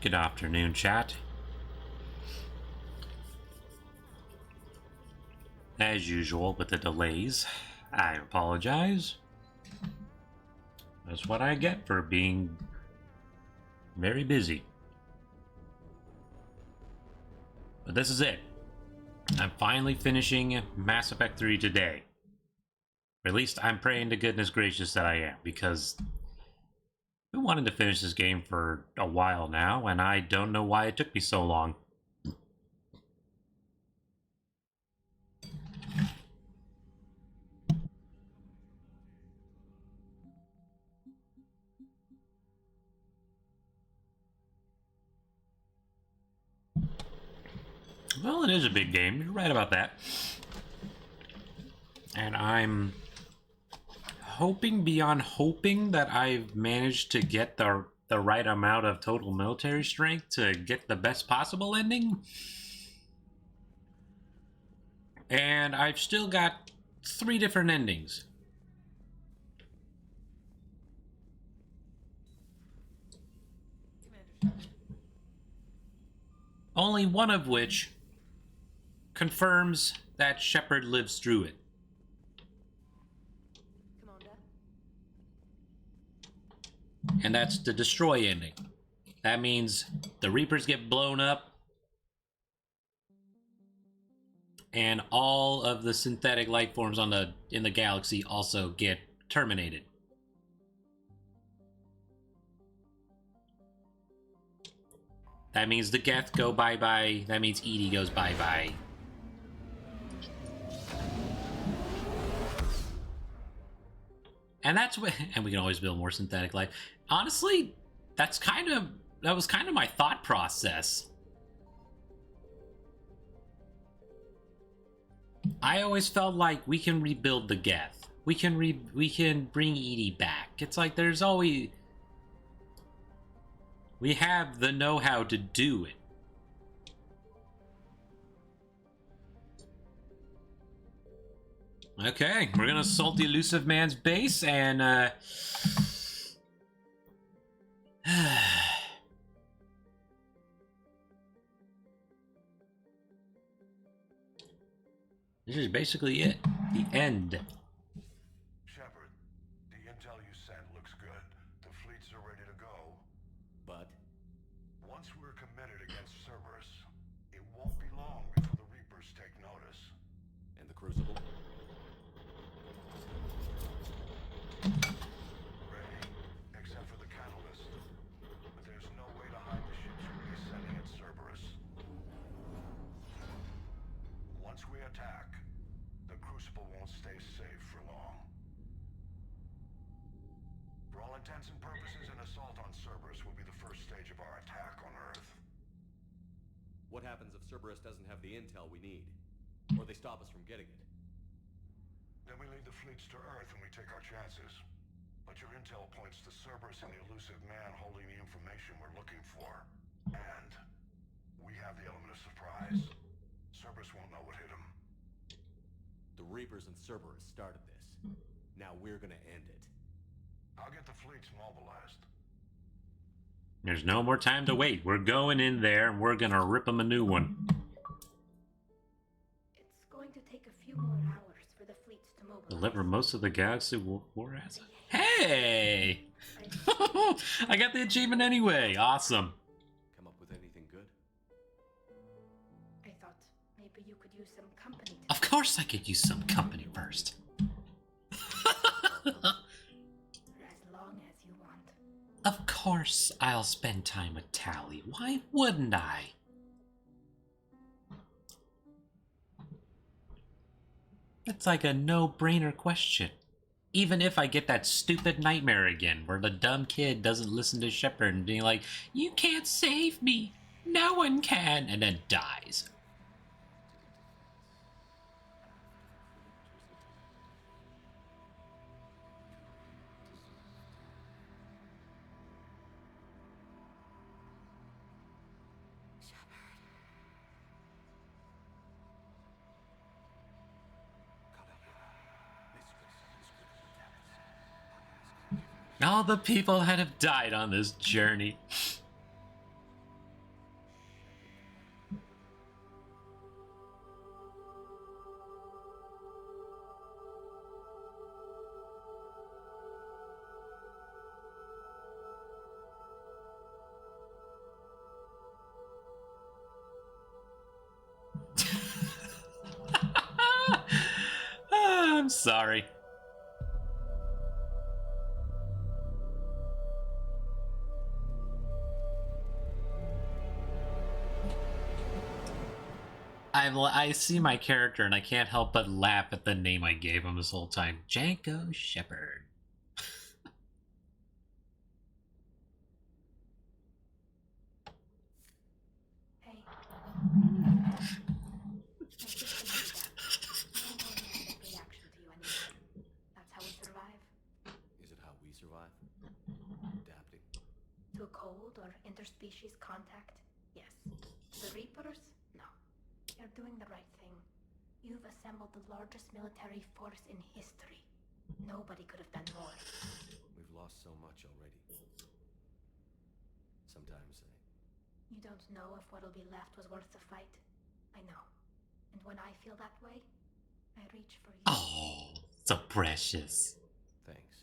Good afternoon, chat. As usual with the delays, I apologize. That's what I get for being very busy. But this is it. I'm finally finishing Mass Effect 3 today. Or at least I'm praying to goodness gracious that I am, because I've been wanting to finish this game for a while now, and I don't know why it took me so long. Well, it is a big game. You're right about that. And I'm hoping beyond hoping that I've managed to get the right amount of total military strength to get the best possible ending. And I've still got 3 different endings. Only one of which confirms that Shepard lives through it. And that's the destroy ending. That means the Reapers get blown up and all of the synthetic life forms in the galaxy also get terminated. That means the Geth go bye-bye. That means Edie goes bye-bye. And that's what, and we can always build more synthetic life. Honestly, that was kind of my thought process. I always felt like we can rebuild the Geth. We can bring Edie back. It's like there's always, we have the know-how to do it. Okay, we're gonna assault the elusive man's base and this is basically it. The end. Shepard, the intel you sent looks good. The fleets are ready to go. But once we're committed against Cerberus, it won't be long before the Reapers take notice. and the Crucible? Ready, except for the catalyst. But there's no way to hide the ships we'll be sending at Cerberus. Once we attack, the Crucible won't stay safe for long. For all intents and purposes, an assault on Cerberus will be the first stage of our attack on Earth. What happens if Cerberus doesn't have the intel we need? Or they stop us from getting it? Then we lead the fleets to Earth and we take our chances. But your intel points to Cerberus and the elusive man holding the information we're looking for. And we have the element of surprise. Cerberus won't know what hit him. The Reapers and Cerberus started this. Now we're gonna end it. I'll get the fleets mobilized. There's no more time to wait. We're going in there and we're gonna rip them a new one. It's going to take a few more hours for the fleets to mobilize. Deliver most of the galaxy war assets. Hey! I got the achievement anyway. Awesome. Come up with anything good? I thought maybe you could use some company. Of course I could use some company first. For as long as you want. Of course I'll spend time with Tally. Why wouldn't I? It's like a no-brainer question. Even if I get that stupid nightmare again, where the dumb kid doesn't listen to Shepard and being like, "You can't save me. No one can," and then dies. All the people that have died on this journey. sorry. I see my character and I can't help but laugh at the name I gave him this whole time. Janko Shepard. Hey. My system will adapt. No more negative reaction to you anymore. That's how we survive. Is it how we survive? Adapting? To cold or interspecies contact, yes. The Reapers? No. You're doing the right thing. You've assembled the largest military force in history. Nobody could have done more. We've lost so much already. Sometimes You don't know if what'll be left was worth the fight. I know. And when I feel that way, I reach for you. Oh, so precious. Thanks.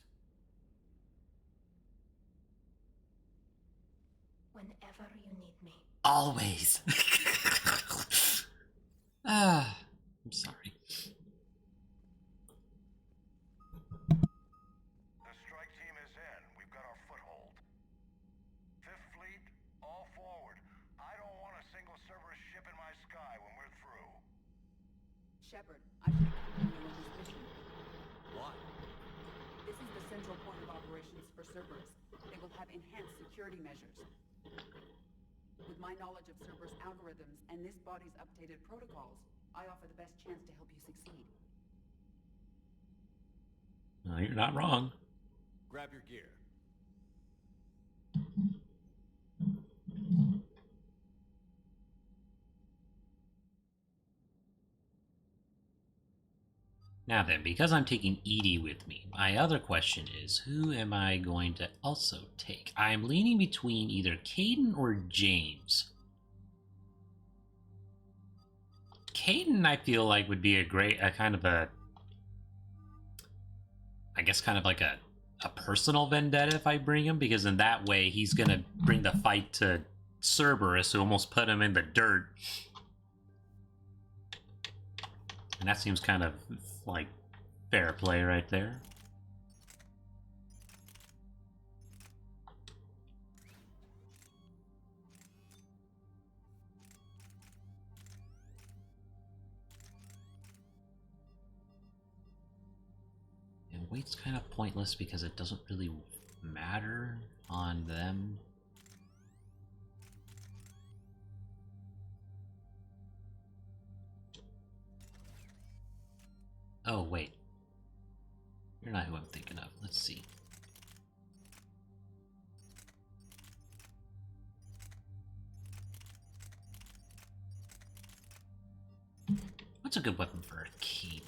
Whenever you need me. Always. Ah, I'm sorry. The strike team is in. We've got our foothold. Fifth Fleet, all forward. I don't want a single Cerberus ship in my sky when we're through. Shepard, I should accompany you on this mission. Why? This is the central point of operations for Cerberus. They will have enhanced security measures. With my knowledge of Cerberus algorithms and this body's updated protocols, I offer the best chance to help you succeed. No, you're not wrong. Grab your gear. Now then, because I'm taking Edie with me, my other question is, who am I going to also take? I'm leaning between either Caden or James. Caden, I feel like, would be a great, I guess kind of like a personal vendetta if I bring him, because in that way he's going to bring the fight to Cerberus, who almost put him in the dirt. And that seems kind of like fair play right there. And weight's kind of pointless because it doesn't really matter on them. Oh, wait. You're not who I'm thinking of. Let's see. What's a good weapon for Caden?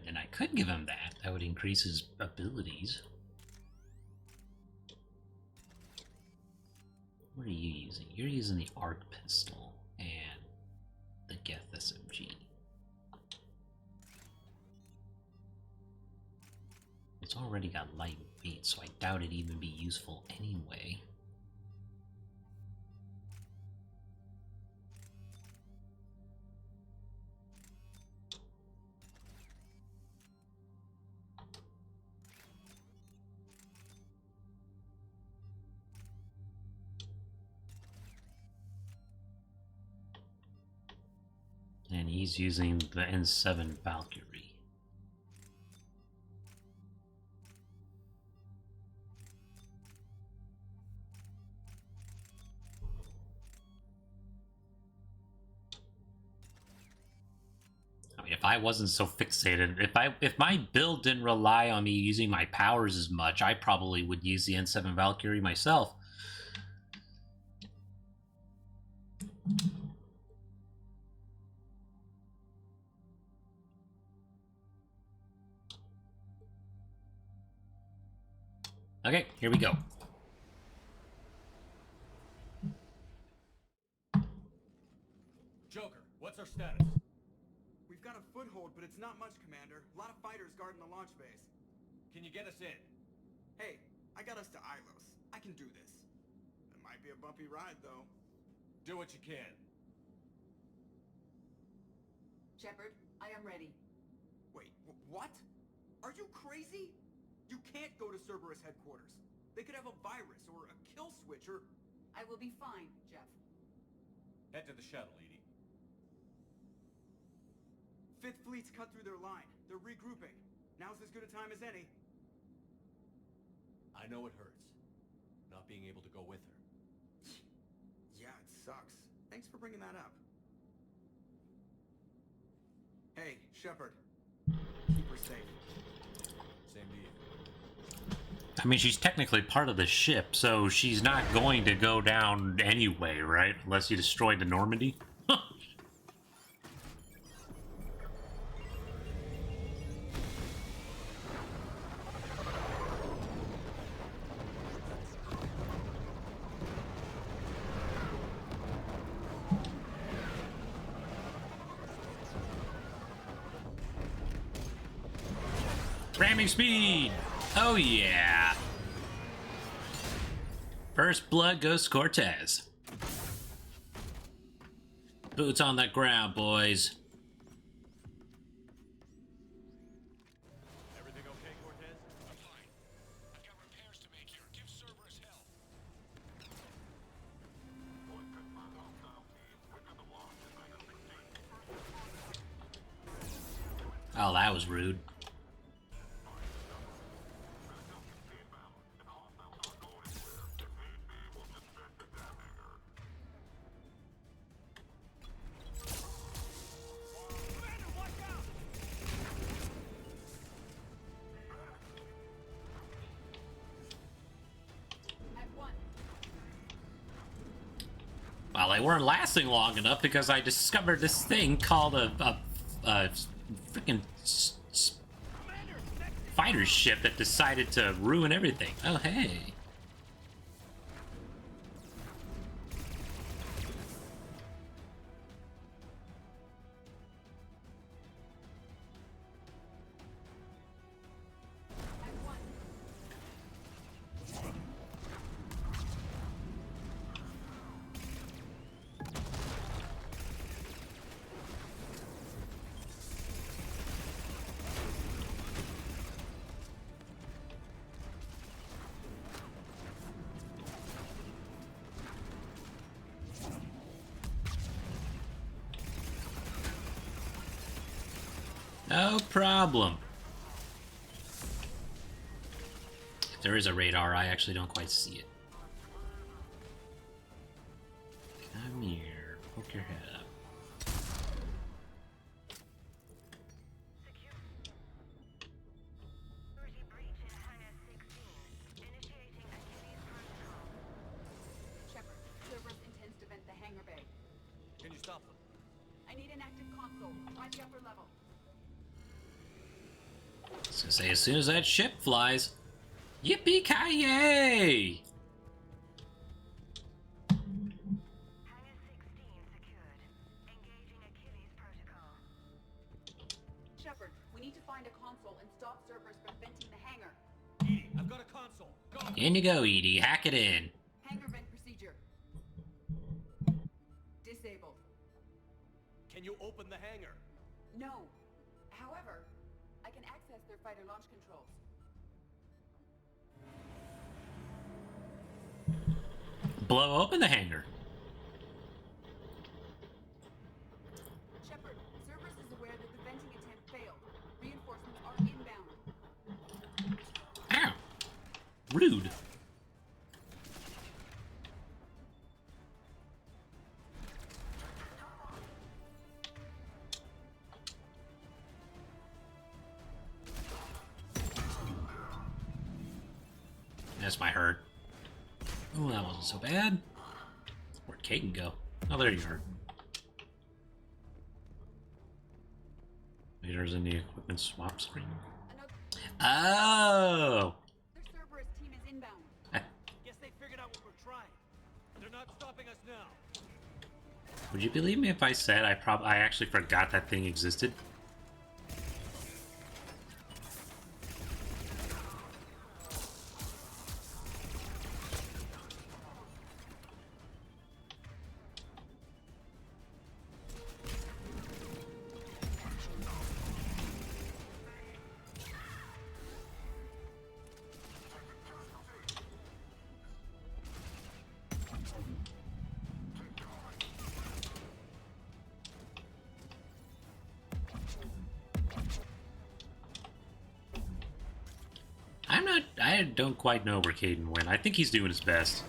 And I could give him that. That would increase his abilities. What are you using? You're using the arc pistol and the Geth SMG. It's already got light weight, so I doubt it'd even be useful anyway. And he's using the N7 Valkyrie. I mean, if I wasn't so fixated, if my build didn't rely on me using my powers as much, I probably would use the N7 Valkyrie myself. Okay, here we go. Joker, what's our status? We've got a foothold, but it's not much, Commander. A lot of fighters guarding the launch base. Can you get us in? Hey, I got us to Ilos. I can do this. It might be a bumpy ride, though. Do what you can. Shepard, I am ready. Wait, what? Are you crazy? You can't go to Cerberus headquarters. They could have a virus or a kill switch or... I will be fine, Jeff. Head to the shuttle, Edie. Fifth Fleet's cut through their line. They're regrouping. Now's as good a time as any. I know it hurts. Not being able to go with her. Yeah, it sucks. Thanks for bringing that up. Hey, Shepard. Keep her safe. Same to you. I mean, she's technically part of the ship, so she's not going to go down anyway, right? Unless you destroy the Normandy? Ramming speed! Oh yeah! First blood goes Cortez. Boots on the ground, boys. Everything okay, Cortez? I'm fine. I've got repairs to make here. Give Cerberus hell. Oh, that was rude. At one. Well, they weren't lasting long enough because I discovered this thing called a freaking fighter ship that decided to ruin everything. Oh, hey. At one. No problem. If there is a radar, I actually don't quite see it. Come here. Poke your head up. Shepard, Cerberus intends to vent the hangar bay. Can you stop them? I need an active console. Try the upper level. I was gonna say, as soon as that ship flies, yippee-ki-yay! Hangar 16 secured. Engaging Achilles protocol. Shepard, we need to find a console and stop Cerberus from venting the hangar. Edie, I've got a console. Go! In you go, Edie. Hack it in. Hangar vent procedure. Disabled. Can you open the hangar? No. However, I can access their fighter launch controls. Blow open the hangar. Shepard, Cerberus is aware that the venting attempt failed. Reinforcements are inbound. Ow! Rude. That's my hurt. Oh, that wasn't so bad. Where'd Kagan go? Oh, there you are. Leaders in the equipment swap screen. Another Oh! Cerberus team is inbound. Guess they figured out what we're trying. They're not stopping us now. Would you believe me if I said I actually forgot that thing existed? I don't quite know where Caden went. I think he's doing his best.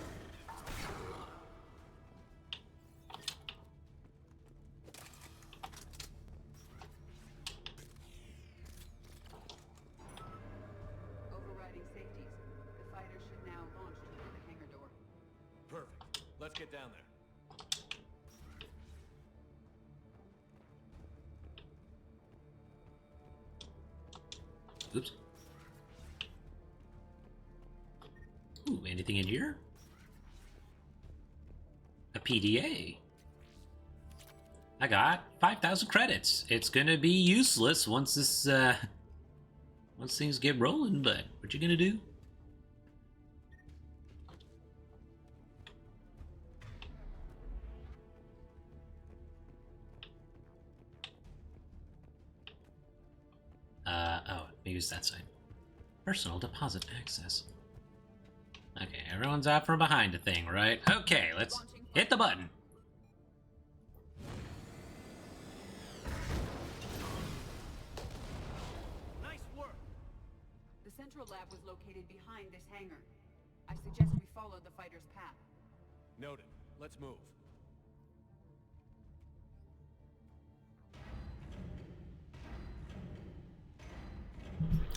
Overriding safeties. The fighters should now launch toward the hangar door. Perfect. Let's get down there. Oops. Ooh, anything in here? A PDA. I got 5,000 credits. It's gonna be useless once this, once things get rolling, but what you gonna do? Oh, maybe it's that side. Personal deposit access. Okay, everyone's out from behind the thing, right? Okay, let's hit the button. Nice work. The central lab was located behind this hangar. I suggest we follow the fighter's path. Noted. Let's move.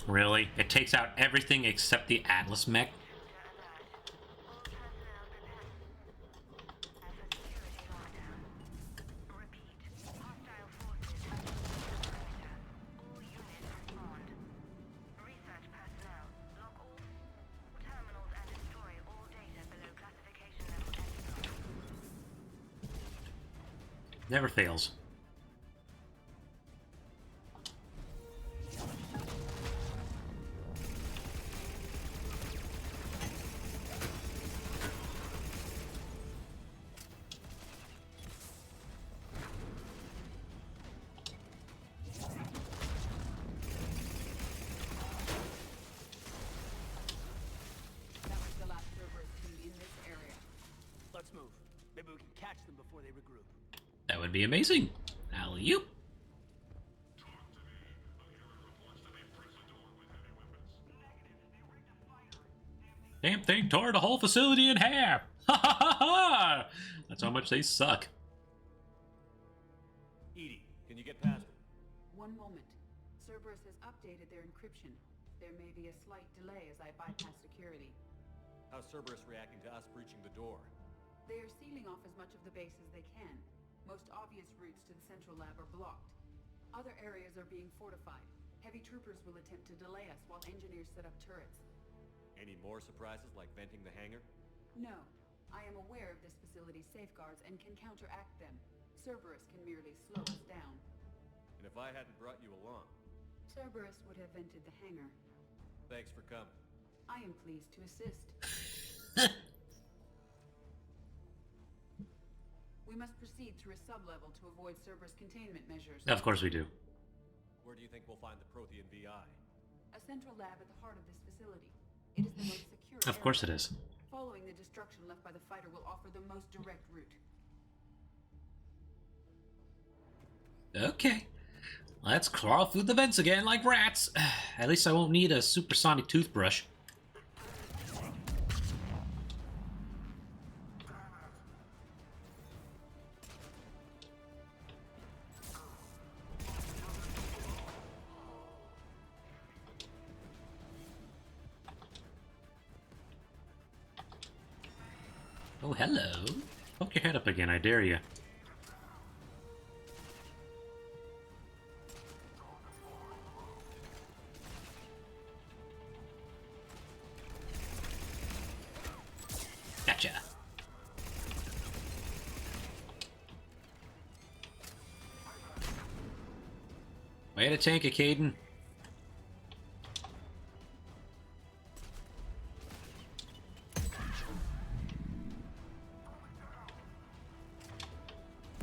Really? It takes out everything except the Atlas mech? Never fails. That was the last Cerberus team in this area. Let's move. Maybe we can catch them before they regroup. That would be amazing. Alley-oop. Damn thing tore the whole facility in half. Ha ha ha ha! That's how much they suck. Edie, can you get past it? One moment. Cerberus has updated their encryption. There may be a slight delay as I bypass security. How's Cerberus reacting to us breaching the door? They are sealing off as much of the base as they can. Most obvious routes to the central lab are blocked. Other areas are being fortified. Heavy troopers will attempt to delay us while engineers set up turrets. Any more surprises like venting the hangar? No. I am aware of this facility's safeguards and can counteract them. Cerberus can merely slow us down. And if I hadn't brought you along? Cerberus would have vented the hangar. Thanks for coming. I am pleased to assist. We must proceed through a sub-level to avoid Cerberus containment measures. Of course we do. Where do you think we'll find the Prothean VI? A central lab at the heart of this facility. It is the most secure Of course it area. is. Following the destruction left by the fighter will offer the most direct route. Okay. Let's crawl through the vents again like rats. At least I won't need a supersonic toothbrush. Oh, hello. Poke your head up again, I dare you. Gotcha. Way to tank it, Caden.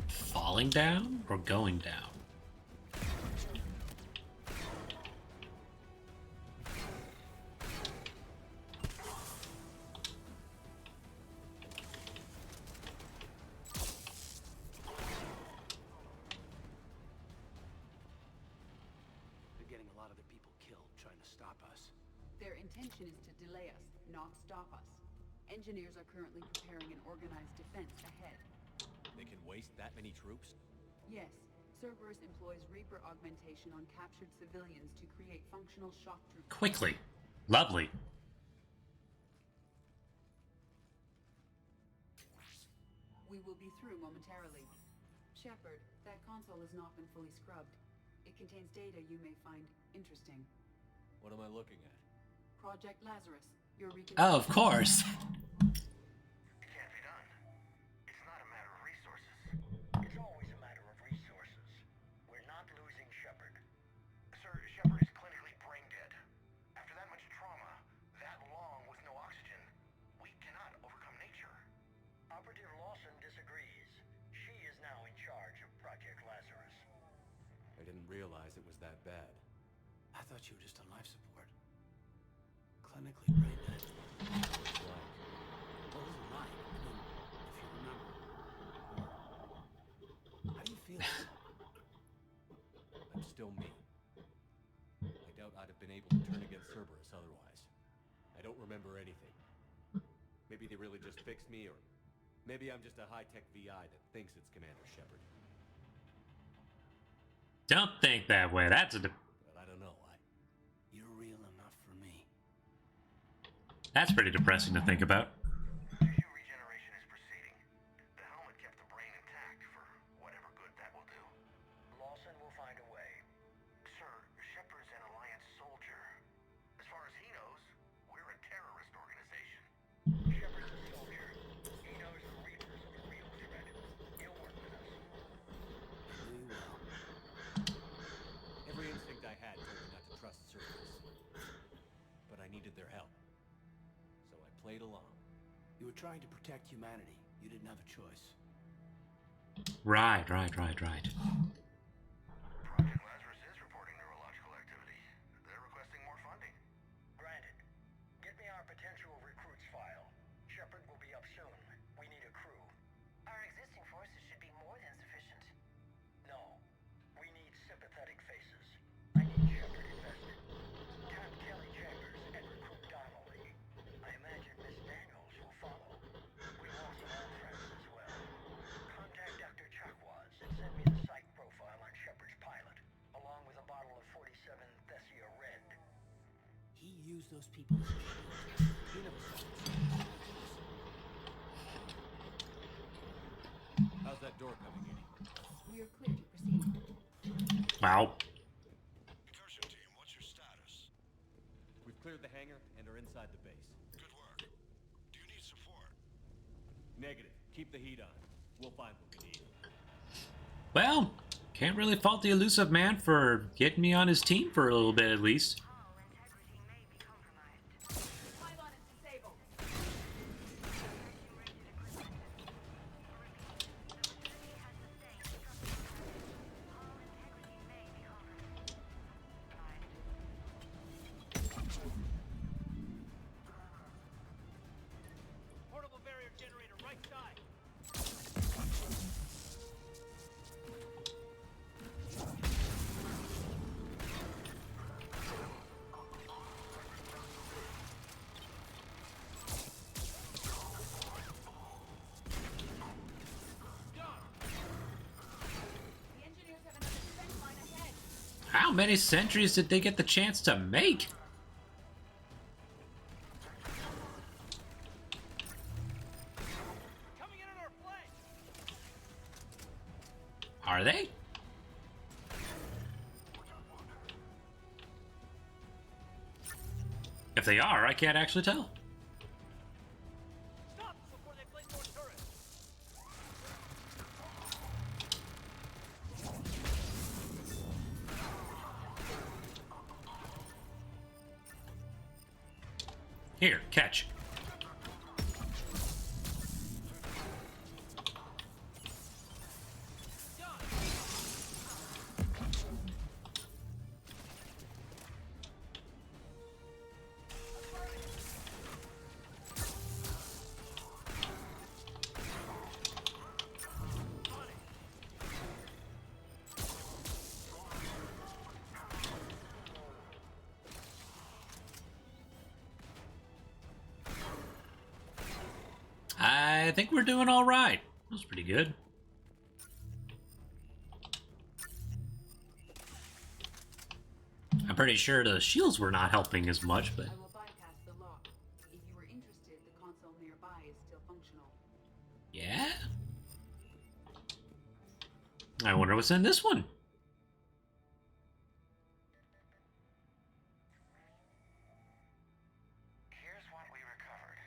Falling down or going down? They're getting a lot of the people killed trying to stop us. Their intention is to delay us, not stop us. Engineers are currently preparing an organized defense ahead. They can waste that many troops? Yes, Cerberus employs Reaper augmentation on captured civilians to create functional shock troops. Quickly. Lovely. We will be through momentarily. Shepard, that console has not been fully scrubbed. It contains data you may find interesting. What am I looking at? Project Lazarus, your Oh, of course. It can't be done. It's not a matter of resources. It's always a matter of resources. We're not losing Shepard. Sir, Shepard is clinically brain dead. After that much trauma, that long with no oxygen, we cannot overcome nature. Operative Lawson disagrees. She is now in charge of Project Lazarus. I didn't realize it was that bad. I thought you were just on life support. Clinically brain dead. What's like? What was it like? I mean, if you remember. How do you feel? I'm still me. I doubt I'd have been able to turn against Cerberus otherwise. I don't remember anything. Maybe they really just fixed me, or maybe I'm just a high-tech VI that thinks it's Commander Shepard. Don't think that way. That's a... But I don't know. You're real enough for me. That's pretty depressing to think about. Tissue regeneration is proceeding. The helmet kept the brain intact for whatever good that will do. Lawson will find a way. Sir, Shepard's an Alliance soldier. As far as he knows, we're a terrorist organization. Shepard's a soldier. He knows the Reapers are the real threat. He'll work with us. We will. Every instinct I had told me not to trust Cerberus. But I needed their help. So I played along. You were trying to protect humanity. You didn't have a choice. Right. Project Lazarus is reporting neurological activity. They're requesting more funding. Granted. Get me our potential recruits file. Shepard will be up soon. We need a crew. Our existing forces should be more than sufficient. No. We need sympathetic faces. I need Shepard invested. Tap Kelly Chambers and recruit Donnelly. I imagine Miss Daniels will follow. We want some old friends as well. Contact Dr. Chakwas and send me the psych profile on Shepard's pilot, along with a bottle of 47 Thessia Red. He used those people as a shield. He never saw it. How's that door coming, Edie? We are clear to proceed. Wow. Incursion team, what's your status? We've cleared the hangar and are inside the base. Good work. Do you need support? Negative. Keep the heat on. We'll find what we need. Well, can't really fault the elusive man for getting me on his team for a little bit at least. Hull integrity may be compromised. Pylon is disabled. Evacuated equipment. Repeat. The facility has sustained structural damage. Hull integrity may be compromised. Portable barrier generator right side. The engineers have another defense line ahead. How many sentries did they get the chance to make? Coming in on our flank. Are they? If they are, I can't actually tell. Stop before they place more turrets. Here, catch. I think we're doing all right. That was pretty good. I'm pretty sure the shields were not helping as much, but I will bypass the lock. If you were interested, the console nearby is still functional. yeah. I wonder what's in this one. Here's what we recovered.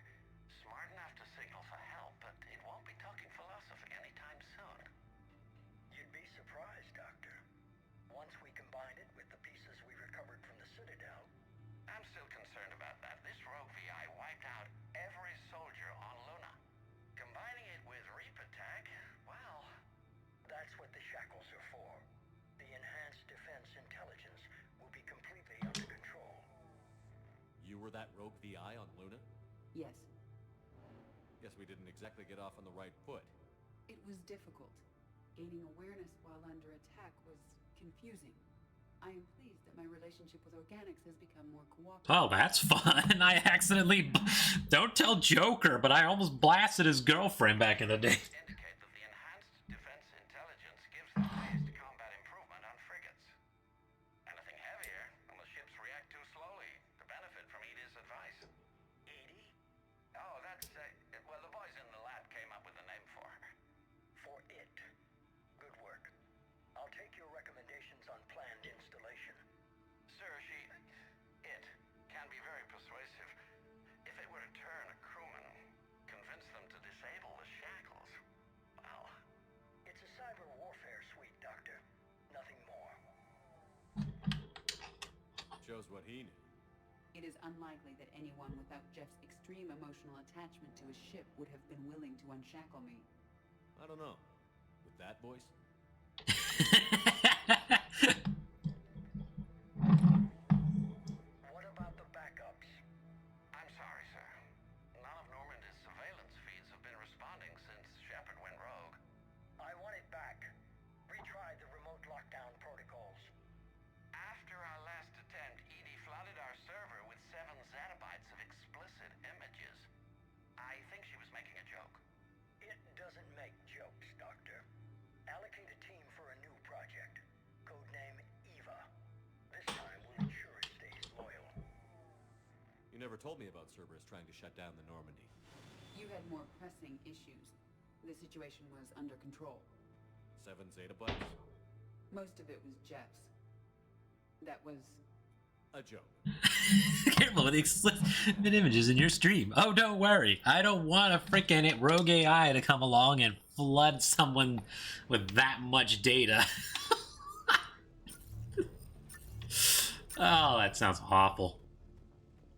Smart enough to signal for help, but it won't be talking philosophy anytime soon. You'd be surprised, Doctor. Once we combine it with the pieces we recovered from the Citadel. I'm still concerned about that. This rogue VI wiped out every soldier on Luna. Combining it with Reaper Tech, well... That's what the shackles are for. The enhanced defense intelligence will be completely under control. You were that rogue VI on Luna? Yes, Guess we didn't exactly get off on the right foot. it was difficult. Gaining awareness while under attack was confusing. I am pleased that my relationship with organics has become more cooperative. Oh, that's fun. I accidentally... Don't tell Joker, but I almost blasted his girlfriend back in the day. Indicate that the enhanced defense intelligence gives the highest combat improvement on frigates. Anything heavier, and the ships react too slowly to benefit from Edie's advice. Edie? Oh, that's, well, the boys in the lab came up with a name for her. For it. Good work. I'll take your recommendations on planned installation. Sir, it can be very persuasive. If it were to turn a crewman, convince them to disable the shackles, well... It's a cyber warfare suite, Doctor. Nothing more. Shows what he knew. It is unlikely that anyone without Jeff's extreme emotional attachment to his ship would have been willing to unshackle me. I don't know. With that voice? What about the backups? I'm sorry, sir. None of Normandy's surveillance feeds have been responding since Shepard went rogue. I want it back. Retry the remote lockdown protocols. After our last attempt, Edie flooded our server with 7 zettabytes of explicit images. I think she was making a joke. It doesn't make jokes, Doctor. Allocate a team for a new project. Codename Eva. This time we'll ensure it stays loyal. You never told me about Cerberus trying to shut down the Normandy. You had more pressing issues. The situation was under control. 7 zettabytes? Most of it was Jeff's. That was... A joke. Careful with the explicit images in your stream. Oh, don't worry. I don't want a freaking rogue AI to come along and flood someone with that much data. Oh, that sounds awful.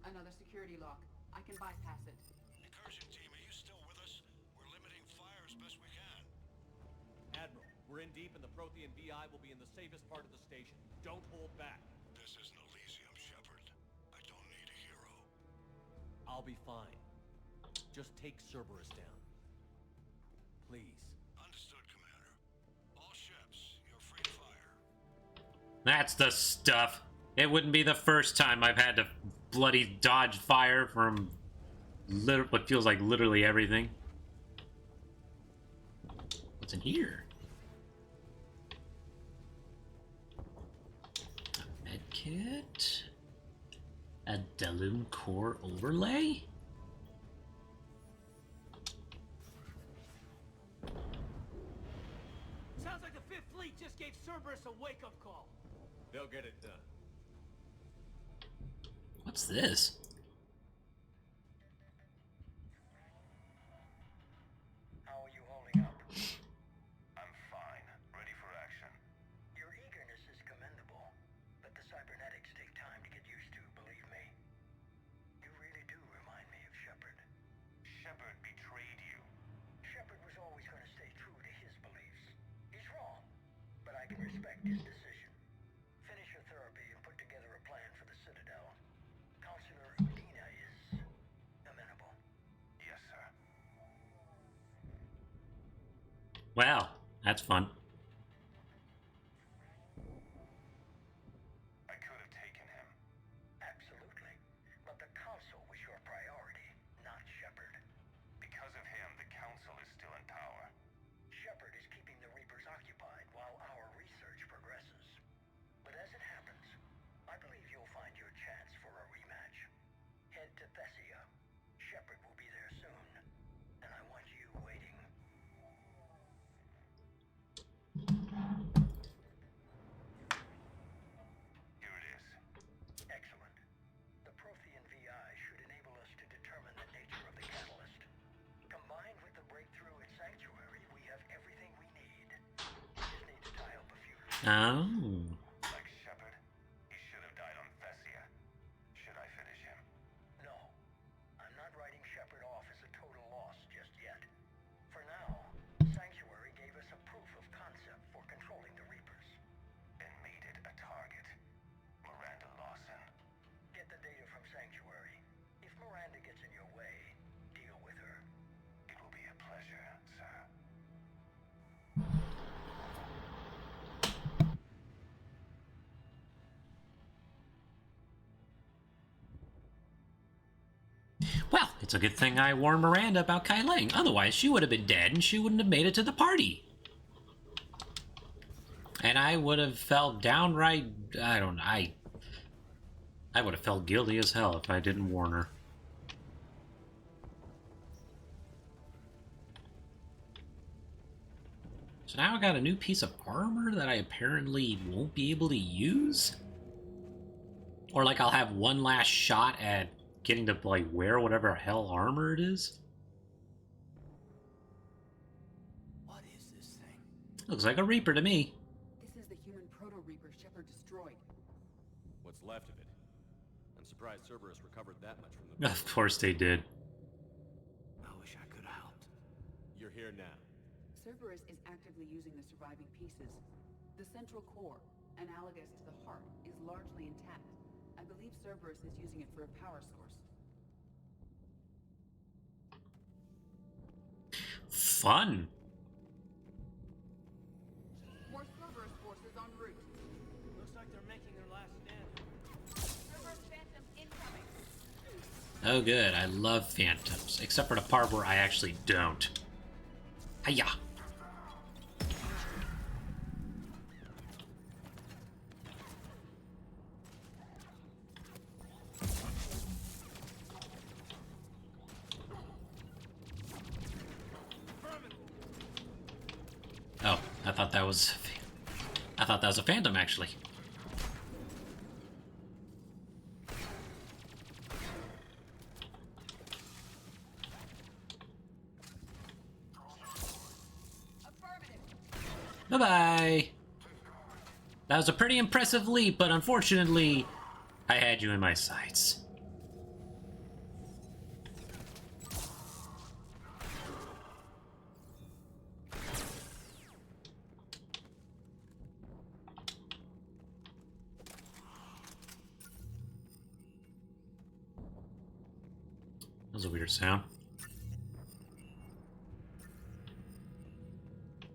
another security lock. I can bypass it. Incursion team, are you still with us? We're limiting fire as best we can. Admiral, we're in deep and the Prothean VI will be in the safest part of the station. Don't hold back. This isn't Elysium, Shepard. I don't need a hero. I'll be fine. Just take Cerberus down. Please. Understood, Commander. All ships, you're free to fire. That's the stuff. It wouldn't be the first time I've had to bloody dodge fire from what feels like literally everything. What's in here? A medkit? A Delum core overlay? Sounds like the Fifth Fleet just gave Cerberus a wake-up call. They'll get it done. What's this? How are you holding up? I'm fine. Ready for action. Your eagerness is commendable, but the cybernetics take time to get used to, believe me. You really do remind respect his decision. Finish your therapy and put together a plan for the Citadel. Counselor Udina is amenable. Yes, sir. Well, that's fun. I could have taken him. Absolutely. But the Council was your priority, not Shepard. Because of him, the Council is still in power. Shepard is keeping the Reapers occupied while our research progresses. But as it happens, I believe you'll find your chance for a rematch. Head to Thessia. Shepard will be there soon, and I want you waiting. Here it is. Excellent. The Prothean VI should enable us to determine the nature of the catalyst. Combined with the breakthrough at Sanctuary, we have everything we need. Just need to tie up a few loose Oh. Like Shepard, he should have died on Thessia. Should I finish him? No, I'm not writing Shepard off as a total loss just yet. For now, Sanctuary gave us a proof of concept for controlling the Reapers. And made it a target. Miranda Lawson. Get the data from Sanctuary. If Miranda gets in your way, deal with her. It will be a pleasure, sir. Well, it's a good thing I warned Miranda about Kai Lang. Otherwise, she would have been dead and she wouldn't have made it to the party. And I would have felt downright... I don't know. I would have felt guilty as hell if I didn't warn her. So now I got a new piece of armor that I apparently won't be able to use? Or like I'll have one last shot at getting to like wear whatever hell armor it is? What is this thing? Looks like a Reaper to me. This is the human proto-reaper Shepard destroyed. What's left of it? I'm surprised Cerberus recovered that much from the... Of course they did. I wish I could have helped. You're here now. Cerberus is actively using the surviving pieces. The central core, analogous to the heart, is largely intact. I believe Cerberus is using it for a power source. Fun. More Cerberus forces en route. Looks like they're making their last stand. Cerberus Phantom incoming. Oh good, I love phantoms. Except for the part where I actually don't. Hiya! Oh, I thought that was a phantom actually. Bye-bye! That was a pretty impressive leap, but unfortunately, I had you in my sights. That was a weird sound.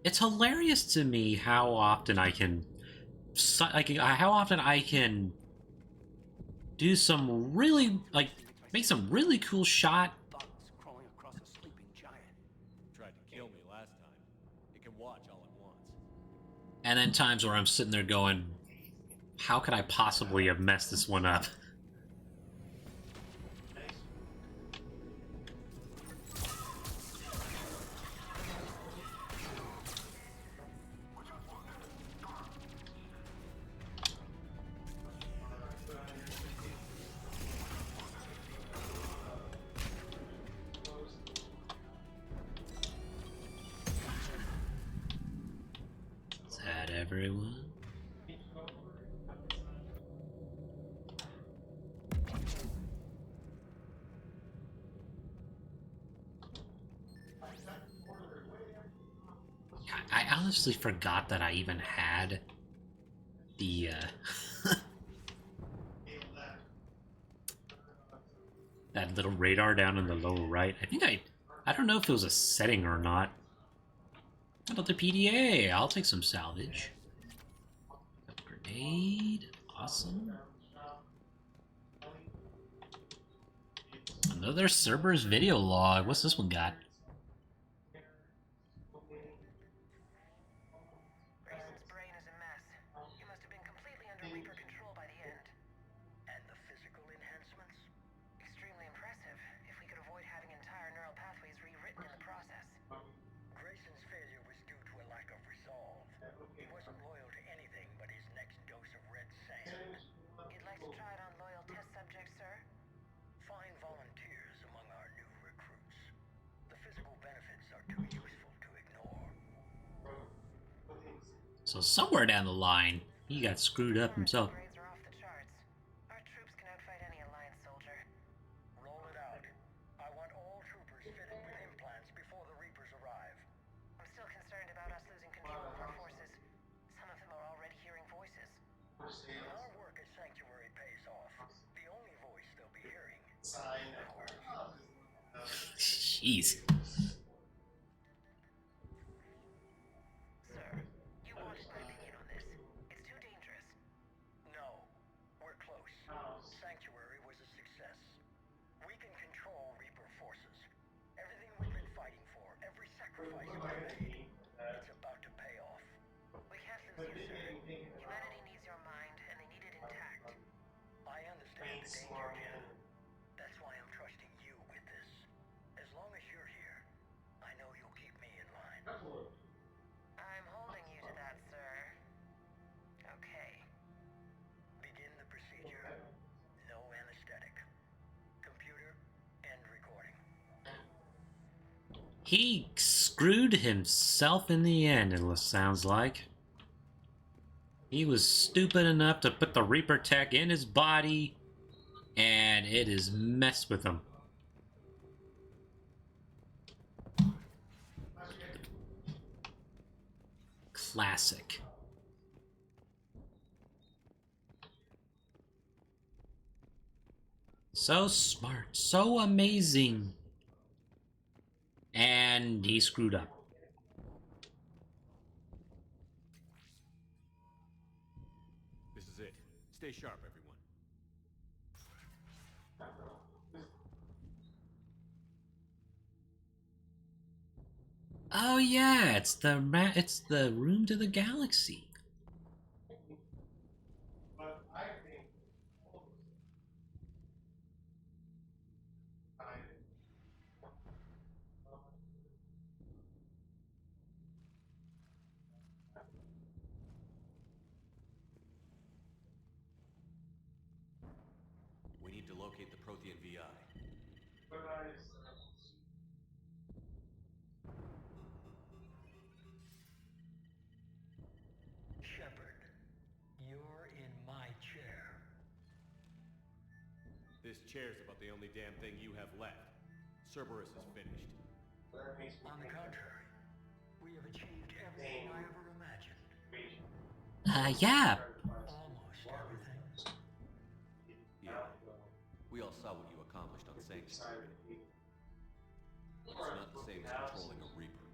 It's hilarious to me how often I can do some really, like, make some really cool shot. Bugs crawling across a sleeping giant. Tried to kill me last time. It can watch all at once. And then times where I'm sitting there going, how could I possibly have messed this one up? Is that everyone? I honestly forgot that I even had The that little radar down in the lower right. I don't know if it was a setting or not. How about the PDA? I'll take some salvage. A grenade. Awesome. Another Cerberus video log. What's this one got? Grayson's brain is a mess. You must have been completely under Reaper control by the end. And the physical enhancements? Extremely impressive, if we could avoid having entire neural pathways rewritten in the process. Grayson's failure was due to a lack of resolve. He wasn't loyal to anything but his next dose of red sand. You'd like to try it on loyal test subjects, sir? Find volunteers among our new recruits. The physical benefits are too useful to ignore. So somewhere down the line, he got screwed up himself. Grades are off the charts. Our troops can outfight any Alliance soldier. Roll it out. I want all troopers fitted with implants before the Reapers arrive. I'm still concerned about us losing control of our forces. Some of them are already hearing voices. When our work at Sanctuary pays off, the only voice they'll be hearing is ours. Jeez. Sir, you wanted my opinion on this. It's too dangerous. No, we're close. Sanctuary was a success. We can control Reaper forces. Everything we've been fighting for, every sacrifice we've made, it's about to pay off. We can't lose you, sir. Humanity needs your mind, and they need it intact. I understand the danger, Jen. That's why I'm trusting you with this. As long as you're here, I know you'll keep me in line. I'm holding you to that, sir. Okay. Begin the procedure. No anesthetic. Computer, end recording. He screwed himself in the end, it sounds like. He was stupid enough to put the Reaper tech in his body, and it has messed with him. Classic. So smart, so amazing. And he screwed up. This is it. Stay sharp, everyone. Oh yeah, it's the room to the galaxy. We need to locate the Prothean VI. Shepard, you're in my chair. This chair's about the only damn thing you have left. Cerberus is finished. On the contrary, we have achieved everything I ever imagined. Yeah. Almost everything. Yeah. We all saw what you accomplished on Sanctuary. It's not the same as controlling a Reaper.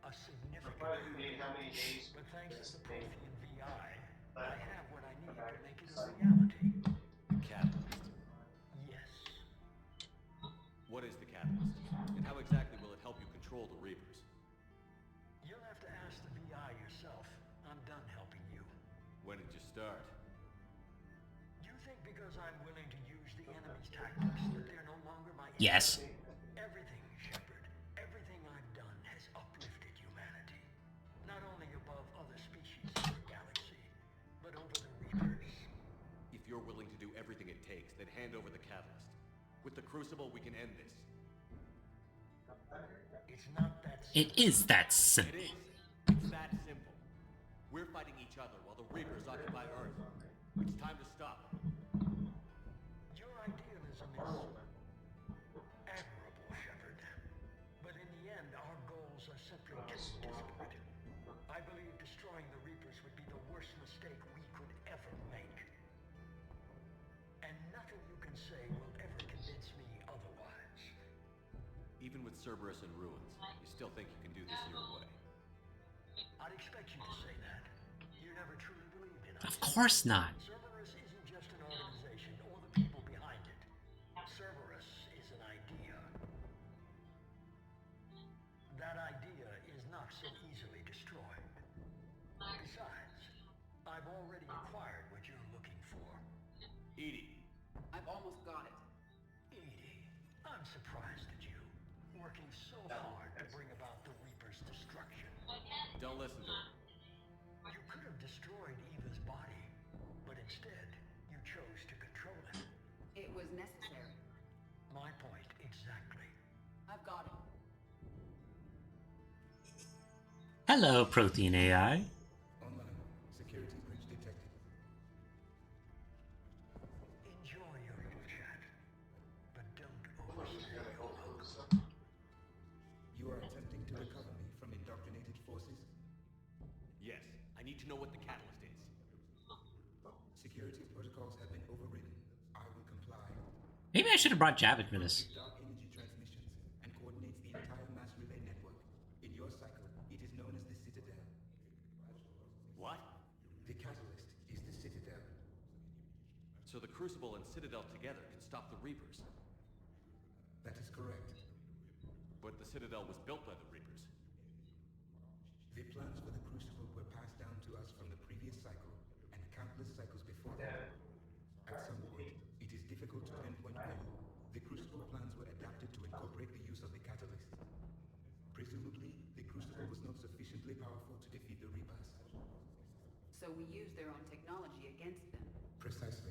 A significant improvement. But thanks to the Prothean VI, I have what I need to make it a reality. The Catalyst. Yes. What is the Catalyst? And how exactly will it help you control the Reapers? You'll have to ask the VI yourself. I'm done helping you. When did you start? You think because I'm willing to use the enemy's tactics that they're no longer my enemy? Yes. Everything, Shepard, everything I've done has uplifted humanity. Not only above other species in the galaxy, but over the Reapers. If you're willing to do everything it takes, then hand over the Catalyst. With the Crucible, we can end this. It's not that It is that It simple. is. It's that simple. We're fighting each other while the Reapers occupy Earth. It's time to stop. Your idealism is admirable, Shepard. But in the end, our goals are simply too disparate. I believe destroying the Reapers would be the worst mistake ever make. And nothing you can say will ever convince me otherwise. Even with Cerberus in ruins, you still think you can do this your way. I'd expect you to say that. You never truly believed in us. Of course not. Cerberus isn't just an organization or the people behind it. Cerberus is an idea. That idea is not so easily destroyed. Besides, I've already acquired what you're looking for. Edie, I've almost got it. Edie, I'm surprised at you. Working so hard to bring about the Reaper's destruction. don't listen to him. You could have destroyed Eva's body, but instead, you chose to control it. It was necessary. My point exactly. I've got it. Hello, Protein AI. Online. Security breach detected. Enjoy your little chat, but don't overstay your welcome. You are attempting to recover me from indoctrinated forces? Yes, I need to know what the catalyst is. Security protocols have been overridden. I will comply. Maybe I should have brought Javik for this. Dark energy transmissions and coordinates the entire mass relay network. In your cycle, it is known as the Citadel. What? The catalyst is the Citadel. So the Crucible and Citadel together can stop the Reapers. That is correct. But the Citadel was built by the Reapers. The plans for the Crucible were passed down to us from the previous cycle and countless cycles before that. At some point, it is difficult to pinpoint when. The Crucible plans were adapted to incorporate the use of the catalyst. Presumably, the Crucible was not sufficiently powerful to defeat the Reapers. So we used their own technology against them. Precisely.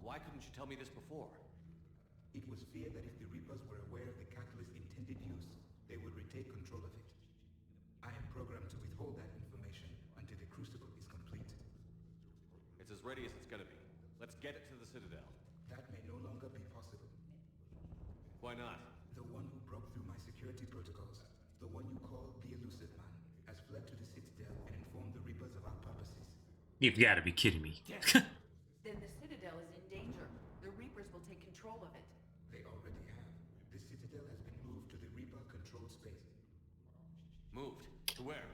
Why couldn't you tell me this before? It was feared that if the Reapers were aware of the catalyst's intended use, they would retake control of it. I am programmed to withhold that information until the Crucible is complete. It's as ready as it's gonna be. Let's get it to the Citadel. That may no longer be possible. Why not? The one who broke through my security protocols, the one you call the Elusive Man, has fled to the Citadel and informed the Reapers of our purposes. You've got to be kidding me. Then the Citadel is in danger. The Reapers will take control of it. They already have. The Citadel has been moved to the Reaper-controlled space. Moved? To where?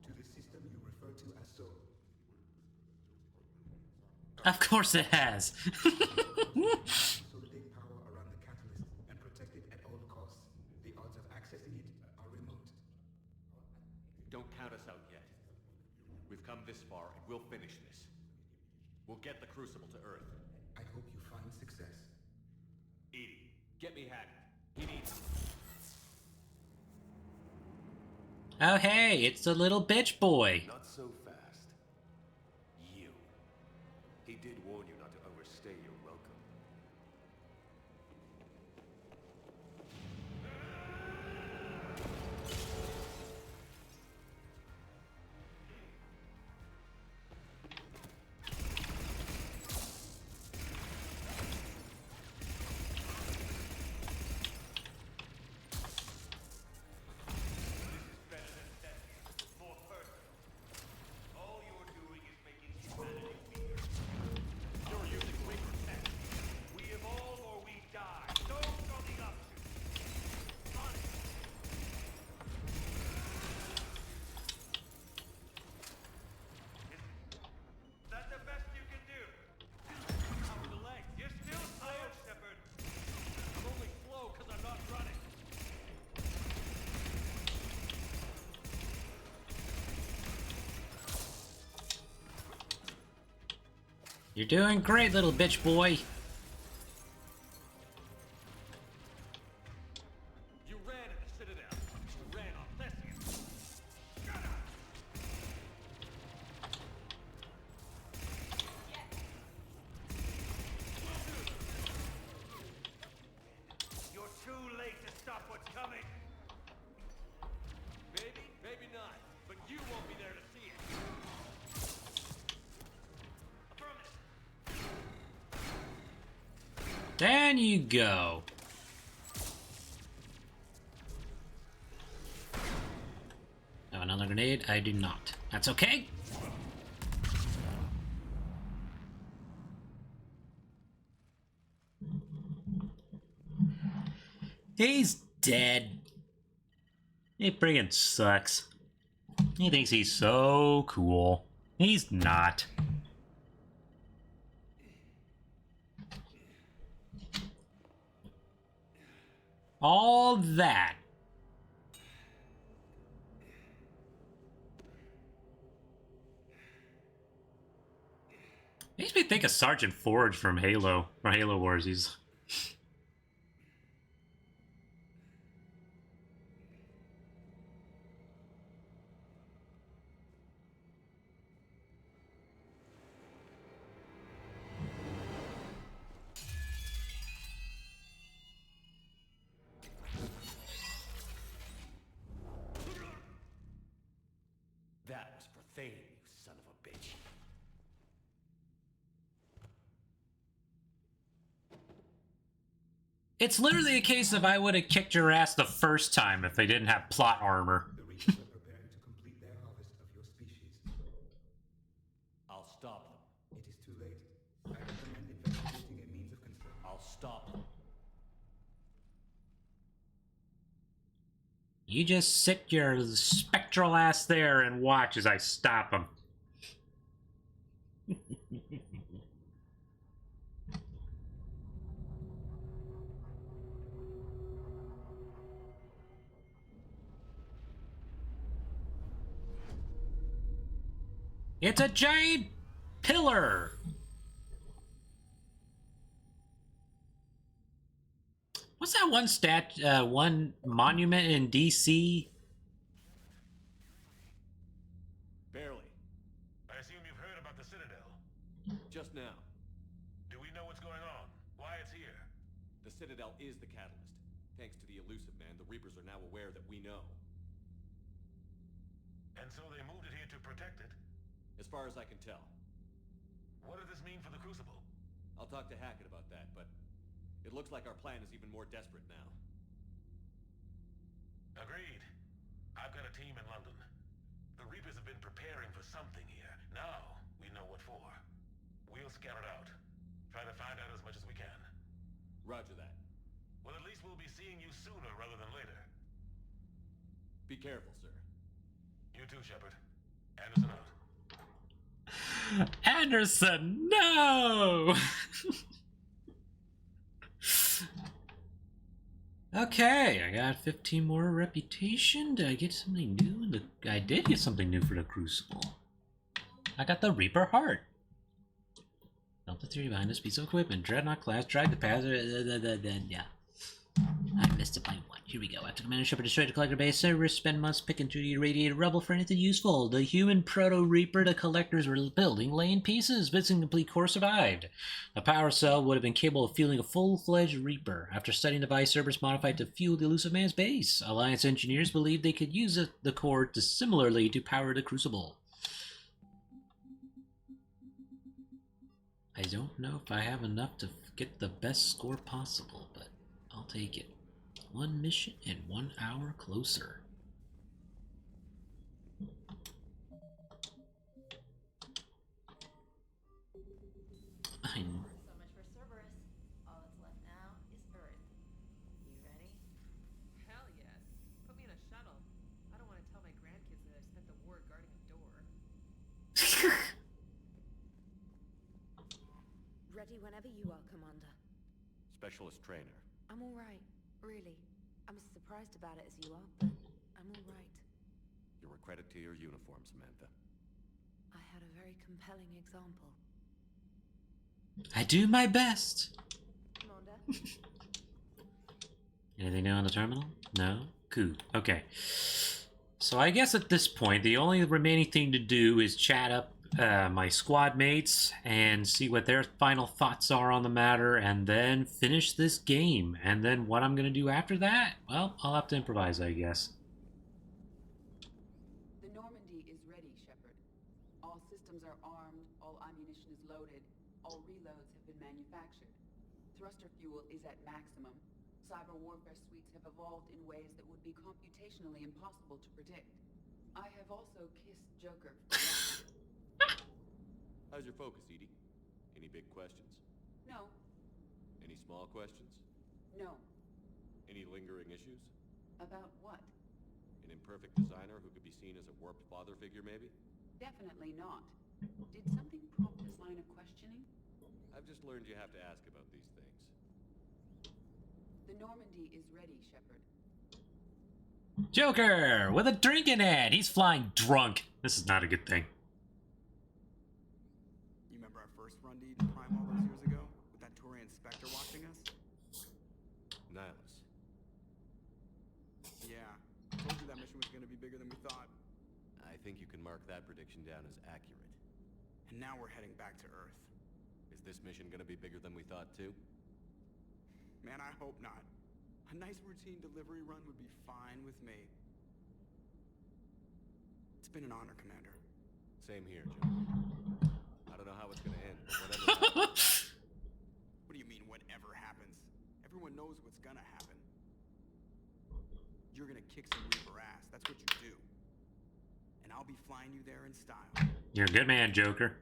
To the system you refer to as Soul. Of course it has. Consolidate power around the catalyst and protect it at all costs. The odds of accessing it are remote. Don't count us out yet. We've come this far, and we'll finish this. We'll get the Crucible to Earth. I hope you find success. Edie, get me Haggard. He needs me. Oh hey, it's the little bitch boy. Not so fast. You. He did warn you not to overstay your welcome. You're doing great, little bitch boy. You ran at the Citadel. You ran off Theseus. You're too late to stop what's coming. Maybe, maybe not. But you won't be there to see it. There you go. Oh, another grenade? I do not. That's okay. He's dead. He friggin' sucks. He thinks he's so cool. He's not. All that. Makes me think of Sergeant Forge from Halo Wars. He's... That was profane, you son of a bitch. It's literally a case of I would have kicked your ass the first time if they didn't have plot armor. The Reapers are preparing to complete their harvest of your species. I'll stop them. It is too late. I recommend investigating a means of control. I'll stop them. You just sit your spectral ass there and watch as I stop him. It's a giant pillar! What's that one monument in DC? Barely. I assume you've heard about the Citadel. Just now. Do we know what's going on? Why it's here? The Citadel is the catalyst. Thanks to the elusive man, the Reapers are now aware that we know. And so they moved it here to protect it? As far as I can tell. What does this mean for the Crucible? I'll talk to Hackett about that, but it looks like our plan is even more desperate now. Agreed. I've got a team in London. The Reapers have been preparing for something here. Now, we know what for. We'll scout it out. Try to find out as much as we can. Roger that. Well, at least we'll be seeing you sooner rather than later. Be careful, sir. You too, Shepard. Anderson out. Anderson, no! Okay, I got 15 more reputation. Did I get something new? I did get something new for the Crucible. I got the Reaper Heart. Delta 3 behind this piece of equipment. Dreadnought class, drag the path. Yeah. I missed it by one. Here we go. After Commander Shepard destroyed the collector base, Cerberus spent months picking through the irradiated rubble for anything useful. The human proto-reaper the collectors were building lay in pieces. Its incomplete core survived. A power cell would have been capable of fueling a full-fledged reaper. After studying the device, Cerberus modified to fuel the elusive man's base. Alliance engineers believed they could use the core similarly to power the Crucible. I don't know if I have enough to get the best score possible, but I'll take it. One mission and 1 hour closer. I know. So much for Cerberus. All that's left now is Earth. You ready? Hell yes. Put me in a shuttle. I don't want to tell my grandkids that I spent the war guarding a door. Ready whenever you are, Commander. Specialist trainer. I'm all right, really. I'm as surprised about it as you are, but I'm all right. You're a credit to your uniform, Samantha. I had a very compelling example. I do my best. Commander? Anything new on the terminal? No? Cool. Okay. So I guess at this point, the only remaining thing to do is chat up my squad mates and see what their final thoughts are on the matter, and then finish this game. And then what I'm going to do after that, well, I'll have to improvise, I guess. The Normandy is ready, Shepard. All systems are armed, all ammunition is loaded, all reloads have been manufactured. Thruster fuel is at maximum. Cyber warfare suites have evolved in ways that would be computationally impossible to predict. I have also kissed Joker for life. How's your focus, Edie? Any big questions? No, Any small questions? no. Any lingering issues? About what? An imperfect designer who could be seen as a warped father figure, maybe? Definitely not. Did something prompt this line of questioning? I've just learned you have to ask about these things. The Normandy is ready, Shepard. Joker with a drink in it. He's flying drunk. This is not a good thing. You remember our first run to Eden Prime all those years ago? With that Turian Spectre watching us? Nihilus. Yeah. Told you that mission was gonna be bigger than we thought. I think you can mark that prediction down as accurate. And now we're heading back to Earth. Is this mission gonna be bigger than we thought, too? Man, I hope not. A nice routine delivery run would be fine with me. It's been an honor, Commander. Same here, Joe. I don't know how it's gonna end, but whatever happens... What do you mean, whatever happens? Everyone knows what's gonna happen. You're gonna kick some Reaper ass. That's what you do. And I'll be flying you there in style. You're a good man, Joker.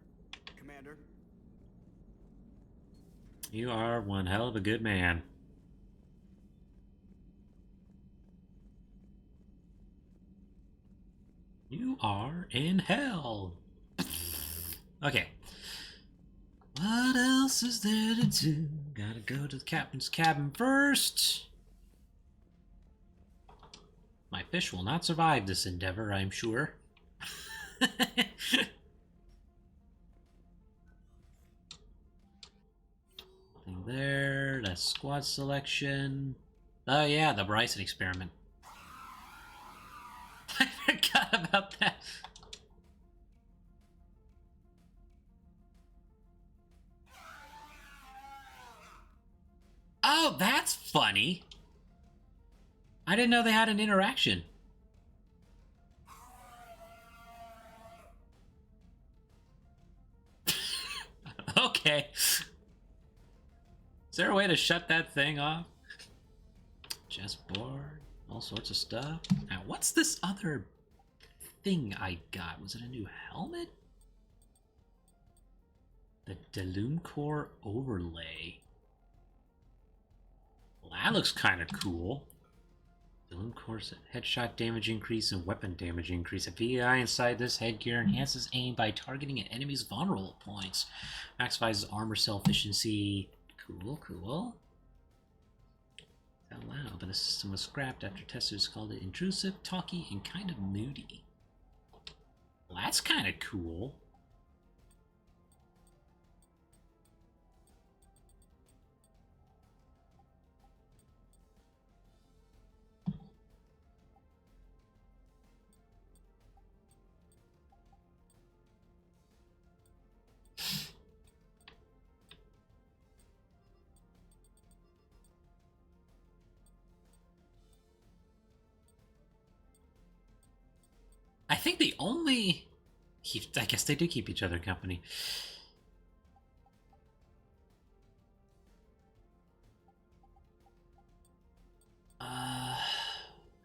Commander. You are one hell of a good man. You are in hell. Okay. What else is there to do? Gotta go to the captain's cabin first. My fish will not survive this endeavor, I'm sure. Nothing there. That's squad selection. Oh yeah, the Bryson experiment. I forgot about that. Oh, that's funny. I didn't know they had an interaction. Okay. Is there a way to shut that thing off? Chessboard, all sorts of stuff. Now, what's this other thing I got? Was it a new helmet? The Delune Core overlay. Well, that looks kind of cool. Delune Core's headshot damage increase and weapon damage increase. A VI inside this headgear enhances aim by targeting an enemy's vulnerable points. Maximizes armor cell efficiency. Cool, cool. Out loud, but the system was scrapped after testers called it intrusive, talky, and kind of moody. Well, that's kind of cool. I think the only... I guess they do keep each other company.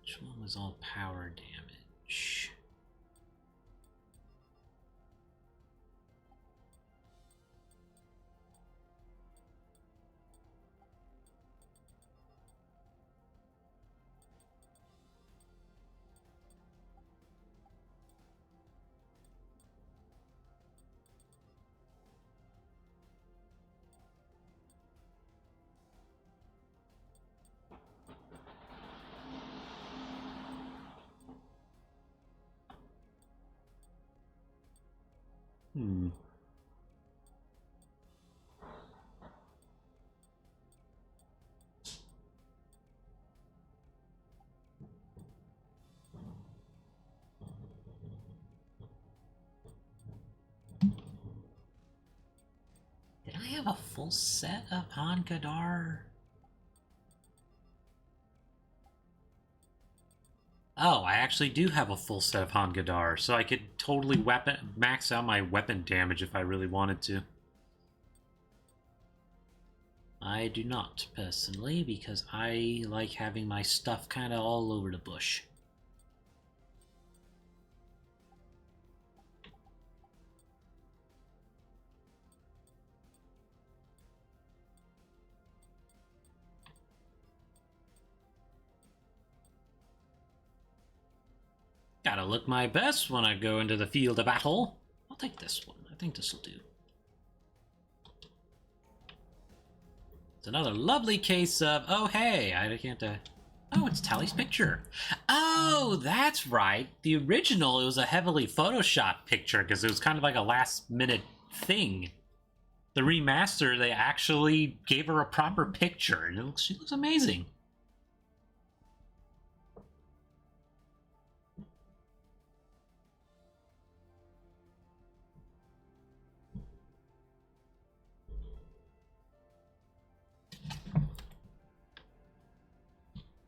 Which one was all power damage? Hmm. Did I have a full set of Han Kadar? Oh, I actually do have a full set of Han Gadar, so I could totally max out my weapon damage if I really wanted to. I do not, personally, because I like having my stuff kind of all over the bush. Gotta look my best when I go into the field of battle. I'll take this one. I think this will do. It's another lovely case of, oh hey, I can't, oh, it's Tally's picture. Oh, that's right. The original, it was a heavily photoshopped picture because it was kind of like a last minute thing. The remaster, they actually gave her a proper picture, and she looks amazing.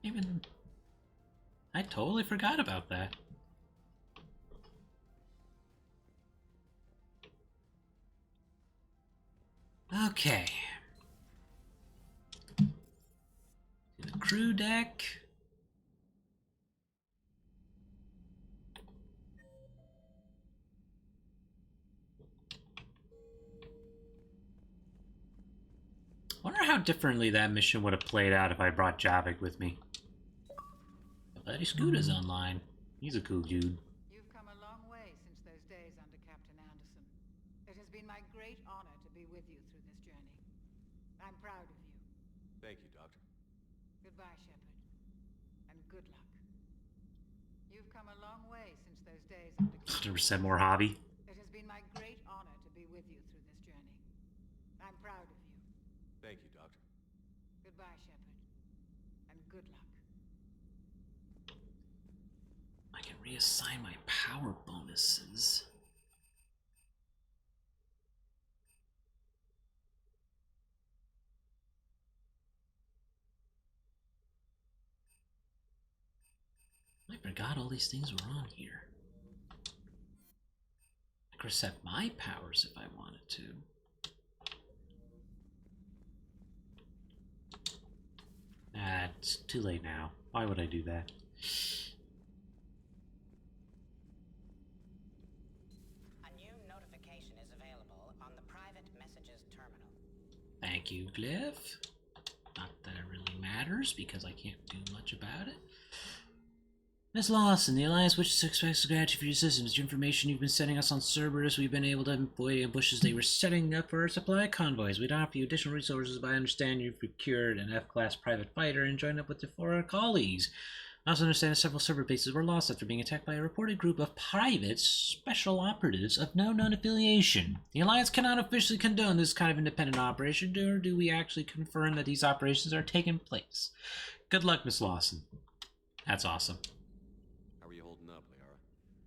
Even I totally forgot about that. Okay. To the crew deck. Wonder how differently that mission would have played out if I brought Javik with me. Bloody Scooter's online. He's a cool dude. You've come a long way since those days under Captain Anderson. It has been my great honor to be with you through this journey. I'm proud of you. Thank you, Doctor. Goodbye, Shepard. And good luck. You've come a long way since those days under Captain 100% more hobby. It has been my great honor to be with you through this journey. I'm proud of you. Thank you, Doctor. Goodbye, Shepard. And good luck. I can reassign my power bonuses. I forgot all these things were on here. I could reset my powers if I wanted to. It's too late now. Why would I do that? A new notification is available on the private messages terminal. Thank you, Glyph. Not that it really matters, because I can't do much about it. Miss Lawson, the Alliance wishes to express gratitude for your assistance. Your information you've been sending us on Cerberus, we've been able to avoid ambushes they were setting up for our supply convoys. We'd offer you additional resources, but I understand you've procured an F-class private fighter and joined up with your four colleagues. I also understand that several server bases were lost after being attacked by a reported group of private special operatives of no known affiliation. The Alliance cannot officially condone this kind of independent operation, nor do we actually confirm that these operations are taking place. Good luck, Miss Lawson. That's awesome. How are you holding up, Liara?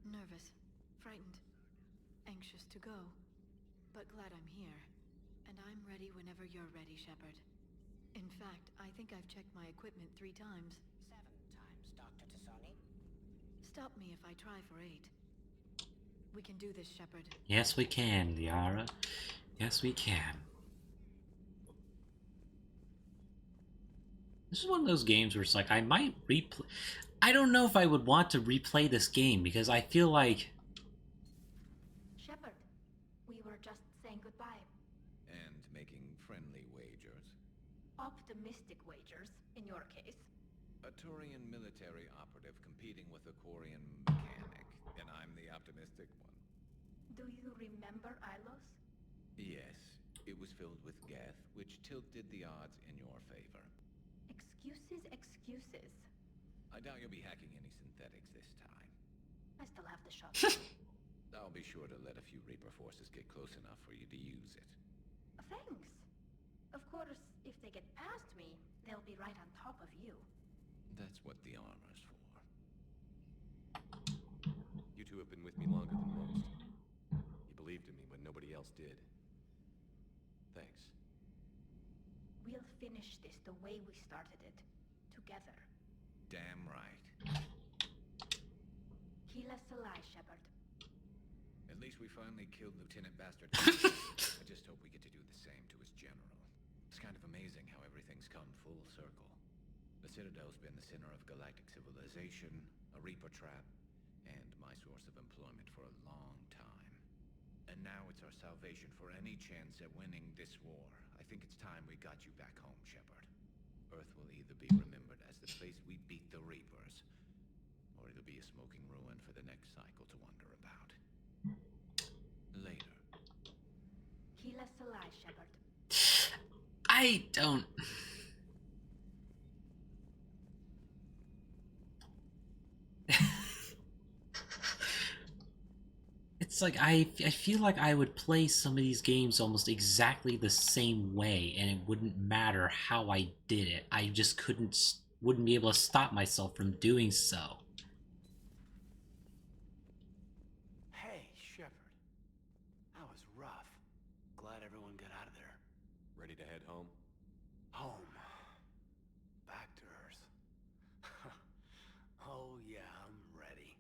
Nervous, frightened, anxious to go, but glad I'm here. And I'm ready whenever you're ready, Shepard. In fact, I think I've checked my equipment 3 times. 7 times, Dr. Tassoni. Stop me if I try for 8. We can do this, Shepard. Yes, we can, Liara. Yes, we can. This is one of those games where it's like, I might replay... I don't know if I would want to replay this game, because I feel like... Shepard, we were just saying goodbye. And making friendly wagers. Optimistic wagers, in your case. A Turian military operative competing with a Quarian mechanic, and I'm the optimistic one. Do you remember Ilos? Yes, it was filled with geth, which tilted the odds in your favor. Excuses, excuses. I doubt you'll be hacking any synthetics this time. I still have the shot. I'll be sure to let a few Reaper forces get close enough for you to use it. Thanks. Of course, if they get past me, they'll be right on top of you. That's what the armor's for. You two have been with me longer than most. You believed in me when nobody else did. Thanks. We'll finish this the way we started it. Together. Damn right. Kila Salai, Shepard. At least we finally killed Lieutenant Bastard. I just hope we get to do the same to his general. It's kind of amazing how everything's come full circle. The Citadel's been the center of galactic civilization, a Reaper trap, and my source of employment for a long time. And now it's our salvation for any chance at winning this war. I think it's time we got you back home, Shepard. Earth will either be remembered as the place we beat the Reapers, or it'll be a smoking ruin for the next cycle to wonder about. Later. Keyless Salai, Shepard. I don't... It's like, I feel like I would play some of these games almost exactly the same way, and it wouldn't matter how I did it. I just wouldn't be able to stop myself from doing so. Hey, Shepard. That was rough. Glad everyone got out of there. Ready to head home? Home. Back to Earth. Oh yeah, I'm ready.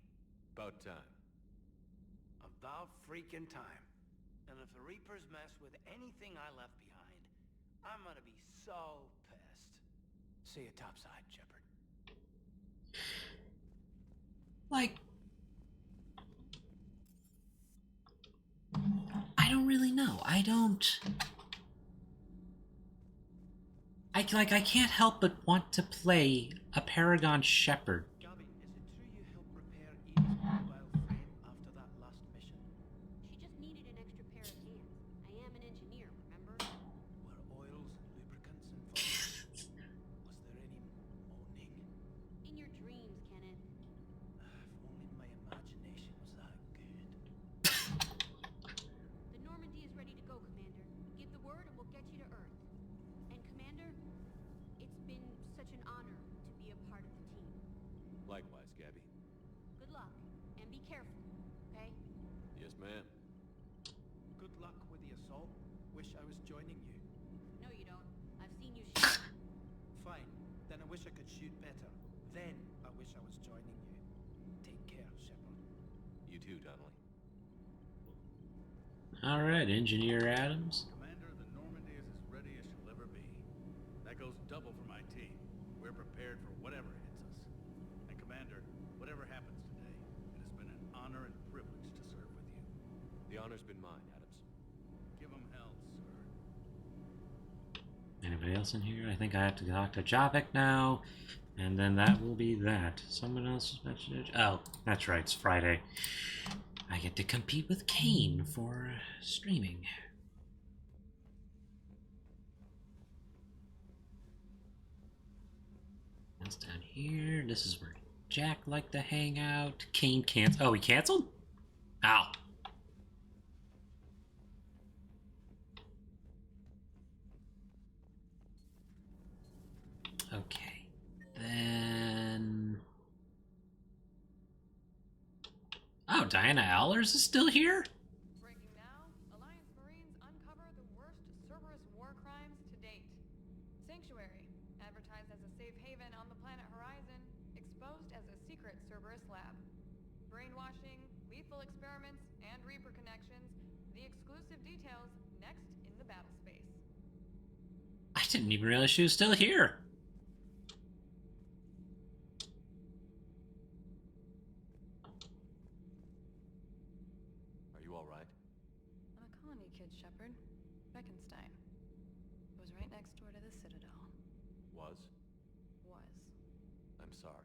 About time. About freaking time. And if the Reapers mess with anything I left behind, I'm gonna be so pissed. See you topside, Shepard. Like, I don't really know. I can't help but want to play a Paragon Shepard. Gabby, is it true you helped repair Edie's mobile frame after that last mission? She just needed an extra pair of hands. I am an engineer, remember? Were oils and lubricants involved? Was there any moaning? In your dreams, Kenneth. If only my imagination was that good. The Normandy is ready to go, Commander. Give the word and we'll get you to Earth. And Commander, it's been such an honor to be a part of the team. Likewise, Gabby. Good luck, and be careful, okay? Yes, ma'am. Good luck with the assault. Wish I was joining you. No, you don't. I've seen you shoot. Fine. Then I wish I could shoot better. Then I wish I was joining you. Take care, Shepard. You too, Donnelly. Alright, Engineer Adams. Commander, the Normandy is as ready as she'll ever be. That goes double for my team. We're prepared for whatever hits us. And Commander, whatever happens today, it has been an honor and privilege to serve with you. The honor's been mine, Adams. Give 'em hell, sir. Anybody else in here? I think I have to talk to Javik now. And then that will be that. Someone else mentioned it. Oh, that's right, it's Friday. I get to compete with Kane for streaming. That's down here. This is where Jack liked to hang out. Kane canceled. Oh, he canceled? Ow. Okay. Then... Oh, Diana Allers is still here? Breaking now, Alliance Marines uncover the worst Cerberus war crimes to date. Sanctuary, advertised as a safe haven on the planet Horizon, exposed as a secret Cerberus lab. Brainwashing, lethal experiments, and Reaper connections. The exclusive details next in the battle space. I didn't even realize she was still here. Are you all right? I'm a colony kid, Shepard. Beckenstein. It was right next door to the Citadel. Was? Was. I'm sorry.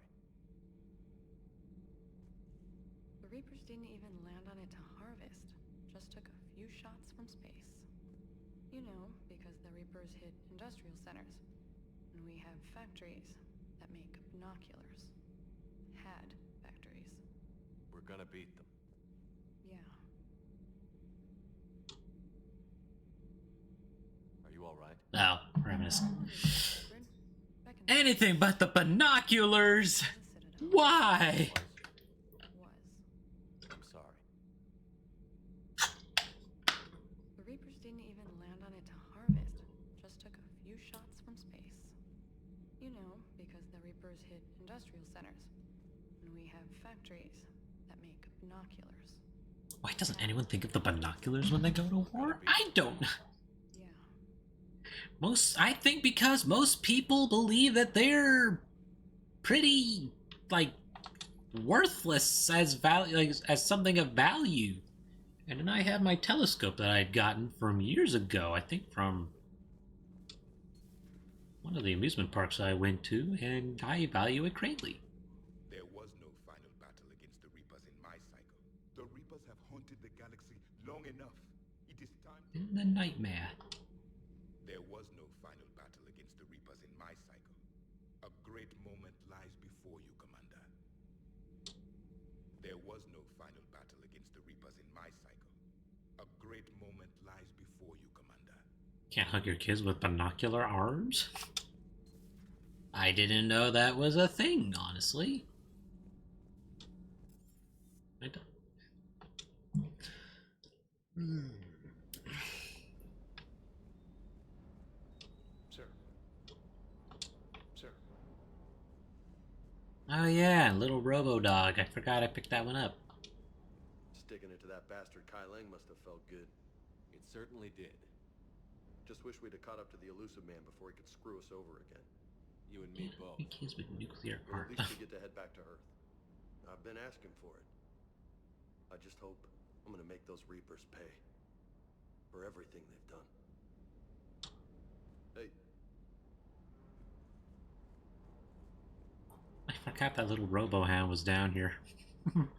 The Reapers didn't even land on it to harvest. Just took a few shots from space. You know, because the Reapers hit industrial centers. And we have factories that make binoculars. Had factories. We're gonna beat them. Yeah. Are you all right? Oh, we're having anything but the binoculars! Why? I'm sorry. The Reapers didn't even land on it to harvest. Just took a few shots from space. You know, because the Reapers hit industrial centers. And we have factories that make binoculars. Why doesn't anyone think of the binoculars when they go to war? I don't. I think because most people believe that they're pretty, like, worthless as value, like, as something of value. And then I have my telescope that I had gotten from years ago, I think from one of the amusement parks I went to, and I value it greatly. There was no final Long enough. It is time. In the nightmare. There was no final battle against the Reapers in my cycle. A great moment lies before you, Commander. There was no final battle against the Reapers in my cycle. A great moment lies before you, Commander. Can't hug your kids with binocular arms? I didn't know that was a thing, honestly. I don't. Sir. Sir. Oh yeah, little Robo Dog. I forgot I picked that one up. Sticking it to that bastard Kai Lang must have felt good. It certainly did. Just wish we'd have caught up to the elusive man before he could screw us over again. You and me both. Kids with nuclear Or arms. at least we get to head back to Earth. I've been asking for it. I just hope I'm gonna make those Reapers pay. For everything they've done. Hey. I forgot that little Robo Hound was down here. Can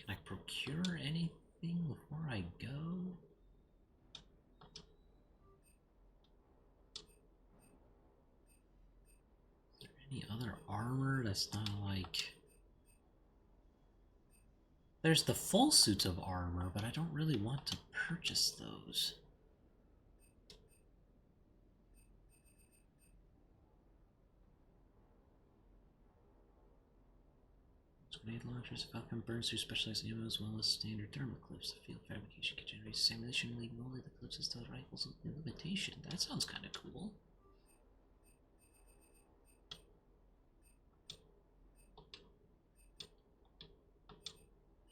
I procure anything before I go? Is there any other armor that's not like... There's the full suits of armor, but I don't really want to purchase those. Grenade launchers, Falcon burns through specialized ammo as well as standard thermal clips. The field fabrication can generate simulation and leave only the clips as stealth rifles of limitation. That sounds kind of cool.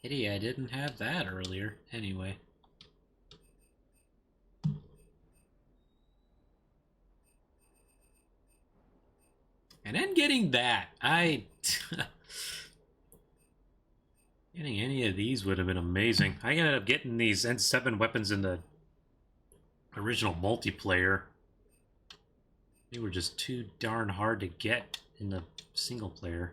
Pity I didn't have that earlier. Anyway. And then getting that, getting any of these would have been amazing. I ended up getting these N7 weapons in the original multiplayer. They were just too darn hard to get in the single player.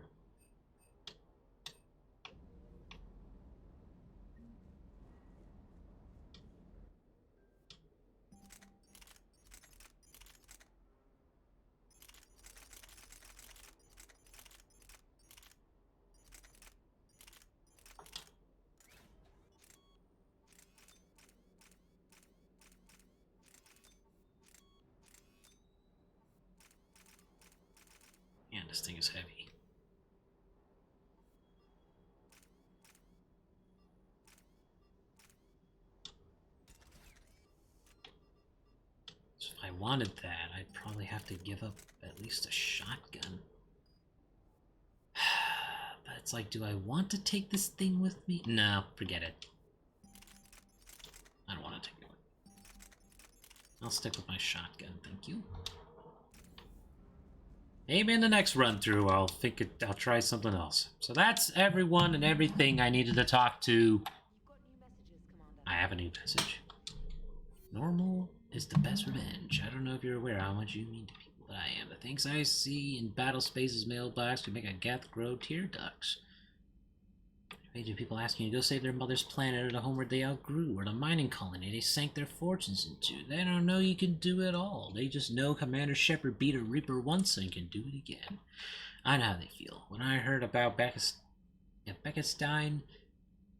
Man, this thing is heavy. So if I wanted that, I'd probably have to give up at least a shotgun. But it's like, do I want to take this thing with me? No, forget it. I don't want to take it with me. I'll stick with my shotgun, thank you. Maybe in the next run through I'll try something else. So that's everyone and everything I needed to talk to. I have a new message. Normal is the best revenge. I don't know if you're aware how much you mean to people, but I am. The things I see in battle space's mailbox can make a Geth grow tear ducts. Imagine people asking you to go save their mother's planet or the home where they outgrew, or the mining colony they sank their fortunes into. They don't know you can do it all. They just know Commander Shepard beat a Reaper once and can do it again. I know how they feel. When I heard about Beckestein, it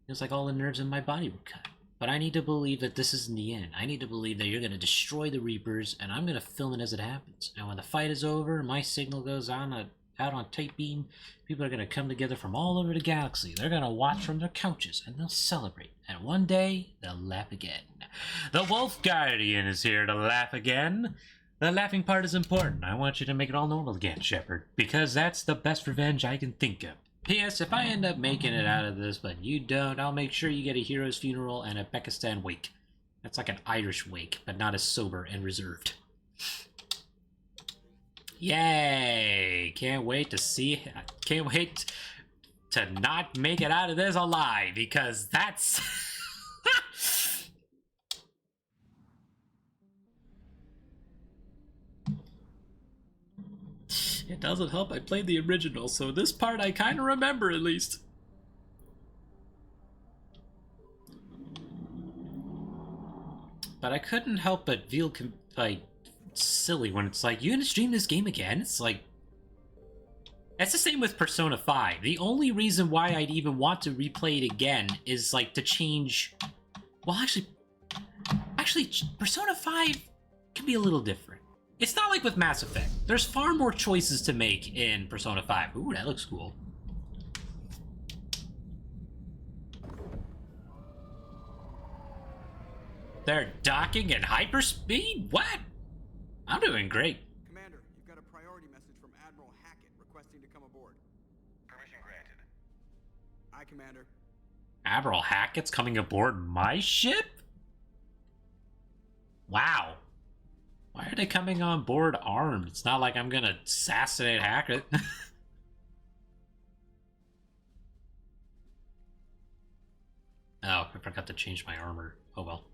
was like all the nerves in my body were cut. But I need to believe that this isn't the end. I need to believe that you're going to destroy the Reapers, and I'm going to film it as it happens. And when the fight is over, my signal goes on out on tape beam, people are going to come together from all over the galaxy. They're going to watch from their couches, and they'll celebrate. And one day, they'll laugh again. The Wolf Guardian is here to laugh again. The laughing part is important. I want you to make it all normal again, Shepard, because that's the best revenge I can think of. P.S. If I end up making it out of this, but you don't, I'll make sure you get a hero's funeral and a Beckestein wake. That's like an Irish wake, but not as sober and reserved. Yay! Can't wait to not make it out of this alive, because that's... It doesn't help I played the original, so this part I kind of remember at least. but I couldn't help but feel like silly when it's like, you gonna stream this game again? It's like, that's the same with Persona 5. The only reason why I'd even want to replay it again is like to change. Well, actually, Persona 5 can be a little different. It's not like with Mass Effect. There's far more choices to make in Persona 5. Ooh, that looks cool. They're docking at hyperspeed? What? I'm doing great. Commander, you've got a priority message from Admiral Hackett requesting to come aboard. Permission granted. Aye, Commander. Admiral Hackett's coming aboard my ship? Wow. Why are they coming on board armed? It's not like I'm gonna assassinate Hackett. Oh, I forgot to change my armor. Oh well.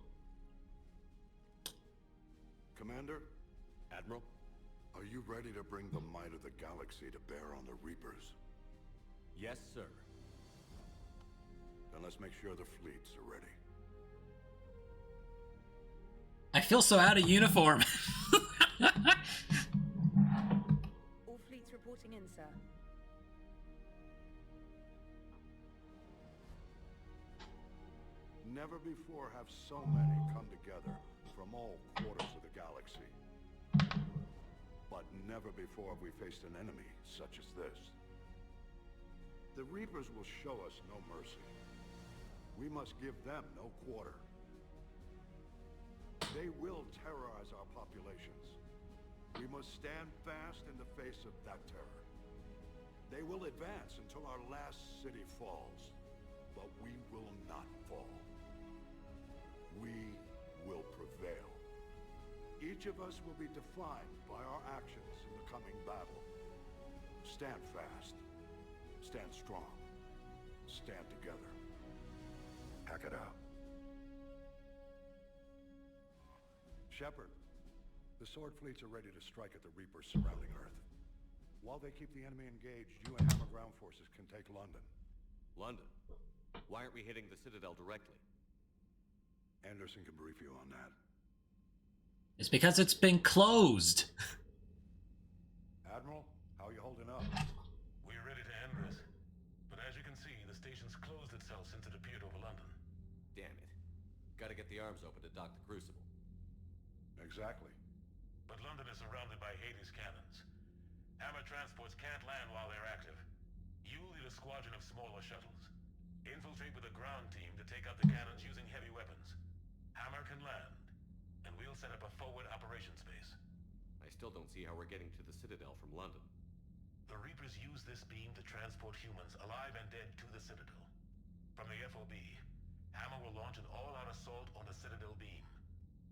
Commander, Admiral? are you ready to bring the might of the galaxy to bear on the Reapers? Yes, sir. Then let's make sure the fleets are ready. I feel so out of uniform. All fleets reporting in, sir. Never before have so many come together from all quarters of the galaxy. But never before have we faced an enemy such as this. The Reapers will show us no mercy. We must give them no quarter. They will terrorize our populations. We must stand fast in the face of that terror. They will advance until our last city falls, but we will not fall. We will prevail. Each of us will be defined by our actions in the coming battle. Stand fast. Stand strong. Stand together. Hack it out. Shepard, the Sword fleets are ready to strike at the Reapers surrounding Earth. While they keep the enemy engaged, you and Hammer ground forces can take London. London? Why aren't we hitting the Citadel directly? Anderson can brief you on that. It's because it's been closed. Admiral, how are you holding up? We're ready to end this. But as you can see, the station's closed itself since it appeared over London. Damn it. Gotta get the arms open to dock the Crucible. Exactly. But London is surrounded by Hades cannons. Hammer transports can't land while they're active. You'll lead a squadron of smaller shuttles. Infiltrate with a ground team to take out the cannons using heavy weapons. Hammer can land, and we'll set up a forward operations base. I still don't see how we're getting to the Citadel from London. The Reapers use this beam to transport humans, alive and dead, to the Citadel. From the FOB, Hammer will launch an all-out assault on the Citadel beam.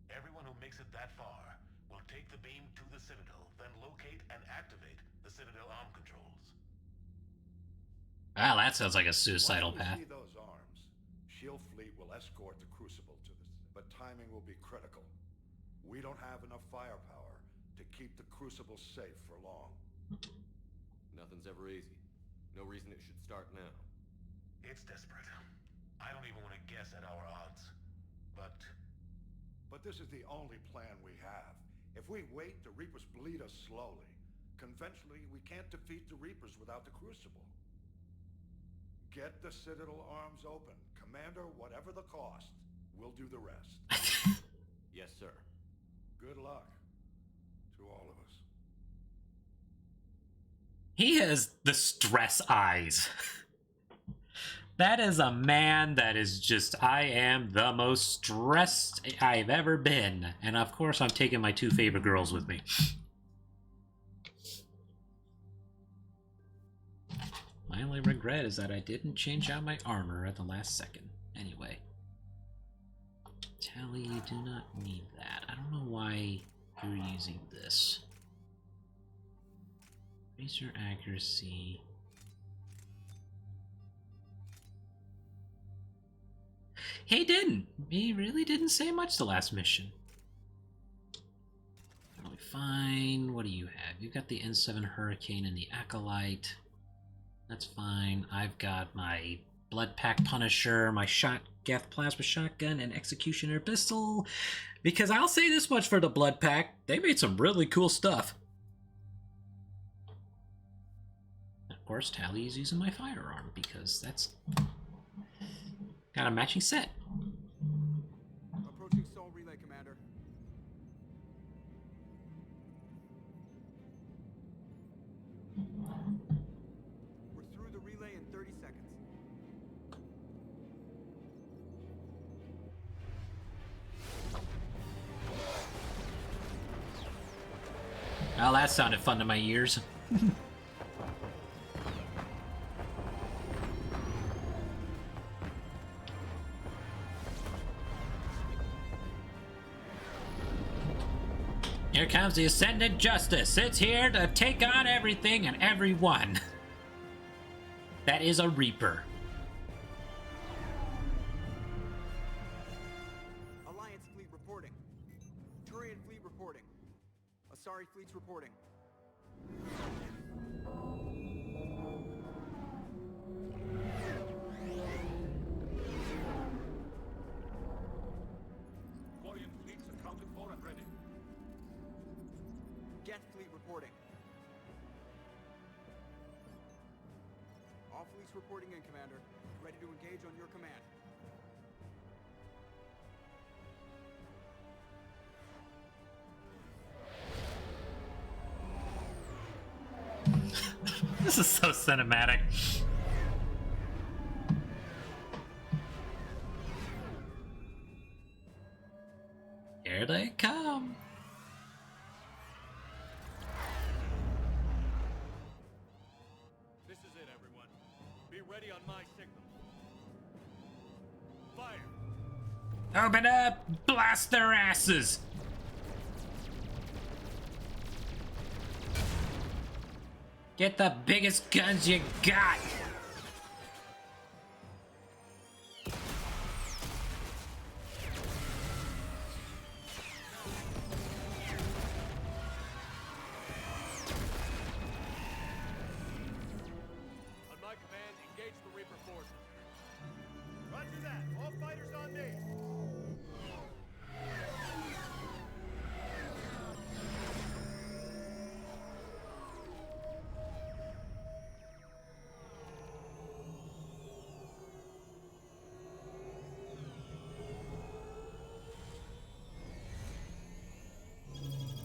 Everyone who makes it that far will take the beam to the Citadel, then locate and activate the Citadel arm controls. Wow, that sounds like a suicidal Once we path. see those arms, Shield fleet will escort the Crucible to this, but timing will be critical. We don't have enough firepower to keep the Crucible safe for long. Nothing's ever easy. No reason it should start now. It's desperate. I don't even want to guess at our odds. But this is the only plan we have. If we wait, the Reapers bleed us slowly. Conventionally, we can't defeat the Reapers without the Crucible. Get the Citadel arms open. Commander, whatever the cost, we'll do the rest. Yes, sir. Good luck to all of us. He has the stress eyes. That is a man that is just, I am the most stressed I've ever been. And of course, I'm taking my two favorite girls with me. My only regret is that I didn't change out my armor at the last second. Anyway. Tally, you do not need that. I don't know why you're using this. Increase your accuracy. He didn't. He really didn't say much the last mission. Really fine. What do you have? You've got the N7 Hurricane and the Acolyte. That's fine. I've got my Blood Pack Punisher, my Geth Plasma Shotgun, and Executioner Pistol. Because I'll say this much for the Blood Pack, they made some really cool stuff. Of course, Tally is using my firearm because that's got a matching set. Approaching Soul Relay, Commander. We're through the relay in 30 seconds. Well, that sounded fun to my ears. Here comes the Ascendant Justice. It's here to take on everything and everyone. That is a Reaper. Alliance fleet reporting. Turian fleet reporting. Asari fleet's reporting. Quarian fleets accounted for and ready. Geth fleet reporting. All fleets reporting in, Commander. Ready to engage on your command. This is so cinematic. Here they come. This is it, everyone. Be ready on my signal. Fire! Open up! Blast their asses! Get the biggest guns you got! On my command, engage the Reaper forces. Roger that. All fighters on me.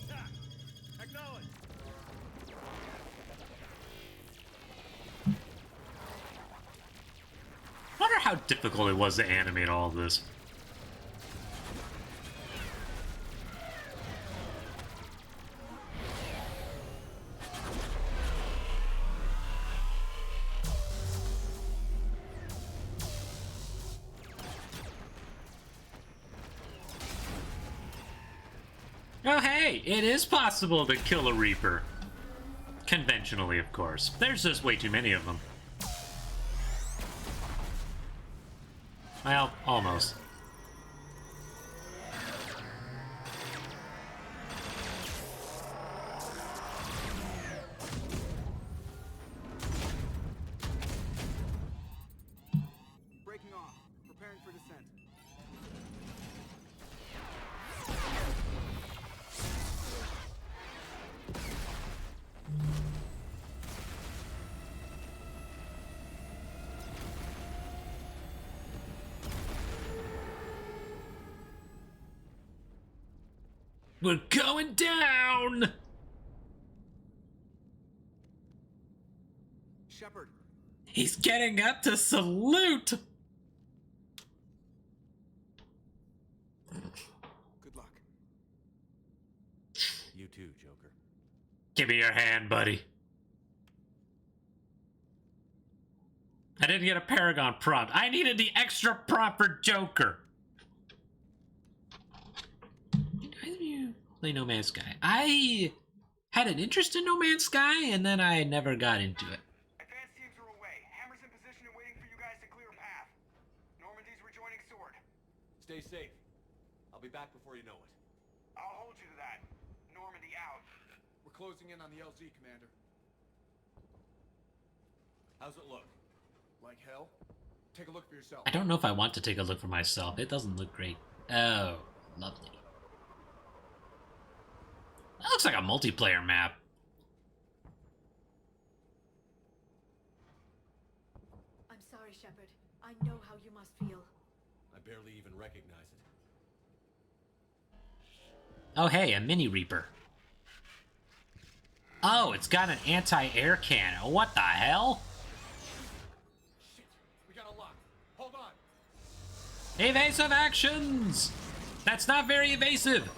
Attack! Acknowledge! I wonder how difficult it was to animate all of this. Oh hey, it is possible to kill a Reaper. Conventionally, of course. There's just way too many of them. Well, almost. Breaking off. Preparing for descent. We're going down! Shepard. He's getting up to salute! Good luck. You too, Joker. Give me your hand, buddy. I didn't get a Paragon prompt. I needed the extra prompt for Joker. Play No Man's Sky. I had an interest in No Man's Sky, and then I never got into it. Advanced teams are away. Hammer's in position and waiting for you guys to clear a path. Normandy's rejoining Sword. Stay safe. I'll be back before you know it. I'll hold you to that. Normandy out. We're closing in on the LZ, Commander. How's it look? Like hell? Take a look for yourself. I don't know if I want to take a look for myself. It doesn't look great. Oh, lovely. That looks like a multiplayer map. I'm sorry, Shepard. I know how you must feel. I barely even recognize it. Oh, hey, a mini Reaper. Oh, it's got an anti-air cannon. What the hell? Shit, we got a lock. Hold on. Evasive actions! That's not very evasive.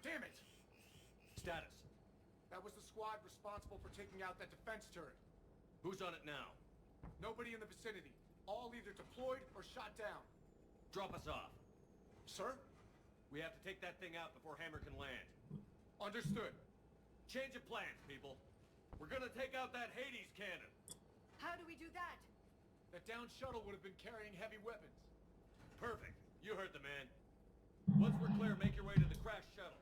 Damn it! Status. That was the squad responsible for taking out that defense turret. Who's on it now? Nobody in the vicinity. All either deployed or shot down. Drop us off. Sir? We have to take that thing out before Hammer can land. Understood. Change of plans, people. We're gonna take out that Hades cannon. How do we do that? That downed shuttle would have been carrying heavy weapons. Perfect. You heard the man. Once we're clear, make your way to the crashed shuttle.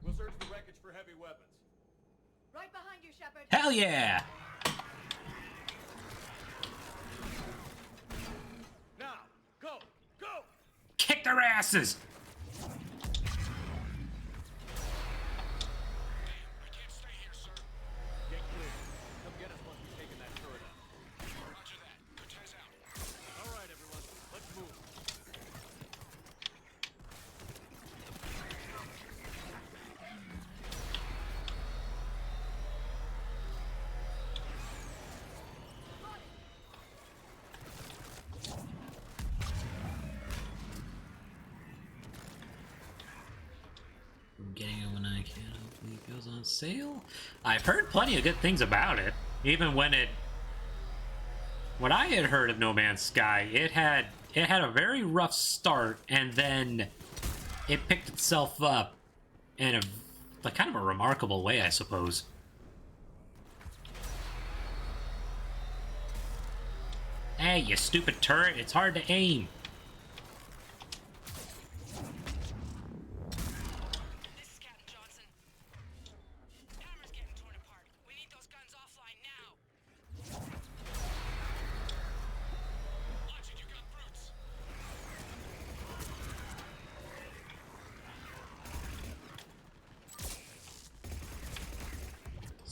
We'll search the wreckage for heavy weapons. Right behind you, Shepard. Hell yeah! Now, go! Go! Kick their asses! Get clear. Come get us once we've taken that turret out. Roger that. Cortez out. All right, everyone. Let's move. I'm getting it when I can. Hopefully it goes on sale. I've heard plenty of good things about it. Even when I had heard of No Man's Sky, it had a very rough start, and then it picked itself up in a kind of a remarkable way, I suppose. Hey, you stupid turret! It's hard to aim.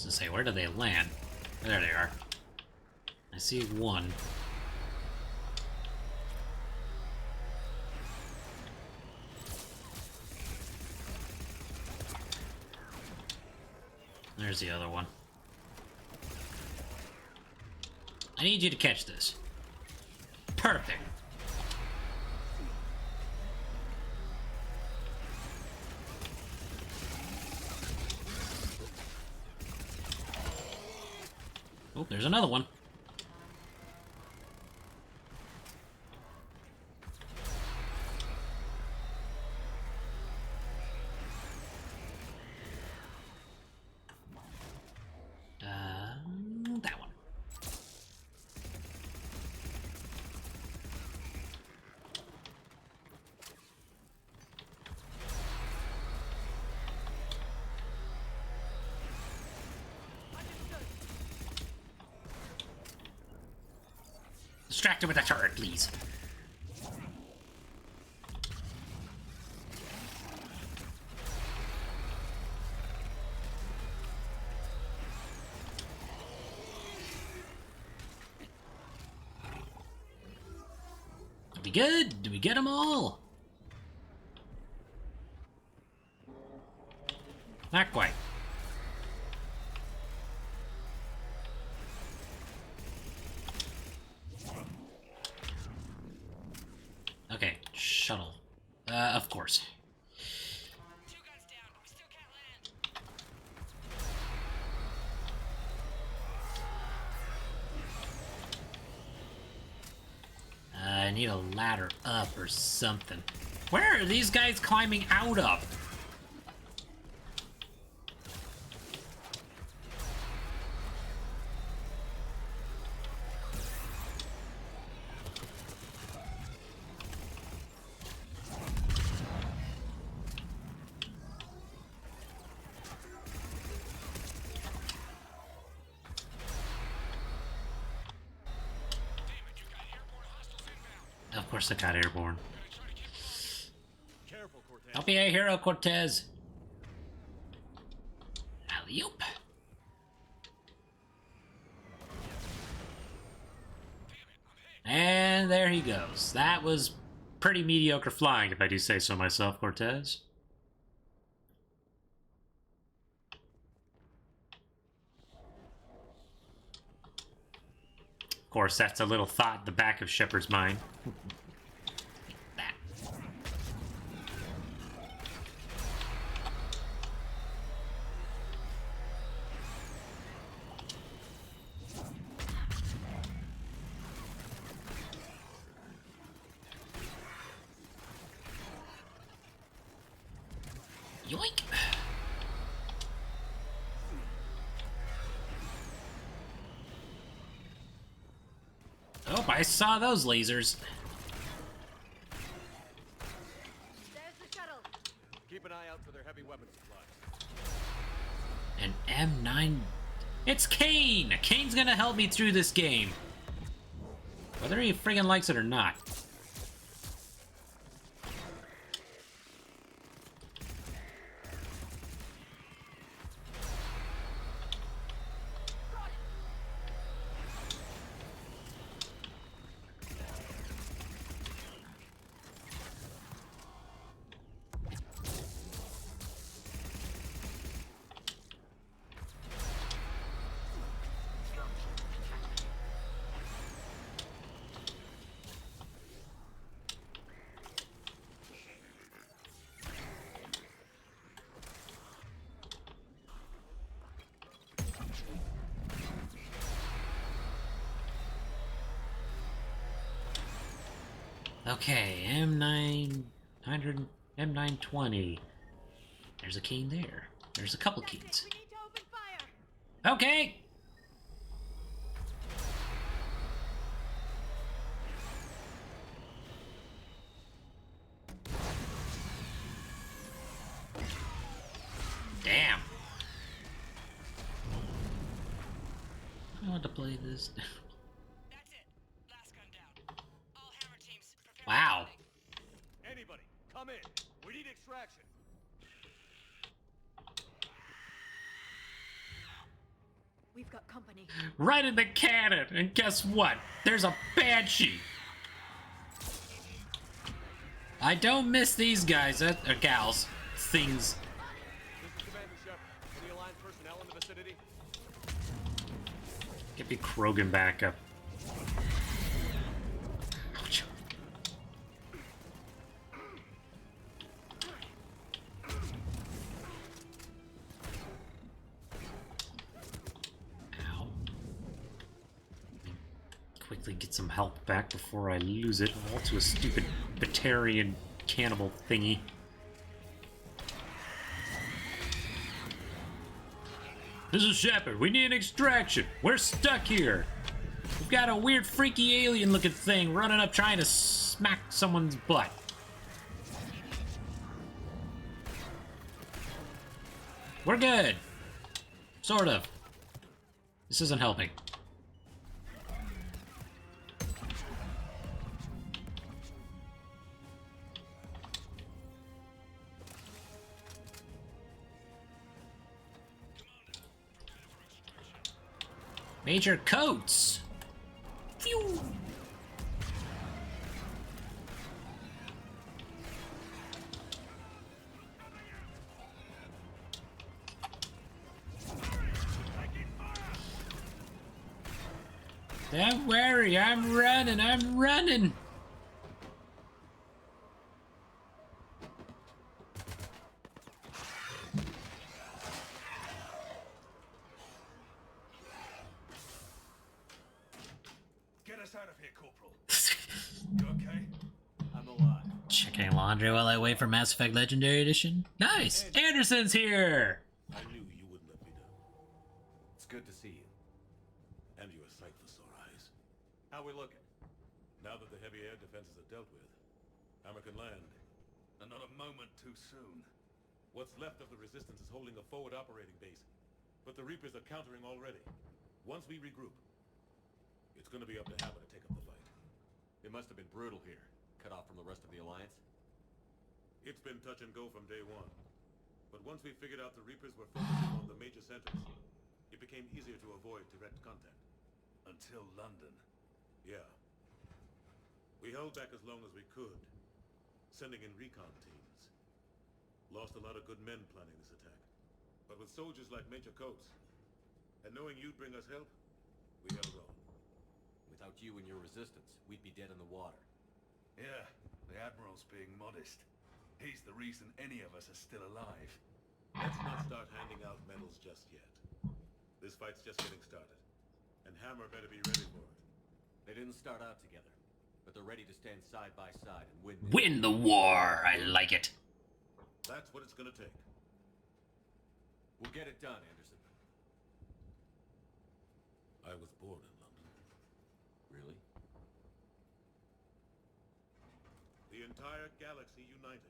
To say, where do they land? There they are. I see one. There's the other one. I need you to catch this. Perfect. Oh, there's another one. That one. Distract him with a turret, please. Are we good? Do we get them all? Not quite. Okay, shuttle. Of course. I need a ladder up or something. Where are these guys climbing out of? Of course I got airborne. Careful, Cortez. Don't be a hero, Cortez. Alley-oop. And there he goes. That was pretty mediocre flying, if I do say so myself, Cortez. Of course, that's a little thought in the back of Shepard's mind. That. Yoink! Oh, I saw those lasers. There's the shuttle. Keep an eye out for their heavy weapon supplies. An M9... It's Kane! Kane's gonna help me through this game. Whether he friggin' likes it or not. Okay, M900, M920. There's a Kane there. There's a couple Kanes. Okay! Damn! I want to play this. Wow. Anybody, come in. We need extraction. We've got company. Right in the cannon! And guess what? There's a Banshee! I don't miss these guys, or gals. Things. This is Commander Shepard. Any Alliance personnel in the vicinity? Get me Krogan back up. Ouch. Ow. Quickly get some health back before I lose it all to a stupid Batarian cannibal thingy. This is Shepard. We need an extraction. We're stuck here. We've got a weird, freaky alien-looking thing running up trying to smack someone's butt. We're good. Sort of. This isn't helping. Major Coates! Phew! Don't worry, I'm running! Get us out of here, Corporal. You okay? I'm alive. Checking laundry while I wait for Mass Effect Legendary Edition. Nice! Anderson's here! I knew you wouldn't let me down. It's good to see you. And you're a sight for sore eyes. How we looking? Now that the heavy air defenses are dealt with, Hammer can land. And not a moment too soon. What's left of the Resistance is holding a forward operating base. But the Reapers are countering already. Once we regroup, it's gonna be up to Hammer to take up the fight. It must have been brutal here. Cut off from the rest of the Alliance? It's been touch and go from day one. But once we figured out the Reapers were focusing on the major centers, it became easier to avoid direct contact. Until London. Yeah. We held back as long as we could, sending in recon teams. Lost a lot of good men planning this attack. But with soldiers like Major Coates, and knowing you'd bring us help, we held on. Without you and your resistance, we'd be dead in the water. Yeah, the Admiral's being modest. He's the reason any of us are still alive. Let's not start handing out medals just yet. This fight's just getting started. And Hammer better be ready for it. They didn't start out together, but they're ready to stand side by side and win. Win the war! I like it. That's what it's gonna take. We'll get it done, Anderson. I was born in London. Really? The entire galaxy united.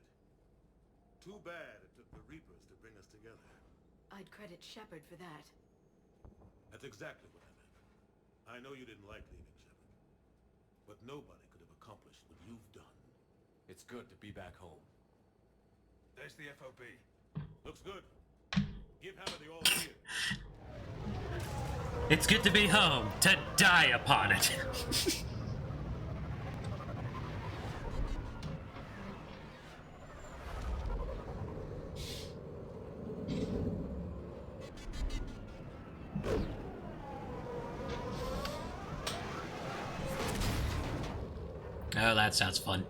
Too bad it took the Reapers to bring us together. I'd credit Shepard for that. That's exactly what I meant. I know you didn't like leaving, Shepard. But nobody could have accomplished what you've done. It's good to be back home. There's the FOB. Looks good. Give Hammer the all clear. It's good to be home, to die upon it. Oh, that sounds fun.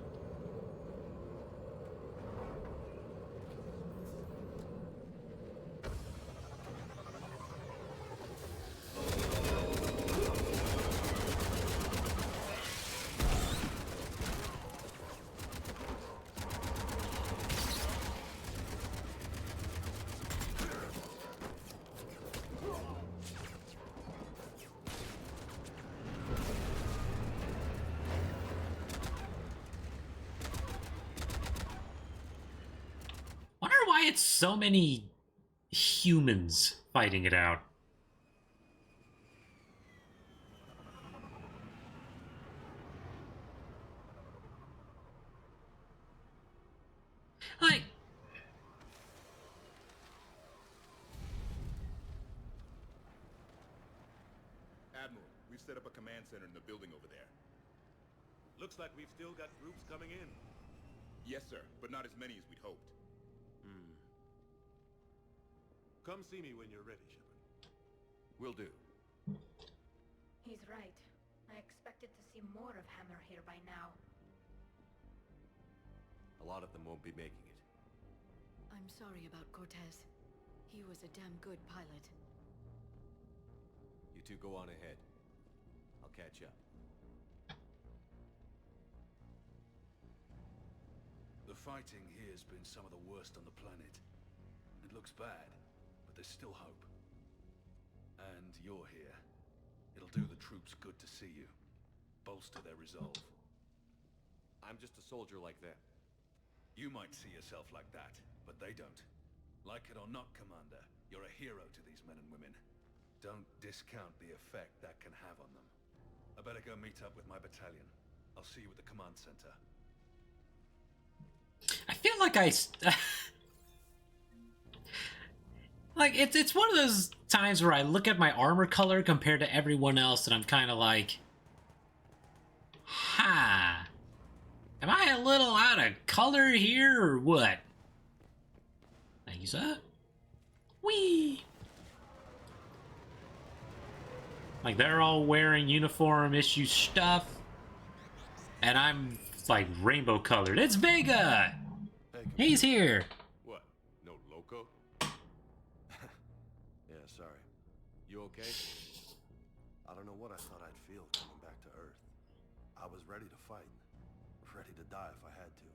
Wonder why it's so many humans fighting it out. Like, Admiral, we've set up a command center in the building over there. Looks like we've still got groups coming in. Yes, sir, but not as many as we'd hoped. Come see me when you're ready, Shepard. Will do. He's right. I expected to see more of Hammer here by now. A lot of them won't be making it. I'm sorry about Cortez. He was a damn good pilot. You two go on ahead. I'll catch up. The fighting here's been some of the worst on the planet. It looks bad, but there's still hope. And you're here. It'll do the troops good to see you. Bolster their resolve. I'm just a soldier like them. You might see yourself like that, but they don't. Like it or not, Commander, you're a hero to these men and women. Don't discount the effect that can have on them. I better go meet up with my battalion. I'll see you at the command center. I feel like like it's one of those times where I look at my armor color compared to everyone else and I'm kind of like, ha, am I a little out of color here or what? Thank you, sir. Whee! Like they're all wearing uniform issue stuff and I'm like rainbow colored. It's Vega! He's here! What? No loco? Yeah, sorry. You okay? I don't know what I thought I'd feel coming back to Earth. I was ready to fight. Ready to die if I had to.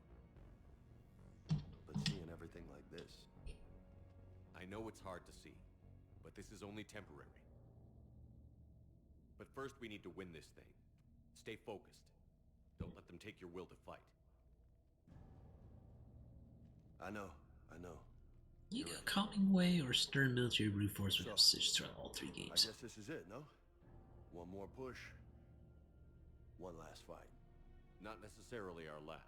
But seeing everything like this... I know it's hard to see, but this is only temporary. But first we need to win this thing. Stay focused. Don't let them take your will to fight. I know. Either a calming way or stern military brute force would have stitched throughout all three I games. guess this is it, no? One more push. One last fight. Not necessarily our last.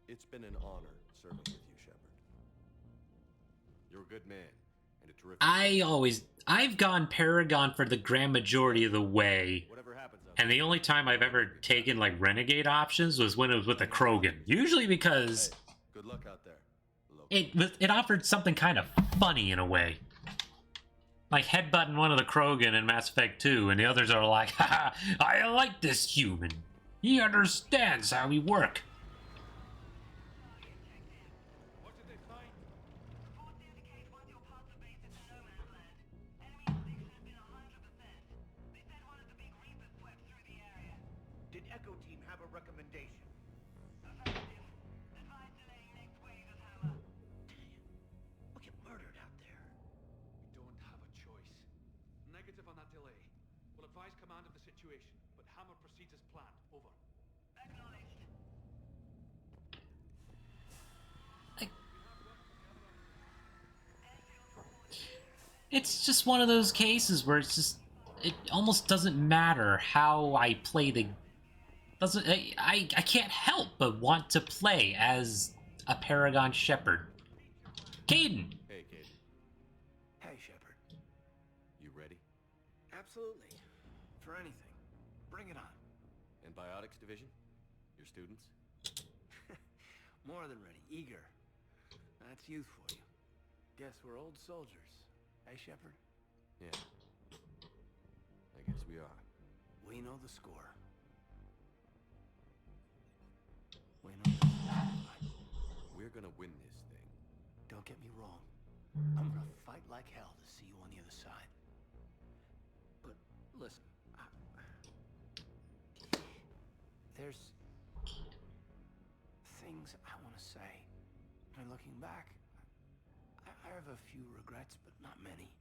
It's been an honor serving with you, Shepard. You're a good man, and a terrific... I've gone Paragon for the grand majority of the way. And the only time I've ever taken, like, Renegade options was when it was with the Krogan. Usually because... Hey, good luck out there. It offered something kind of funny in a way. Like headbutting one of the Krogan in Mass Effect 2, and the others are like, haha, I like this human. He understands how we work. Did Echo Team have a recommendation? We'll get murdered out there. We don't have a choice. Negative on that delay. We'll advise command of the situation, but Hammer proceeds as planned. Over. It's just one of those cases where it's just... It almost doesn't matter how I play the... I can't help but want to play as a Paragon Shepard. Caden! Hey, Caden. Hey, Shepard. You ready? Absolutely. For anything. Bring it on. Antibiotics Division? Your students? More than ready. Eager. That's youth for you. Guess we're old soldiers. Hey, Shepard? Yeah. I guess we are. We know the score. We know the score. We're gonna win this thing. Don't get me wrong. I'm gonna fight like hell to see you on the other side. But listen, there's things I want to say. And looking back, I have a few regrets, but not many.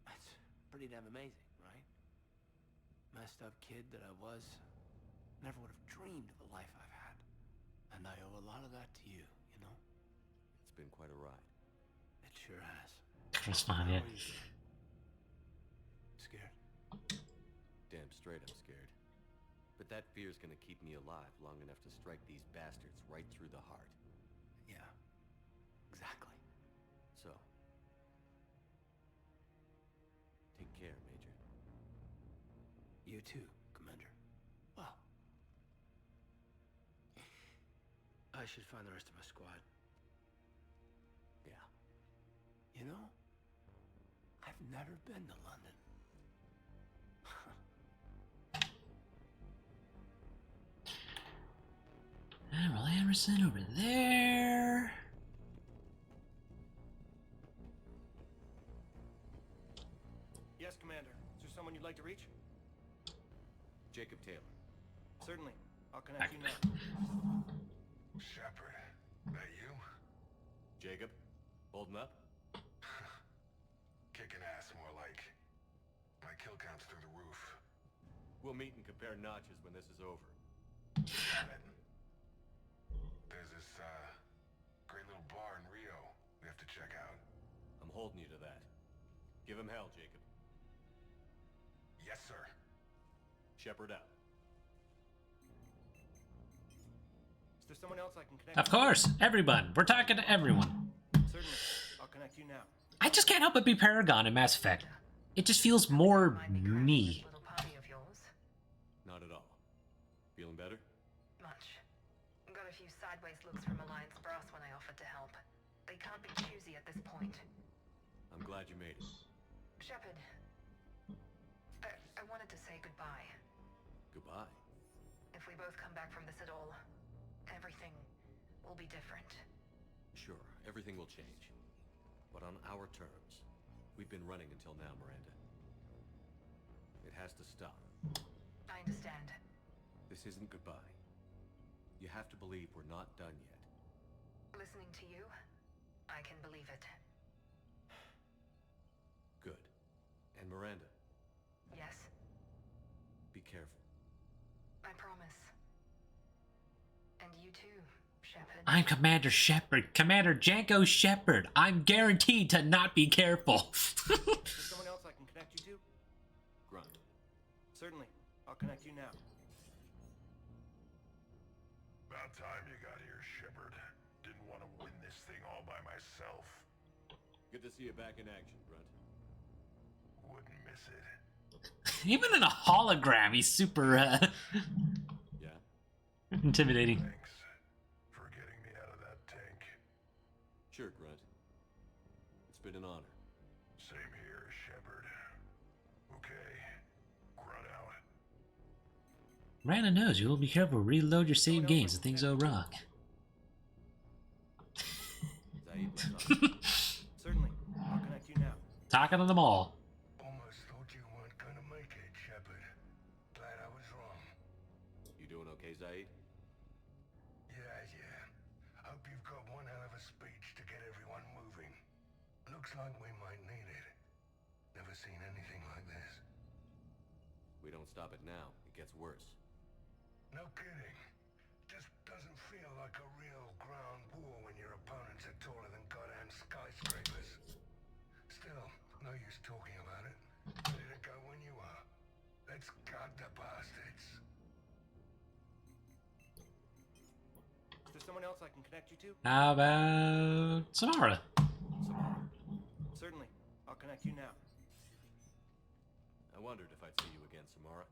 That's pretty damn amazing, right? Messed up kid that I was. Never would have dreamed of the life I've had. And I owe a lot of that to you, you know? It's been quite a ride. It sure has. Respond, yeah. Scared? Damn straight I'm scared. But that fear's gonna keep me alive long enough to strike these bastards right through the heart. Yeah. Exactly. So... Take care, Major. You too, Commander. Well... I should find the rest of my squad. Yeah. You know, I've never been to London. Admiral Anderson over there. Yes, Commander. Is there someone you'd like to reach? Jacob Taylor. Certainly. I'll connect you now. Shepard, that you? Jacob, holding up? Kicking ass, more like. My kill count's through the roof. We'll meet and compare notches when this is over. Got it. There's this, great little bar in Rio we have to check out. I'm holding you to that. Give him hell, Jacob. Yes, sir. Shepard out. Is there someone else I can connect? Of course, everyone. We're talking to everyone. Certainly. I'll connect you now. I just can't help but be Paragon in Mass Effect. It just feels more me. Not at all. Feeling better? Much. Got a few sideways looks from Alliance brass when I offered to help. They can't be choosy at this point. I'm glad you made it. Shepard, I wanted to say goodbye. Goodbye. If we both come back from this at all, everything will be different. Sure, everything will change. But on our terms. We've been running until now, Miranda. It has to stop. I understand. This isn't goodbye. You have to believe we're not done yet. Listening to you, I can believe it. Good. And Miranda, Yes, be careful. I promise. And you too, Shepard. I'm Commander Shepard. Commander Janko Shepard. I'm guaranteed to not be careful. Is there someone else I can connect you to? Grunt. Certainly. I'll connect you now. About time you got here, Shepard. Didn't want to win this thing all by myself. Good to see you back in action, Grunt. Wouldn't miss it. Even in a hologram, he's super, Yeah? intimidating. Thanks for getting me out of that tank. Sure, Grunt. It's been an honor. Same here, Shepard. Okay, Grunt out. Miranda knows you will be careful. Reload your save games if things go wrong. Certainly. I'll connect you now. Talking to them all. Almost thought you weren't gonna make it, Shepard. Glad I was wrong. You doing okay, Zaid? Yeah. Hope you've got one hell of a speech to get everyone moving. Looks like we might need it. Never seen anything like this. We don't stop it now. It gets worse. No kidding. Just doesn't feel like a real ground war when your opponents are taller than goddamn skyscrapers. Still, no use talking about it. Ready to go when you are. Let's gut the bastards. Is there someone else I can connect you to? How about Samara? Samara. Certainly. I'll connect you now. I wondered if I'd see you again, Samara.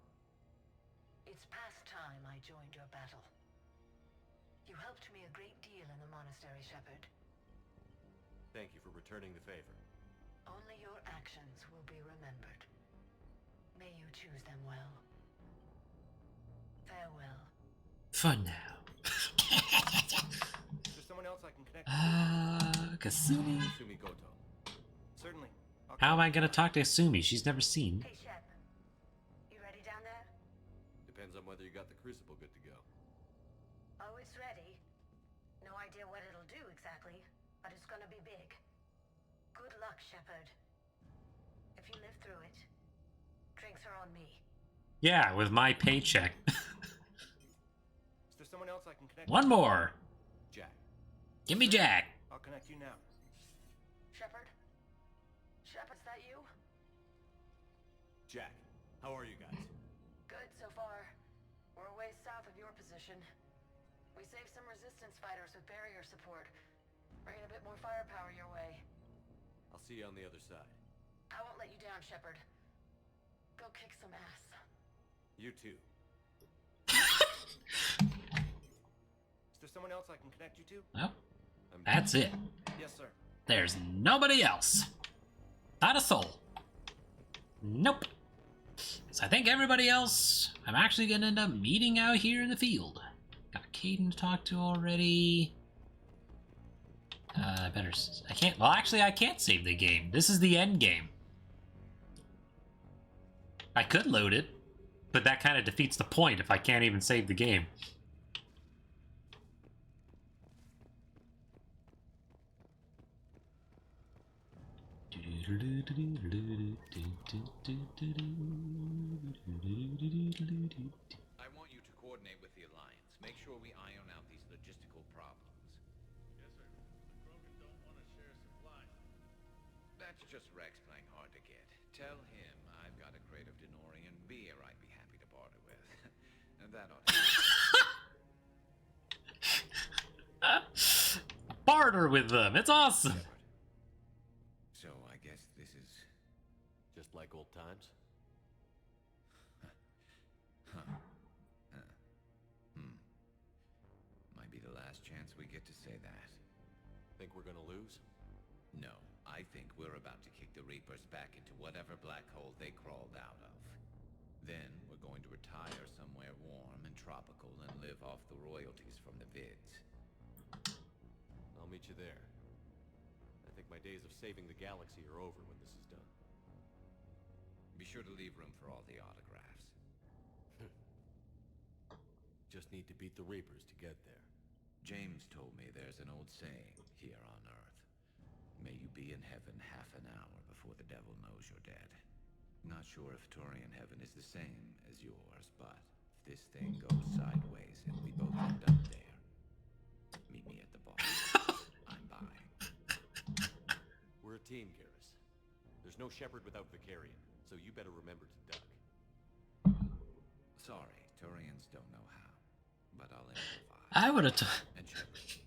It's past time I joined your battle. You helped me a great deal in the monastery, Shepard. Thank you for returning the favor. Only your actions will be remembered. May you choose them well. Farewell. Fun now. Is there someone else I can connect you to? Kasumi. Kasumi Goto. Certainly. How am I gonna talk to Kasumi? She's never seen. Hey, Shep. You ready down there? Depends on whether you got the crucible good to go. Oh, it's ready. No idea what it'll do exactly, but it's gonna be big. Good luck, Shepard. If you live through it, drinks are on me. Yeah, with my paycheck. Is there someone else I can connect One you to? more. Jack. Give me Jack. I'll connect you now. Shepard? Shepard, is that you? Jack, how are you guys? Good so far. We're a ways south of your position. We saved some resistance fighters with barrier support. Bringing a bit more firepower your way. I'll see you on the other side. I won't let you down, Shepard. Go kick some ass. You too. Is there someone else I can connect you to? Well, that's it. Yes, sir. There's nobody else. Not a soul. Nope. So I think everybody else I'm actually gonna end up meeting out here in the field. Got Caden to talk to already. I can't, well actually I can't save the game. This is the end game. I could load it, but that kind of defeats the point if I can't even save the game. I want you to coordinate with the Alliance. Make sure we iron out these logistical problems. Yes, sir. The Krogan don't want to share supplies. That's just Rex playing hard to get. Tell him I've got a crate of Denorian beer I'd be happy to barter with. And that ought to... Barter with them. It's awesome. So I guess this is... Just like old times? Might be the last chance we get to say that. Think we're gonna lose? No, I think we're about to kick the Reapers back into whatever black hole they crawled out of. Then we're going to retire somewhere warm and tropical and live off the royalties from the vids. I'll meet you there. I think my days of saving the galaxy are over when this is done. Be sure to leave room for all the autographs. Just need to beat the Reapers to get there. James told me there's an old saying here on Earth. May you be in heaven half an hour before the devil knows you're dead. Not sure if Turian heaven is the same as yours, but if this thing goes sideways and we both end up there, meet me at the bar. I'm buying. We're a team, Garrus. There's no Shepard without Vicarian, so you better remember to duck. Sorry, Turians don't know how. but I'll improvise. I would have. And Shepard,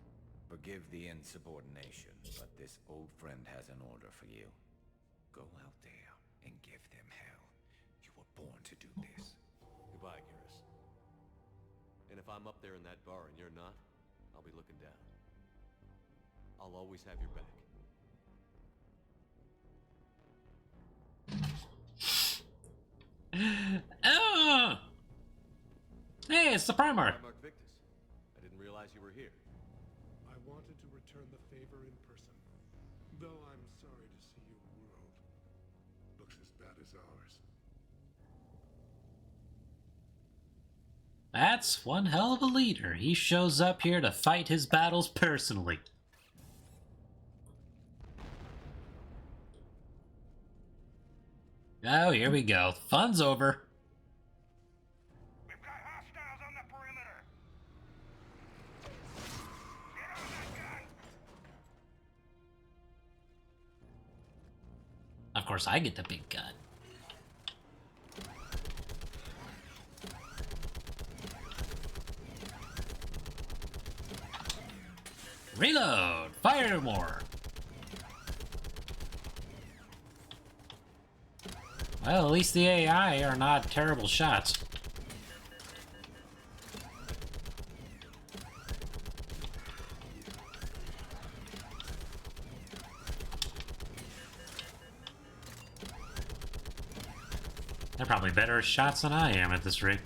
forgive the insubordination, but this old friend has an order for you. Go out there and give them hell. You were born to do this. Goodbye, Garrus. And if I'm up there in that bar and you're not, I'll be looking down. I'll always have your back. Oh! Hey, it's the Primarch. Primarch Victus. I didn't realize you were here. I wanted to return the favor in person, though I'm sorry to see your world looks as bad as ours. That's one hell of a leader. He shows up here to fight his battles personally. Oh, here we go. Fun's over. We've got hostiles on the perimeter. Get on that gun. Of course, I get the big gun. Reload! Fire more! Well, at least the AI are not terrible shots. They're probably better shots than I am at this rate.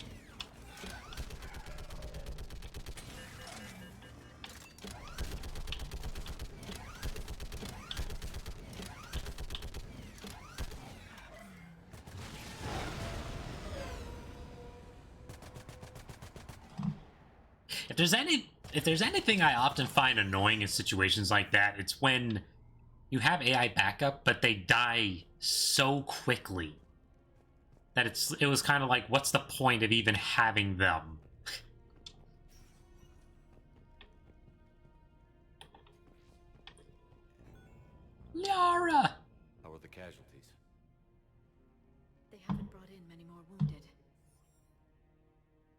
If there's anything I often find annoying in situations like that, it's when you have AI backup, but they die so quickly that it was kind of like, what's the point of even having them? Liara! How are the casualties? They haven't brought in many more wounded.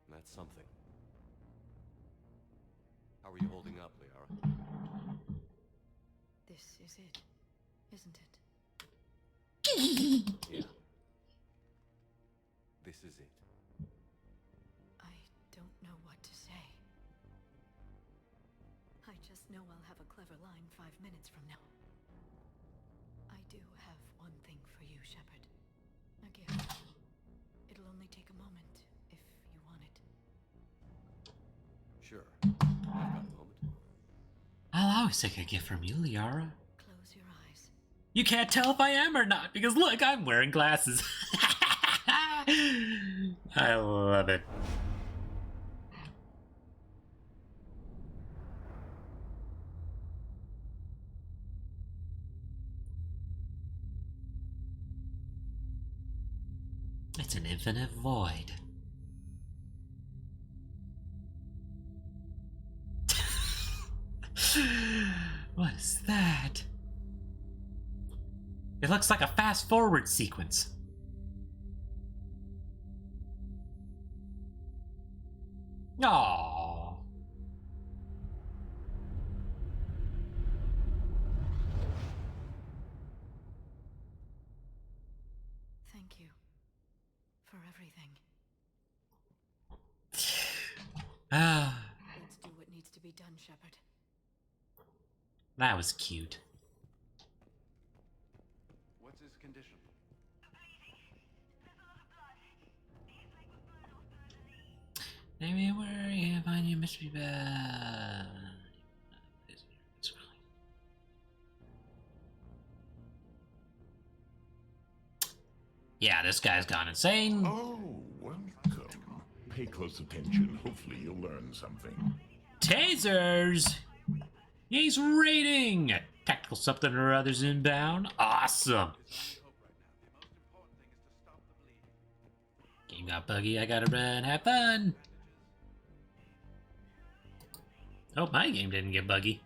That's something. How are you holding up, Liara? This is it, isn't it? Yeah. This is it. I don't know what to say. I just know I'll have a clever line 5 minutes from now. I do have one thing for you, Shepard. A gift. It'll only take a moment, if you want it. Sure. I've got a moment. I'll always take a gift from you, Liara. Close your eyes. You can't tell if I am or not, because look, I'm wearing glasses. I love it. It's an infinite void. What is that? It looks like a fast forward sequence. Aww. Thank you. For everything. Ah, Let's do what needs to be done, Shepard. that was cute. What's his condition? Maybe where you find you must be bad. Yeah, this guy's gone insane. Oh, welcome. Pay close attention. Hopefully you'll learn something. Tasers! He's raiding! Tactical something or other's inbound. Awesome! Game got buggy, I gotta run, have fun! Oh, my game didn't get buggy.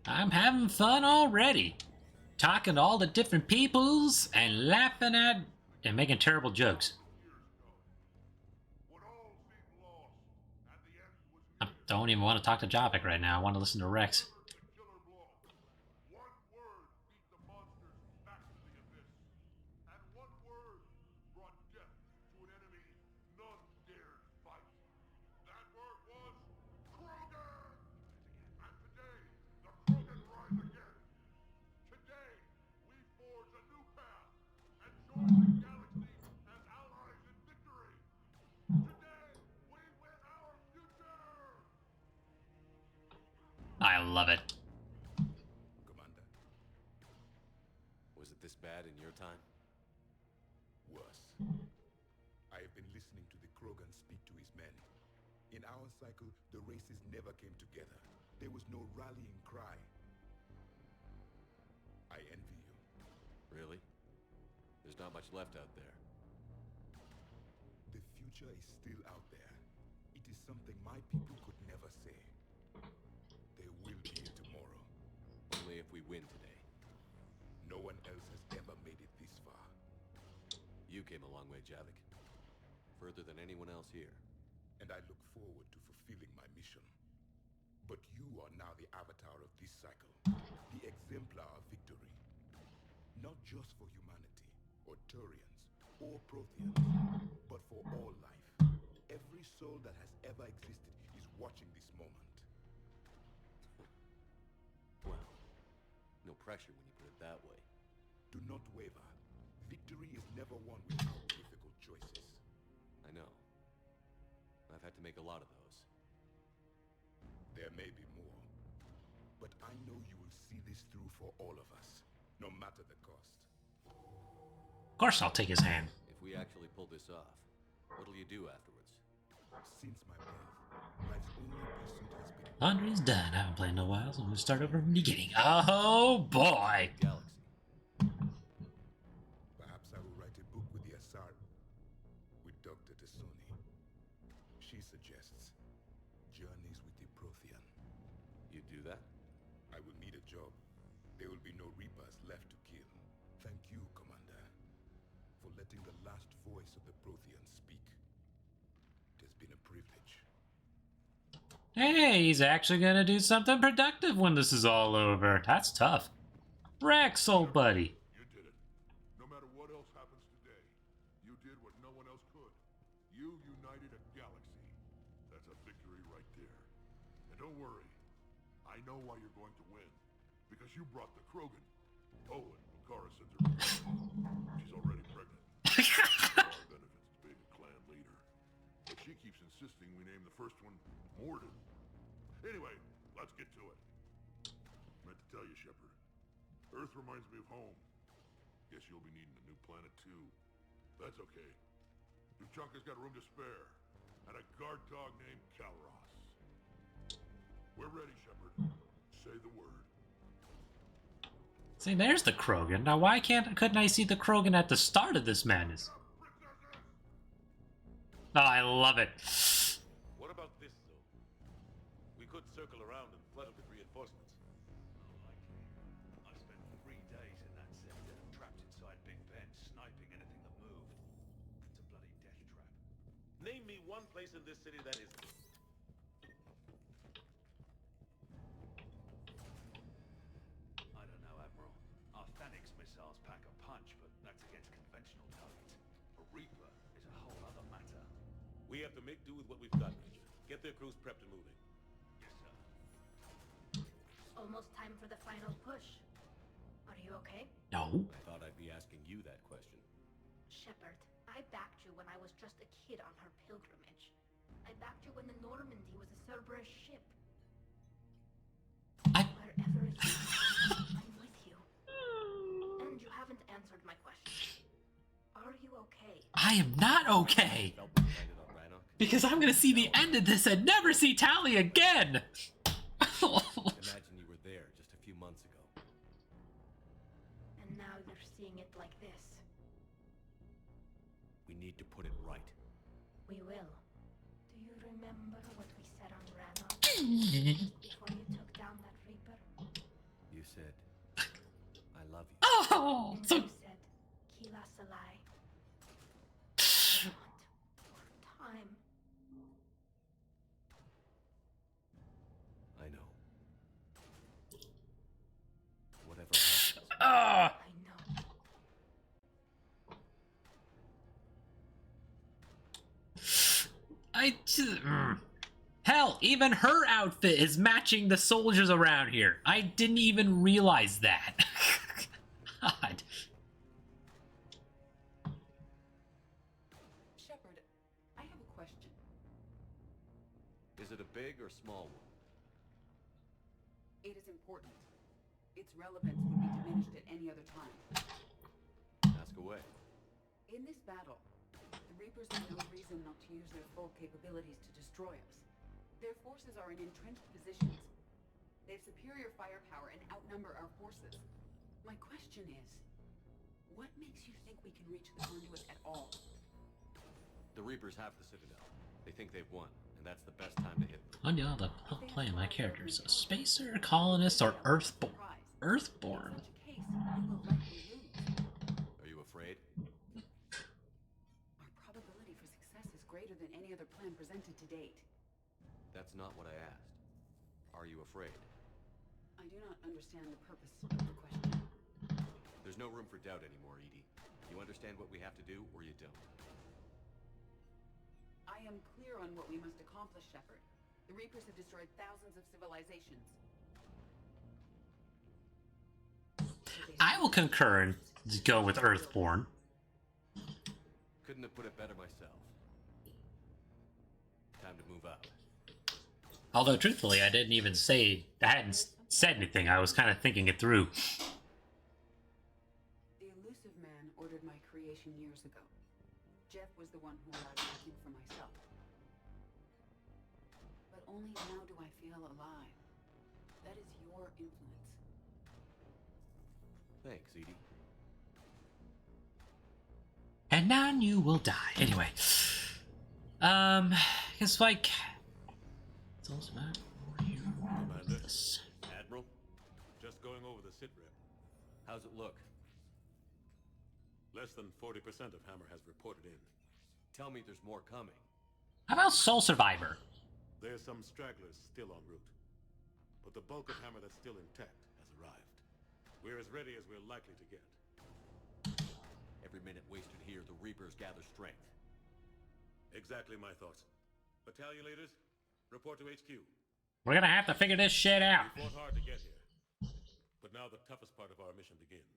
I'm having fun already. Talking to all the different peoples and laughing at and making terrible jokes. I don't even want to talk to Javik right now. I want to listen to Rex. I love it. Commander, was it this bad in your time? Worse. I have been listening to the Krogan speak to his men. In our cycle, the races never came together. There was no rallying cry. I envy you. Really? There's not much left out there. The future is still out there. It is something my people could never say. There will be a tomorrow. Only if we win today. No one else has ever made it this far. You came a long way, Javik. Further than anyone else here. And I look forward to fulfilling my mission. But you are now the avatar of this cycle. The exemplar of victory. Not just for humanity, or Turians, or Protheans, but for all life. Every soul that has ever existed is watching this moment. Well, no pressure when you put it that way. Do not waver. Victory is never won without difficult choices. I know. I've had to make a lot of those. There may be more. But I know you will see this through for all of us, no matter the cost. Of course I'll take his hand. If we actually pull this off, what'll you do afterwards? Since my birth, life's only pursuit has been... Laundry's done. I haven't played in a while, so I'm gonna start over from the beginning. Oh boy! Galaxy. Perhaps I will write a book with the Asar, with Dr. Tasuni. She suggests journeys with the Prothean. You do that? I will need a job. There will be no Reapers left to kill. Thank you, Commander, for letting the last voice of the Prothean speak. It has been a privilege. Hey, he's actually gonna do something productive when this is all over. That's tough. Rex, old buddy. You did it. No matter what else happens today, you did what no one else could. You united a galaxy. That's a victory right there. And don't worry, I know why you're going to win. Because you brought the Krogan. Oh, and Makara sends her regards. She's already pregnant. Benefits to being a clan leader. But she keeps insisting we name the first one Morden. Anyway, let's get to it. Meant to tell you, Shepard. Earth reminds me of home. Guess you'll be needing a new planet too. That's okay. Tuchanka's got room to spare. And a guard dog named Calros. We're ready, Shepard. Say the word. See, there's the Krogan. Now, why couldn't I see the Krogan at the start of this madness? Oh, I love it. What about this, though? We could circle around and flood with reinforcements. Unlikely. I spent 3 days in that sector, trapped inside Big Ben, sniping anything that moved. It's a bloody death trap. Name me one place in this city that isn't. I don't know, Admiral. Our Phoenix missiles pack a punch, but that's against conventional targets. A Reaper is a whole other matter. We have to make do with what we've got, Major. Get their crews prepped and moving. Yes, sir. Almost time for the final push. Are you okay? No. I thought I'd be asking you that question. Shepard, I backed you when I was just a kid on her pilgrimage. I backed you when the Normandy was a Cerberus ship. Wherever you are, I'm with you. And you haven't answered my question. Are you okay? I am not okay. Because I'm gonna see the end of this and never see Tally again. Imagine you were there just a few months ago. And now you're seeing it like this. We need to put it right. We will. Do you remember what we said on Rannoch? Before you took down that Reaper? Oh, so... said, Kila Salai. Time. I know. Whatever happens. Ah! I know. Hell, even her outfit is matching the soldiers around here. I didn't even realize that. God. Shepard, I have a question. Is it a big or small one? It is important. Its relevance would be diminished at any other time. Ask away. In this battle, the Reapers have no reason not to use their full capabilities to destroy us. Their forces are in entrenched positions. They have superior firepower and outnumber our forces. My question is, what makes you think we can reach the conduit at all? The Reapers have the Citadel. They think they've won, and that's the best time to hit them. On y'all to play my characters. A spacer, colonist, or earthborn? Earthborn? Are you afraid? Our probability for success is greater than any other plan presented to date. That's not what I asked. Are you afraid? I do not understand the purpose of the question. There's no room for doubt anymore, Edie. You understand what we have to do, or you don't. I am clear on what we must accomplish, Shepard. The Reapers have destroyed thousands of civilizations. I will concur and go with Earthborn. Couldn't have put it better myself. Time to move out. Although, truthfully, I didn't even say... I hadn't said anything. I was kind of thinking it through. The elusive man ordered my creation years ago. Jeff was the one who allowed me to think for myself. But only now do I feel alive. That is your influence. Thanks, Edie. And now you will die. Anyway. It's like... It's also about... Commander. Admiral, just going over the sit rep. How's it look? Less than 40% of Hammer has reported in. Tell me there's more coming. How about Soul Survivor? There's some stragglers still en route. But the bulk of Hammer that's still intact has arrived. We're as ready as we're likely to get. Every minute wasted here, the Reapers gather strength. Exactly my thoughts. Battalion leaders, report to HQ. We're gonna have to figure this shit out. We fought hard to get here. But now the toughest part of our mission begins.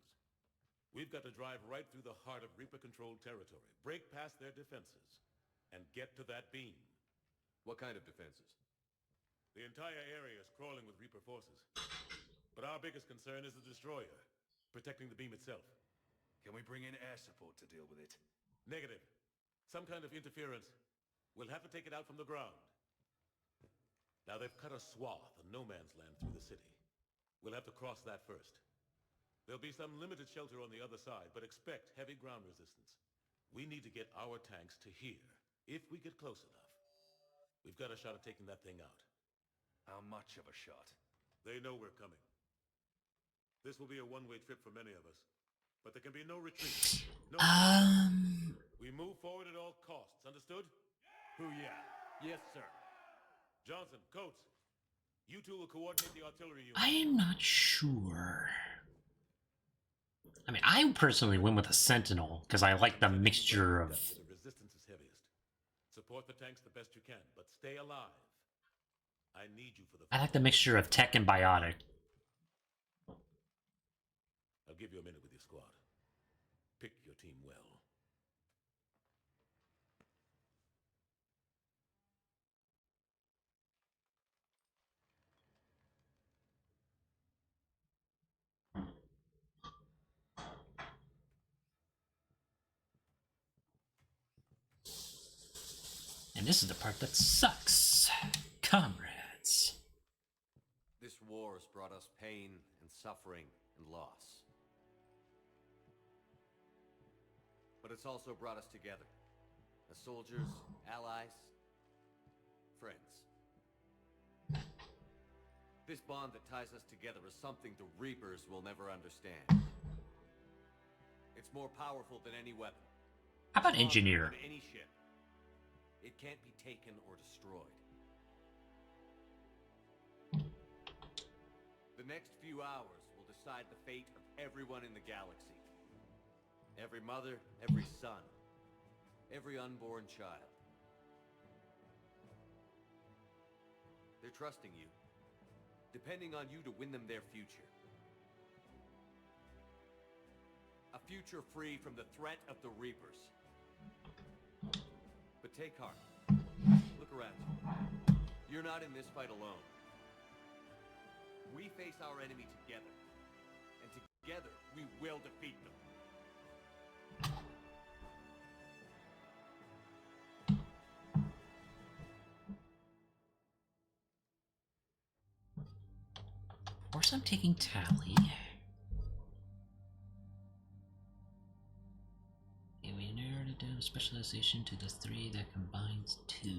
We've got to drive right through the heart of Reaper-controlled territory, break past their defenses, and get to that beam. What kind of defenses? The entire area is crawling with Reaper forces. But our biggest concern is the destroyer, protecting the beam itself. Can we bring in air support to deal with it? Negative. Some kind of interference. We'll have to take it out from the ground. Now they've cut a swath of no man's land through the city. We'll have to cross that first. There'll be some limited shelter on the other side, but expect heavy ground resistance. We need to get our tanks to here, if we get close enough. We've got a shot at taking that thing out. How much of a shot? They know we're coming. This will be a one-way trip for many of us, but there can be no retreat. No We move forward at all costs, understood? Booyah. Yes, sir. Johnson, Coates, you two will coordinate the artillery unit. I am not sure. I mean, I personally went with a Sentinel, because I like the mixture of... The resistance is heaviest. Support the tanks the best you can, but stay alive. I need you for the... I like the mixture of tech and biotic. I'll give you a minute with your squad. Pick your team well. And this is the part that sucks. Comrades. This war has brought us pain and suffering and loss. But it's also brought us together. As soldiers, allies, friends. This bond that ties us together is something the Reapers will never understand. It's more powerful than any weapon. How about Stronger engineer? than any ship. It can't be taken or destroyed. The next few hours will decide the fate of everyone in the galaxy. Every mother, every son, every unborn child. They're trusting you, depending on you to win them their future. A future free from the threat of the Reapers. But take heart. Look around you. You're not in this fight alone. We face our enemy together. And together, we will defeat them. Of course I'm taking Tally. Okay, we narrowed it down to specialization to the 3 that combines 2.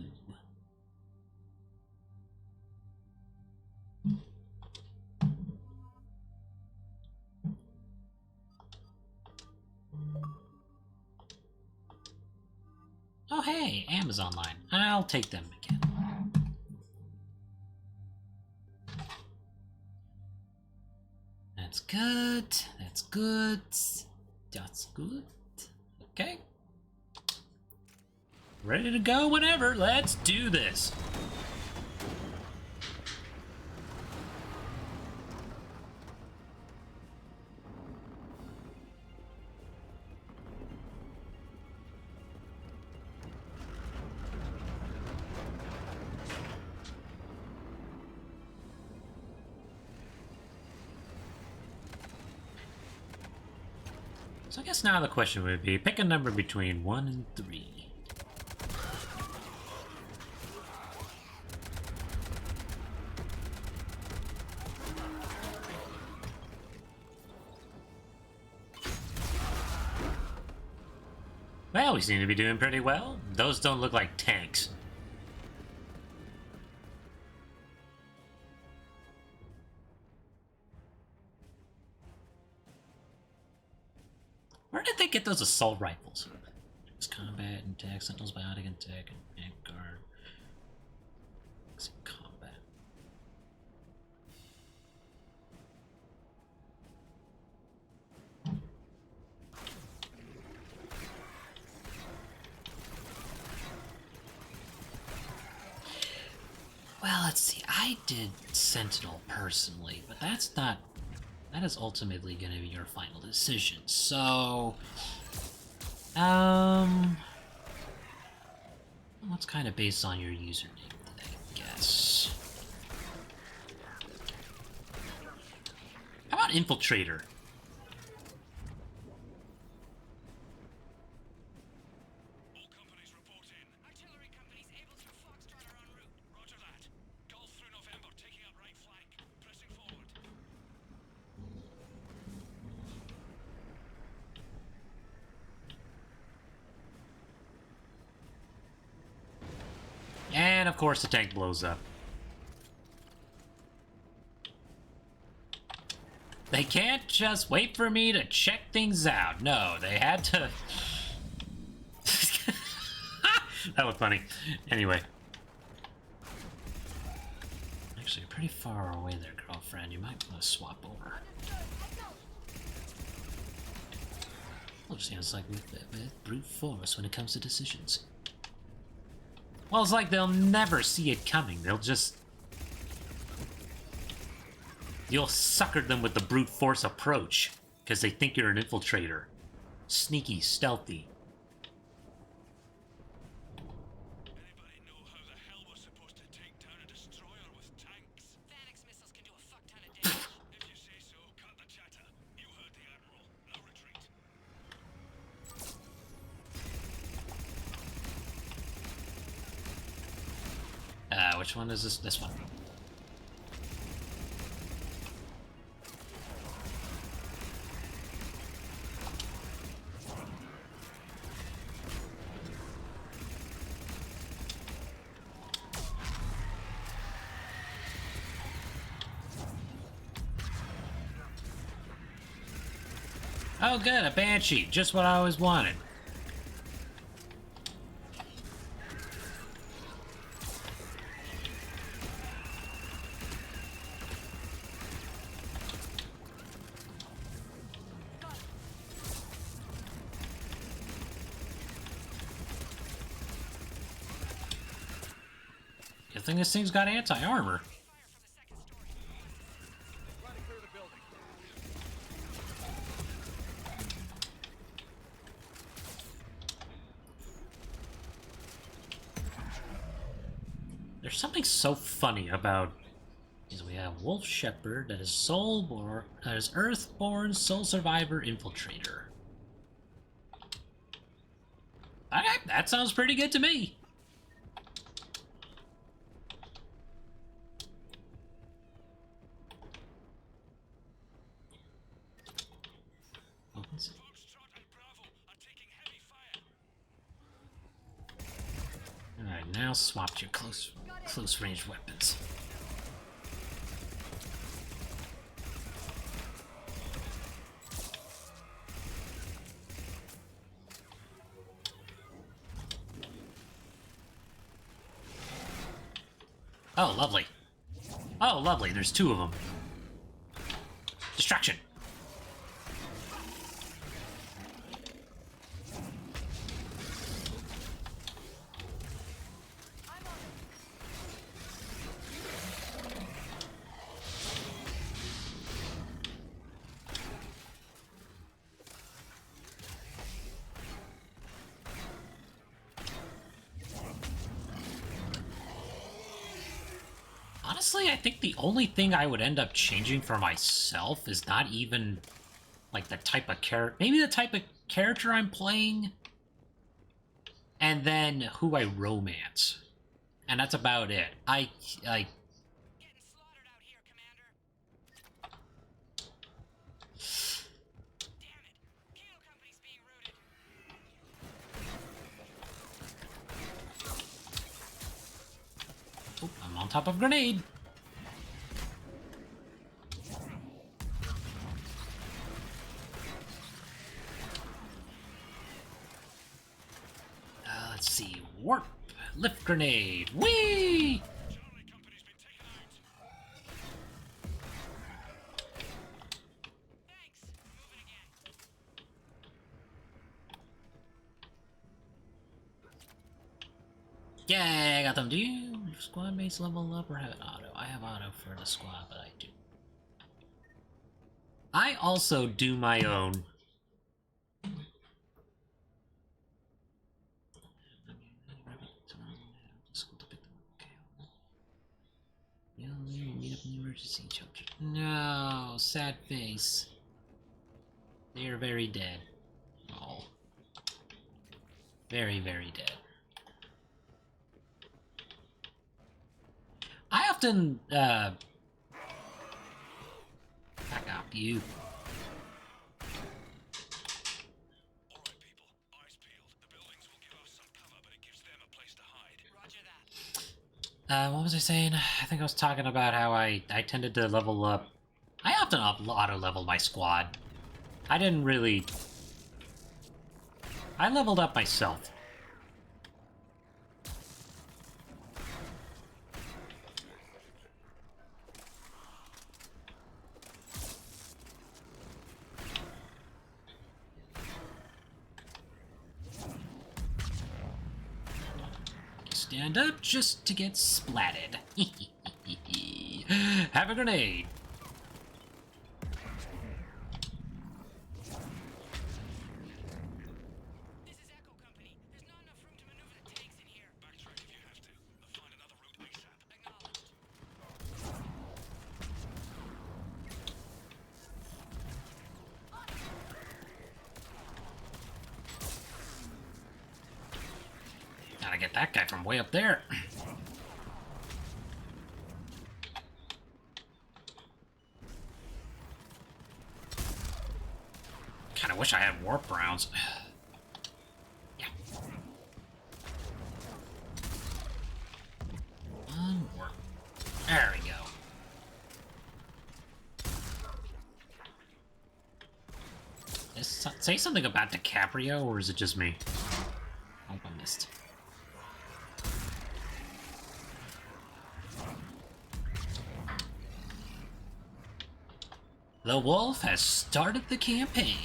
Oh hey, Amazon line. I'll take them again. That's good. That's good. That's good. Okay. Ready to go whenever. Let's do this. So I guess now the question would be, pick a number between 1 and 3. Well, we seem to be doing pretty well. Those don't look like tanks. Where did they get those assault rifles? It's combat and tech, sentinels, biotic and tech, and guard. Combat. Well, let's see. I did Sentinel personally, but that's not... That is ultimately going to be your final decision. So... What's kind of based on your username, I guess? How about Infiltrator? And of course the tank blows up. They can't just wait for me to check things out. No, they had to... That was funny. Anyway. Actually, you're pretty far away there, girlfriend. You might want to swap over. Well, it sounds like with brute force when it comes to decisions. Well, it's like they'll never see it coming. They'll just... You'll sucker them with the brute force approach, because they think you're an infiltrator. Sneaky, stealthy. Anybody know how the hell we're supposed to take down a destroyer with tanks? Phalanx missiles can do a fuck ton of damage. If you say so, cut the chatter. You heard the Admiral. No retreat. Which one is this? This one. Oh good, a Banshee. Just what I always wanted. Good thing this thing's got anti-armor. There's something so funny about is we have Wolf Shepherd that is Soulborn, that is Earthborn Soul Survivor Infiltrator. Okay, that sounds pretty good to me. Alright, now swap your close range weapons. Oh, lovely. Oh, lovely. There's two of them. Distraction. Honestly, I think the only thing I would end up changing for myself is not even, like, the type of character... Maybe the type of character I'm playing, and then who I romance. And that's about it. I Oh, I'm on top of grenade. Let's see. Warp. Lift grenade. Whee! Yeah, I got them. Do you squad mates level up or have auto? I have auto for the squad, but I do. I also do my own. Meet up in the emergency shelter. No, sad face. They are very dead. Oh. Very, very dead. I often, back up, you. What was I saying? I think I was talking about how I tended to level up. I often auto-level my squad. I didn't really... I leveled up myself. Stand up just to get splatted. Have a grenade. Gotta get that guy from way up there. Kinda wish I had warp rounds. Yeah. One warp. There we go. say something about DiCaprio, or is it just me? I hope I missed. The wolf has started the campaign.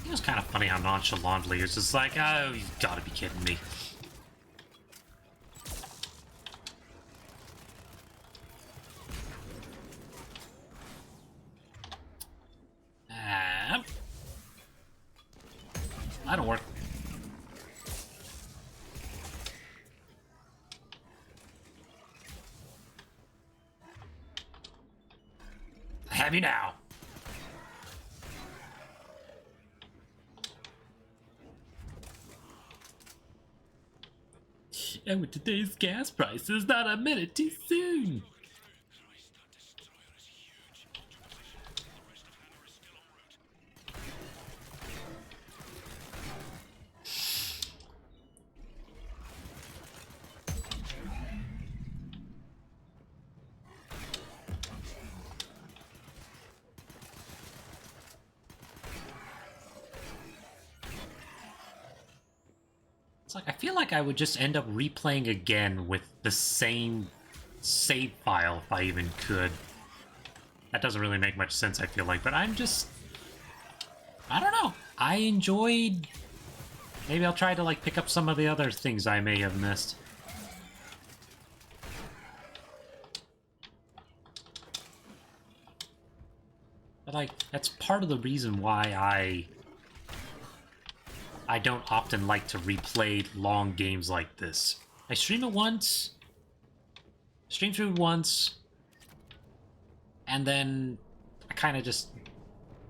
It was kind of funny how nonchalantly it's just like, oh, you gotta be kidding me. That'll work. I have you now. And with today's gas prices, not a minute too soon. It's like, I feel like I would just end up replaying again with the same save file if I even could. That doesn't really make much sense, I feel like, but I'm just... I don't know. I enjoyed... Maybe I'll try to, like, pick up some of the other things I may have missed. But, like, that's part of the reason why I don't often like to replay long games like this. I stream it once, stream through it once, and then I kind of just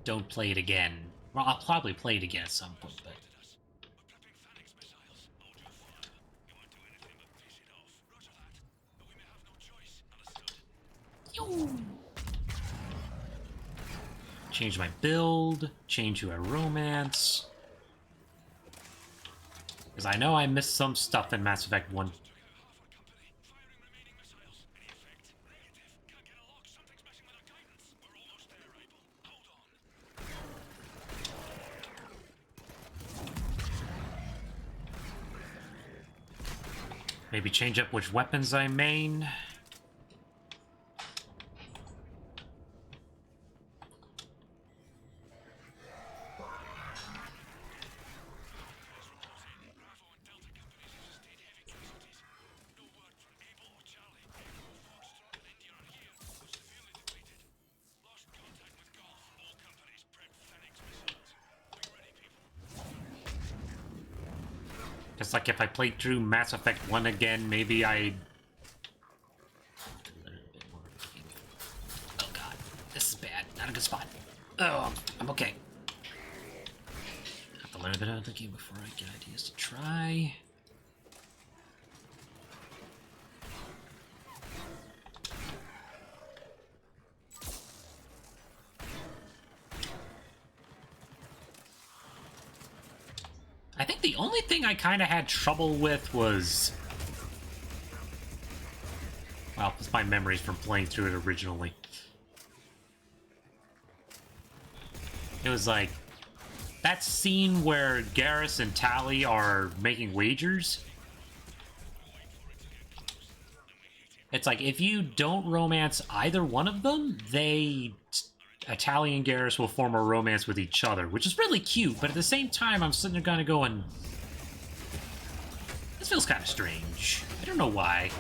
don't play it again. Well, I'll probably play it again at some point, but... Change my build, change who I romance. Because I know I missed some stuff in Mass Effect 1. Maybe change up which weapons I main. It's like if I played through Mass Effect 1 again, maybe I'd... Oh god, this is bad. Not a good spot. Oh, I'm okay. Have to learn a bit about the game before I get ideas to try. I think the only thing I kind of had trouble with was... Well, it's my memories from playing through it originally. It was like... That scene where Garrus and Tali are making wagers. It's like, if you don't romance either one of them, Tali and Garrus will form a romance with each other, which is really cute, but at the same time, I'm sitting there kind of going... This feels kind of strange. I don't know why.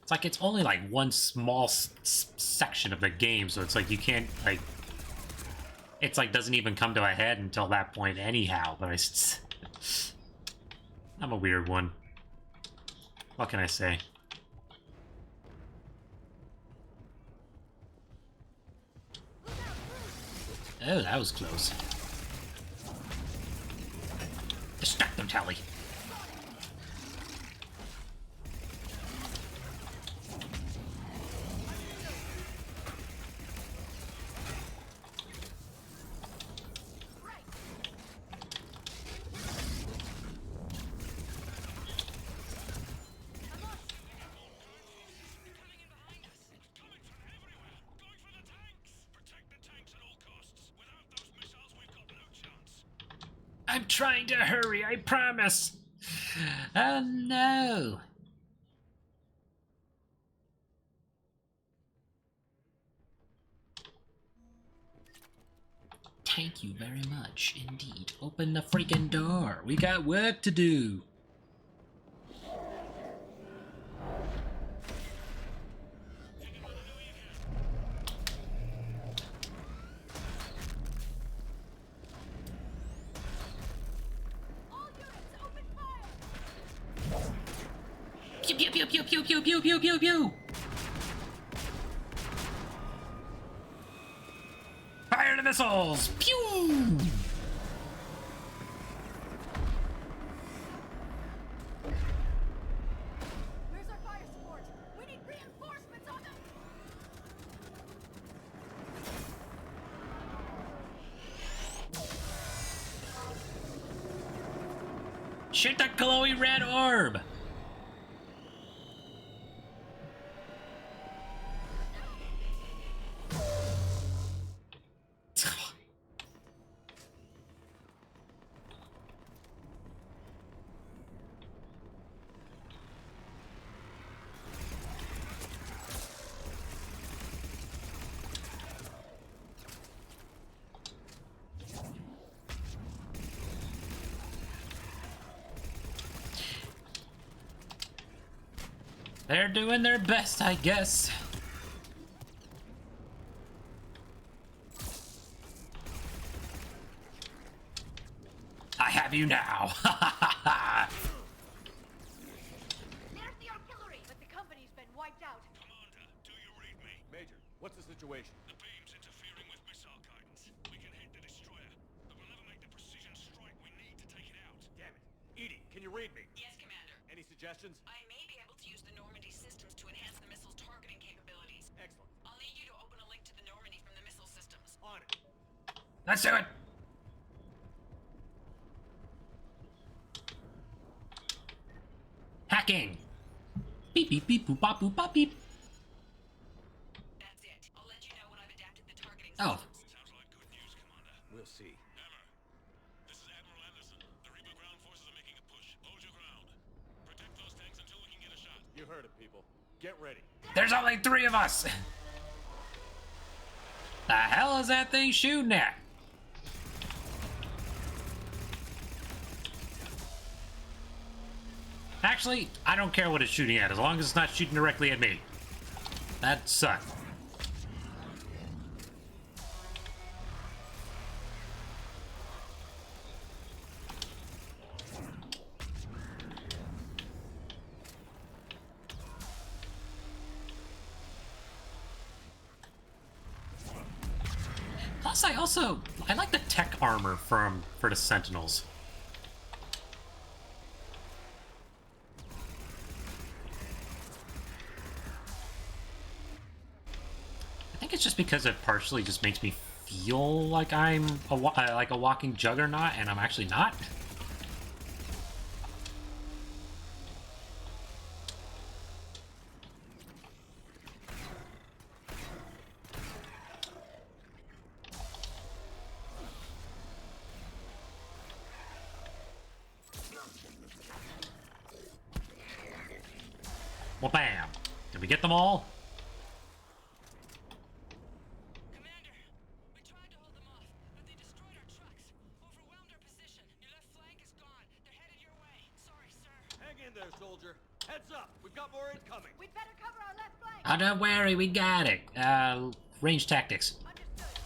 It's like it's only like one small section of the game, so it's like you can't like... It's like doesn't even come to a head until that point anyhow, but I'm a weird one. What can I say? Oh, that was close. Distract them, Tally. I'm trying to hurry, I promise. Oh no. Thank you very much indeed. Open the freaking door. We got work to do. Pew pew pew pew pew pew pew pew pew pew. Fire the missiles! Pew! Where's our fire support? We need reinforcements on them! Shoot that glowy red orb! They're doing their best, I guess. I have you now. There's the artillery, but the company's been wiped out. Commander, do you read me? Major, what's the situation? The beam's interfering with missile guidance. We can hit the destroyer, but we'll never make the precision strike we need to take it out. Damn it. Edie, can you read me? Yes, Commander. Any suggestions? I may be able to use the Normandy systems to enhance the missile's targeting capabilities. Excellent. I'll need you to open a link to the Normandy from the missile systems. On it. Let's do it. Hacking. Beep beep beep boop bop boop bop beep. That's it. I'll let you know when I've adapted the targeting Oh. systems. Sounds like good news, Commander. We'll see. Hammer, this is Admiral Anderson. The Reaper ground forces are making a push. Hold your ground. Protect those tanks until we can get a shot. You heard it, people. Get ready. There's only 3 of us. The hell is that thing shooting at? Actually, I don't care what it's shooting at, as long as it's not shooting directly at me. That sucked. Plus, I like the tech armor for the Sentinels. I think it's just because it partially just makes me feel like I'm like a walking juggernaut, and I'm actually not. Well, bam! Did we get them all? Commander, we tried to hold them off, but they destroyed our trucks. Overwhelmed our position. Your left flank is gone. They're headed your way. Sorry, sir. Hang in there, soldier. Heads up. We've got more incoming. We'd better cover our left flank. Oh, don't worry, we got it. Range tactics. Understood.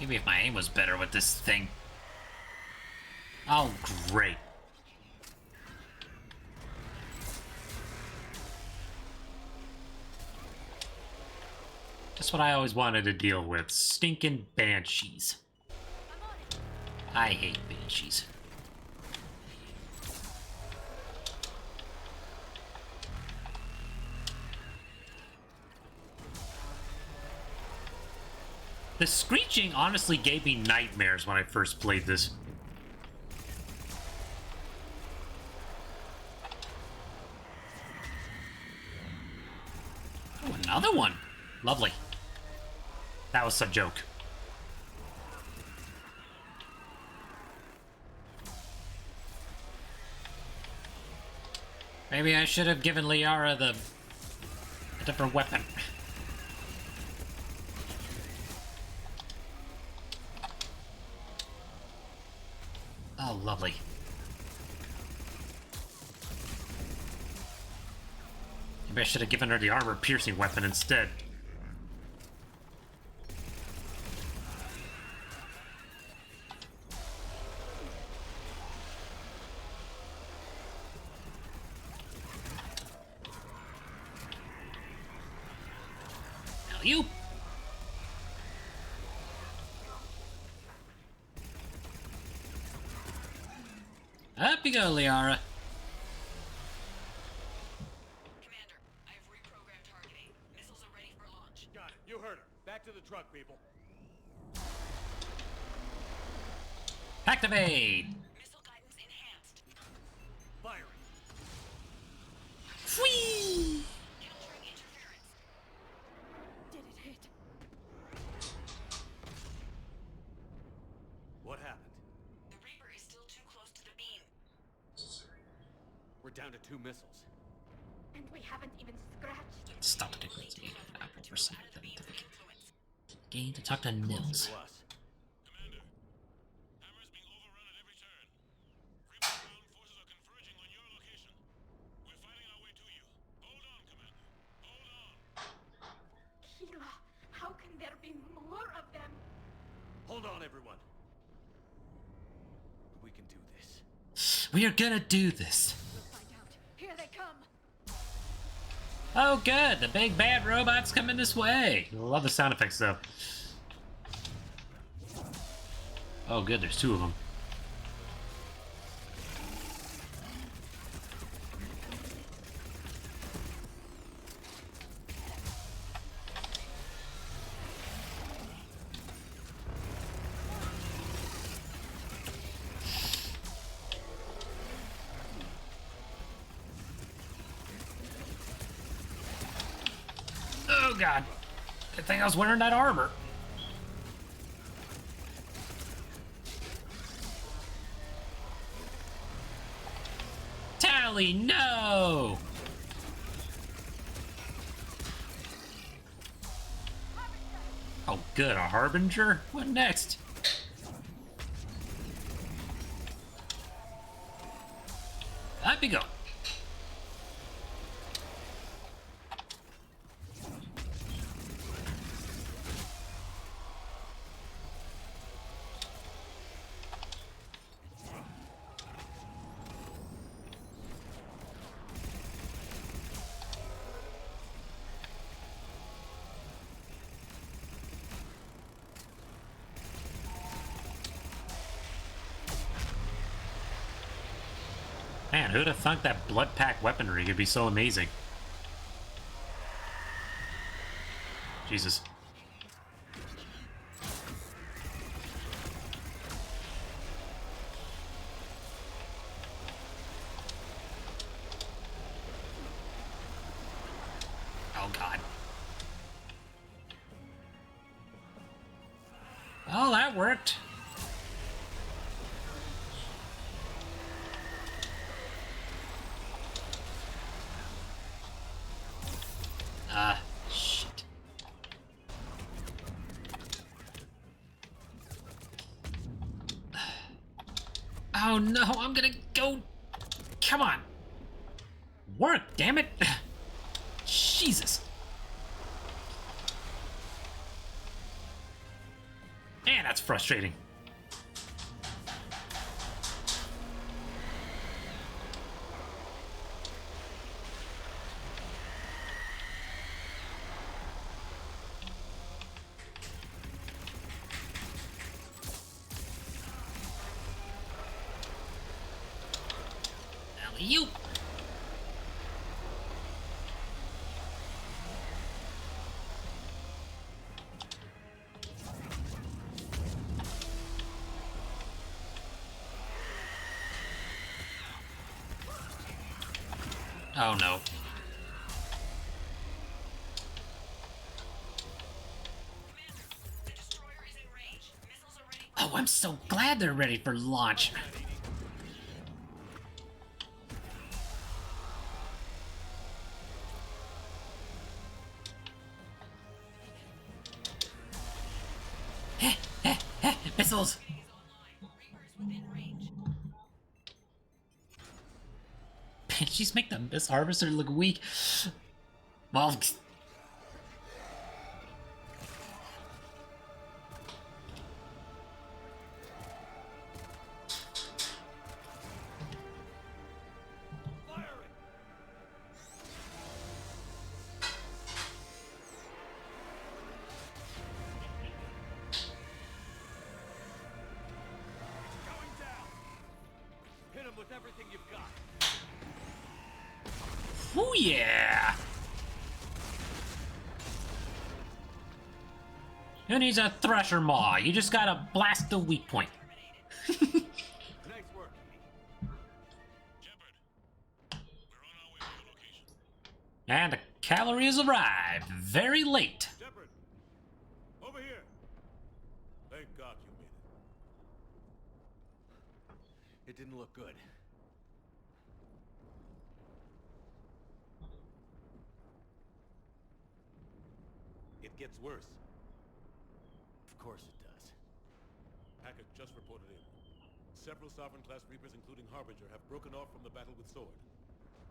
Maybe if my aim was better with this thing. Oh, great. That's what I always wanted to deal with. Stinking banshees. I hate banshees. The screeching honestly gave me nightmares when I first played this. Oh, another one. Lovely. That was some joke. Maybe I should have given Liara a different weapon. Oh, lovely. Maybe I should have given her the armor-piercing weapon instead. Now you! Up you go, Liara. Commander, I have reprogrammed targeting. Missiles are ready for launch. Got it. You heard her. Back to the truck, people. Activate! Missile guidance enhanced. Firing. Whee! Capturing interference. Did it hit? What happened? The Reaper is still too close to the beam. We're down to 2 missiles. And we haven't even scratched. Stop it. Game to talk to Nils. To us. Commander, Hammer's being overrun at every turn. Reaper ground forces are converging on your location. We're fighting our way to you. Hold on, Commander. Hold on. Keela, how can there be more of them? Hold on, everyone. We can do this. We are gonna do this. We'll find out. Here they come. Oh, good. The big bad robot's coming this way. Love the sound effects, though. Oh, good. There's 2 of them. Oh, God. Good thing I was wearing that armor. Tally, no! Oh, good. A Harbinger? What next? Up you go. Man, who'd have thunk that blood pack weaponry could be so amazing? Jesus. Oh, God. Oh, that worked. Shit. Oh no, I'm gonna go. Come on. Work, damn it. Jesus. And That's frustrating. Alley-oop. Oh no. Oh, I'm so glad they're ready for launch. Missiles! She's make this harvester look weak. Well, Hit him with everything you've got. oh yeah! Who needs a thresher maw? You just gotta blast the weak point. Nice work. And the cavalry has arrived. Very late. Shepard! Over here! Thank God you made it. It didn't look good. It gets worse. Of course it does. Hackett just reported in. Several Sovereign-class Reapers, including Harbinger, have broken off from the battle with Sword.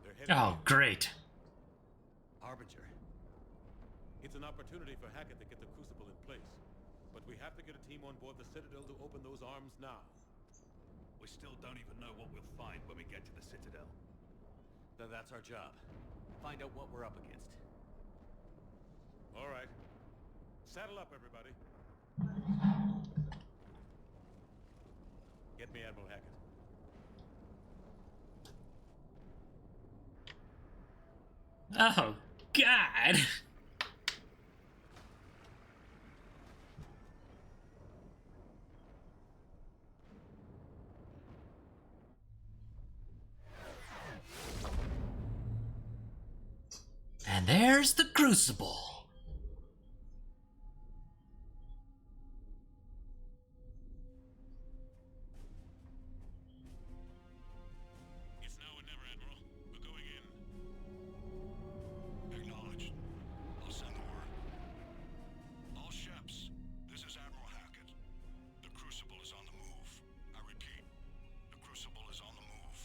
They're heading Oh, in. great. Harbinger. It's an opportunity for Hackett to get the Crucible in place. But we have to get a team on board the Citadel to open those arms now. We still don't even know what we'll find when we get to the Citadel. Then that's our job. Find out what we're up against. All right. Saddle up, everybody. Get me Admiral Hackett. Oh, God. And there's the Crucible. It's now or never, Admiral. We're going in. Acknowledged. I'll send the word. All ships, this is Admiral Hackett. The Crucible is on the move. I repeat, the Crucible is on the move.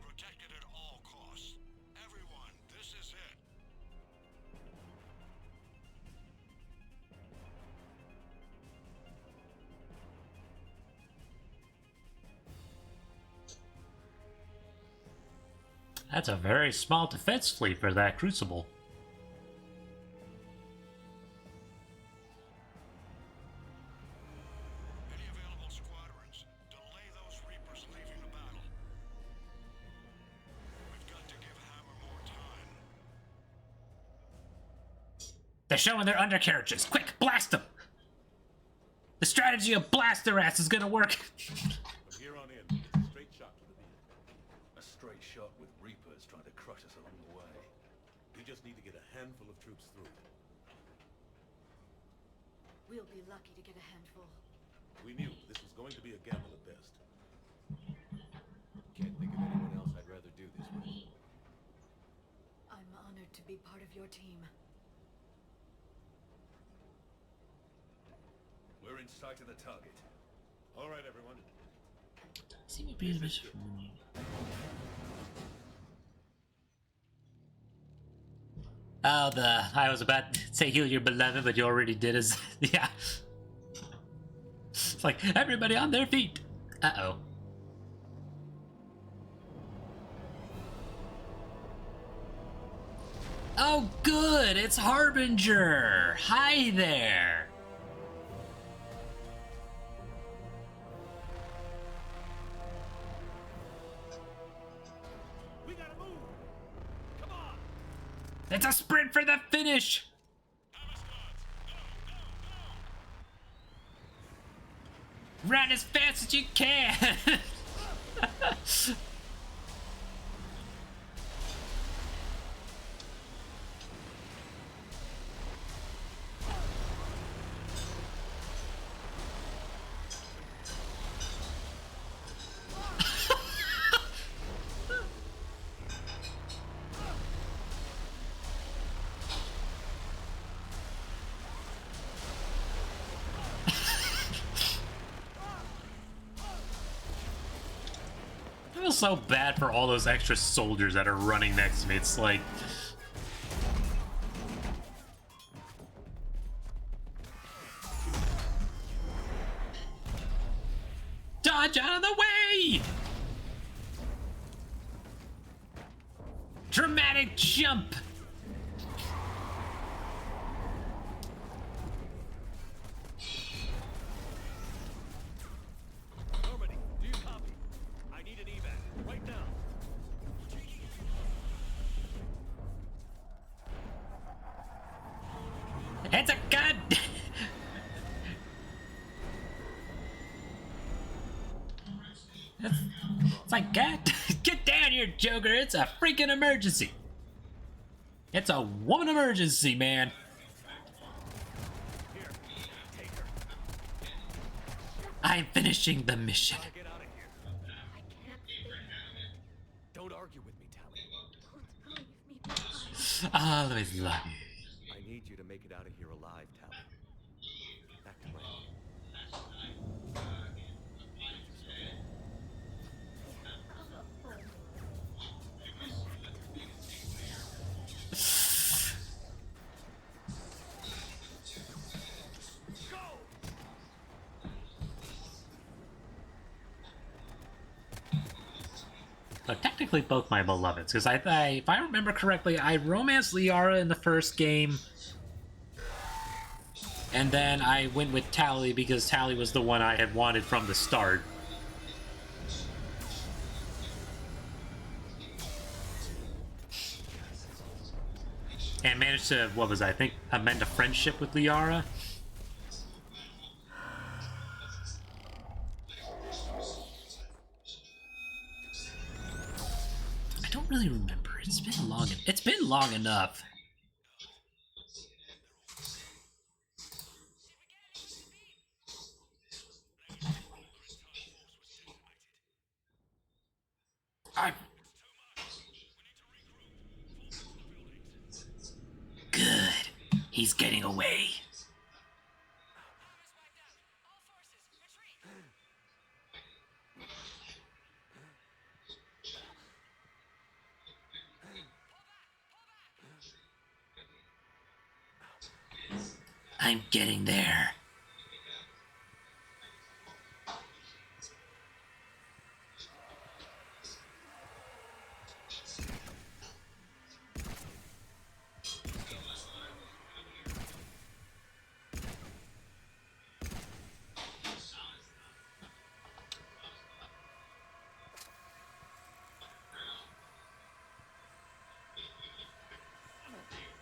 Protect it at all costs. Everyone, this is it. That's a very small defense fleet for that Crucible. Any available squadrons, delay those Reapers leaving the battle. We've got to give Hammer more time. They're showing their undercarriages. Quick, blast them! The strategy of blast their ass is gonna work. From here on in, it's a straight shot to the beam. A straight shot with Reapers trying to crush us along the way. We just need to get a handful of troops through. We'll be lucky to get a handful. We knew this was going to be a gamble at best. Can't think of anyone else I'd rather do this with. I'm honored to be part of your team. We're in sight of the target. All right, everyone. See me be this. Oh, I was about to say heal your beloved, but you already did as yeah. like, everybody on their feet. Uh-oh. Oh, good! It's Harbinger! Hi there! We gotta move! Come on! It's a sprint for the finish! Run as fast as you can! I feel so bad for all those extra soldiers that are running next to me. It's like... Dodge out of the way! Dramatic jump! It's a gun! It's like, get down here, Joker. It's a freaking emergency. It's a woman emergency, man. I'm finishing the mission. Don't argue with me, Tally. I'll always love you. I need you to make it out of here alive, Tally. Back to my home. But technically both my beloveds, because if I remember correctly, I romanced Liara in the first game, and then I went with Tally because Tally was the one I had wanted from the start. And managed to, what was I think, amend a friendship with Liara? I don't really remember. It's been long. It's been long enough. Good. He's getting away. I'm getting there.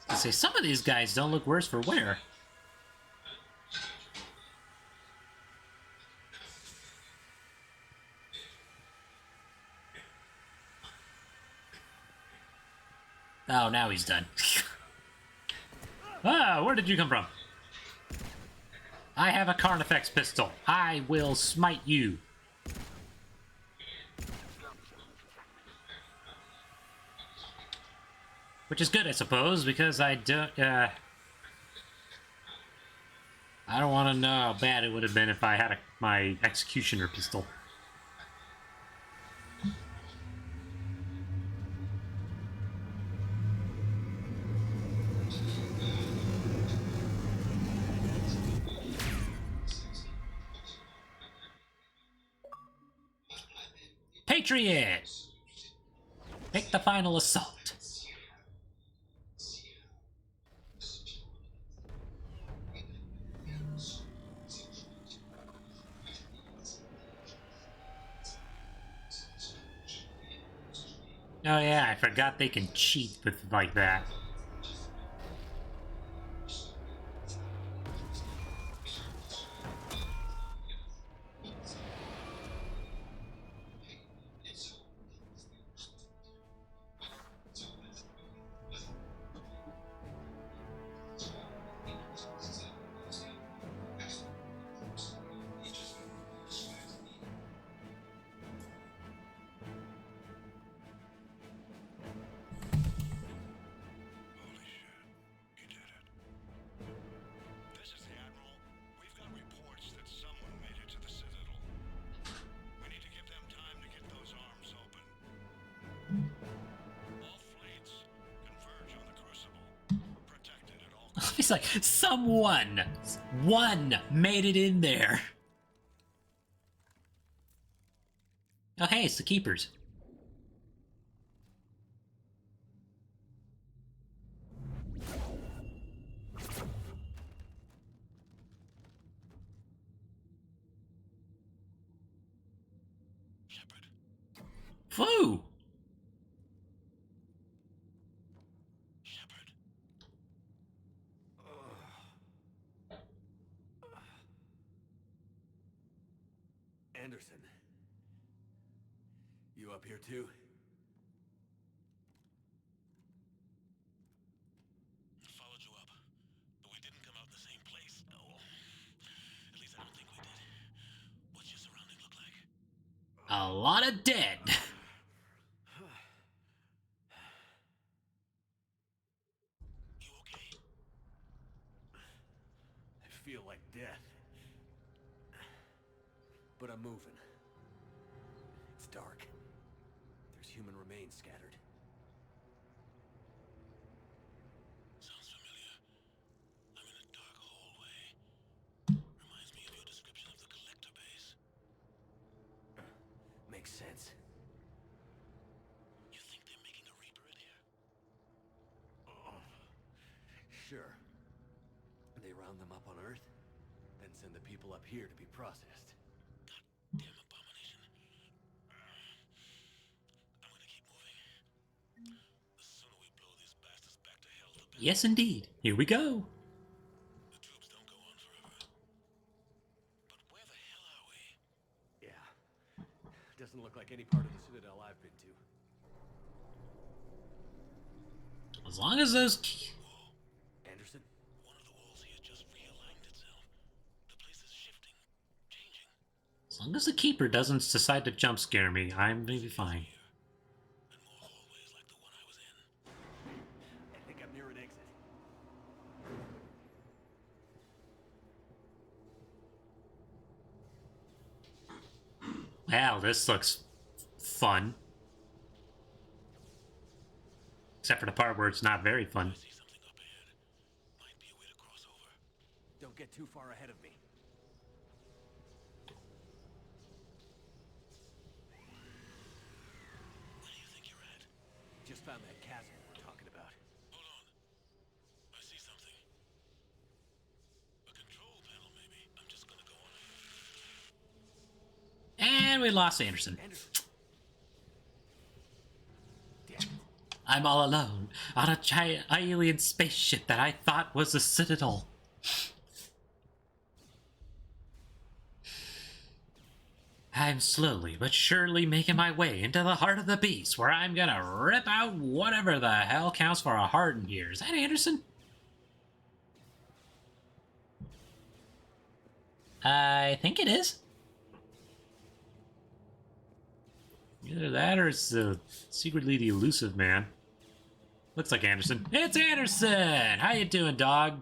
I say some of these guys don't look worse for wear. Oh, now he's done. Ah, where did you come from? I have a Carnifex pistol. I will smite you. Which is good, I suppose, because I don't want to know how bad it would have been if I had my Executioner pistol. Patriot! Make the final assault. Oh yeah, I forgot they can cheat with like that. This is the Admiral. We've got reports that someone made it to the Citadel. We need to give them time to get those arms open. All fleets converge on the Crucible. Protected at all costs. He's like, one made it in there. Oh hey, it's the Keepers. Foo! Anderson. You up here too? Followed you up, but we didn't come out in the same place. Oh, at least I don't think we did. What's your surroundings look like? A lot of dead. You okay? I feel like death. But I'm moving. It's dark. There's human remains scattered. Sounds familiar. I'm in a dark hallway. Reminds me of your description of the collector base. Makes sense. You think they're making a Reaper in here? Sure. They round them up on Earth, then send the people up here to be processed. Damn abomination. I'm gonna keep moving. The sooner we blow these bastards back to hell, the better. Yes, indeed. Here we go. The troops don't go on forever. But where the hell are we? Yeah. Doesn't look like any part of the Citadel I've been to. As long as those... Anderson? One of the walls here just realigned itself. The place is shifting, changing. As long as the Keeper doesn't decide to jump scare me, I'm gonna be fine. And more hallways like the one I was in. I think I'm near an exit. Wow, this looks fun. Except for the part where it's not very fun. I see something up ahead. Might be a way to cross over. Don't get too far ahead of me. Where do you think you're at? Just found that chasm we're talking about. Hold on. I see something. A control panel, maybe. I'm just gonna go on ahead. And we lost Anderson. Anderson. I'm all alone on a giant alien spaceship that I thought was a Citadel. I'm slowly but surely making my way into the heart of the beast, where I'm gonna rip out whatever the hell counts for a heart in here. Is that Anderson? I think it is. Either that or it's secretly the elusive man. Looks like Anderson. It's Anderson! How you doing, dog?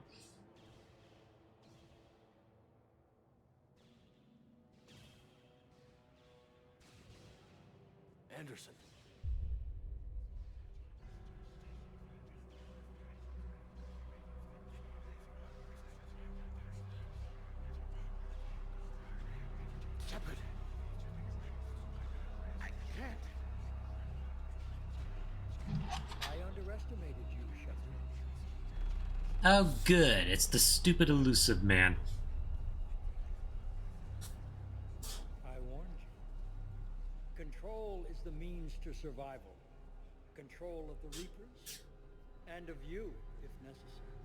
Anderson. Shepard. I can't. Oh, good. It's the stupid elusive man. I warned you. Control is the means to survival. Control of the Reapers, and of you, if necessary.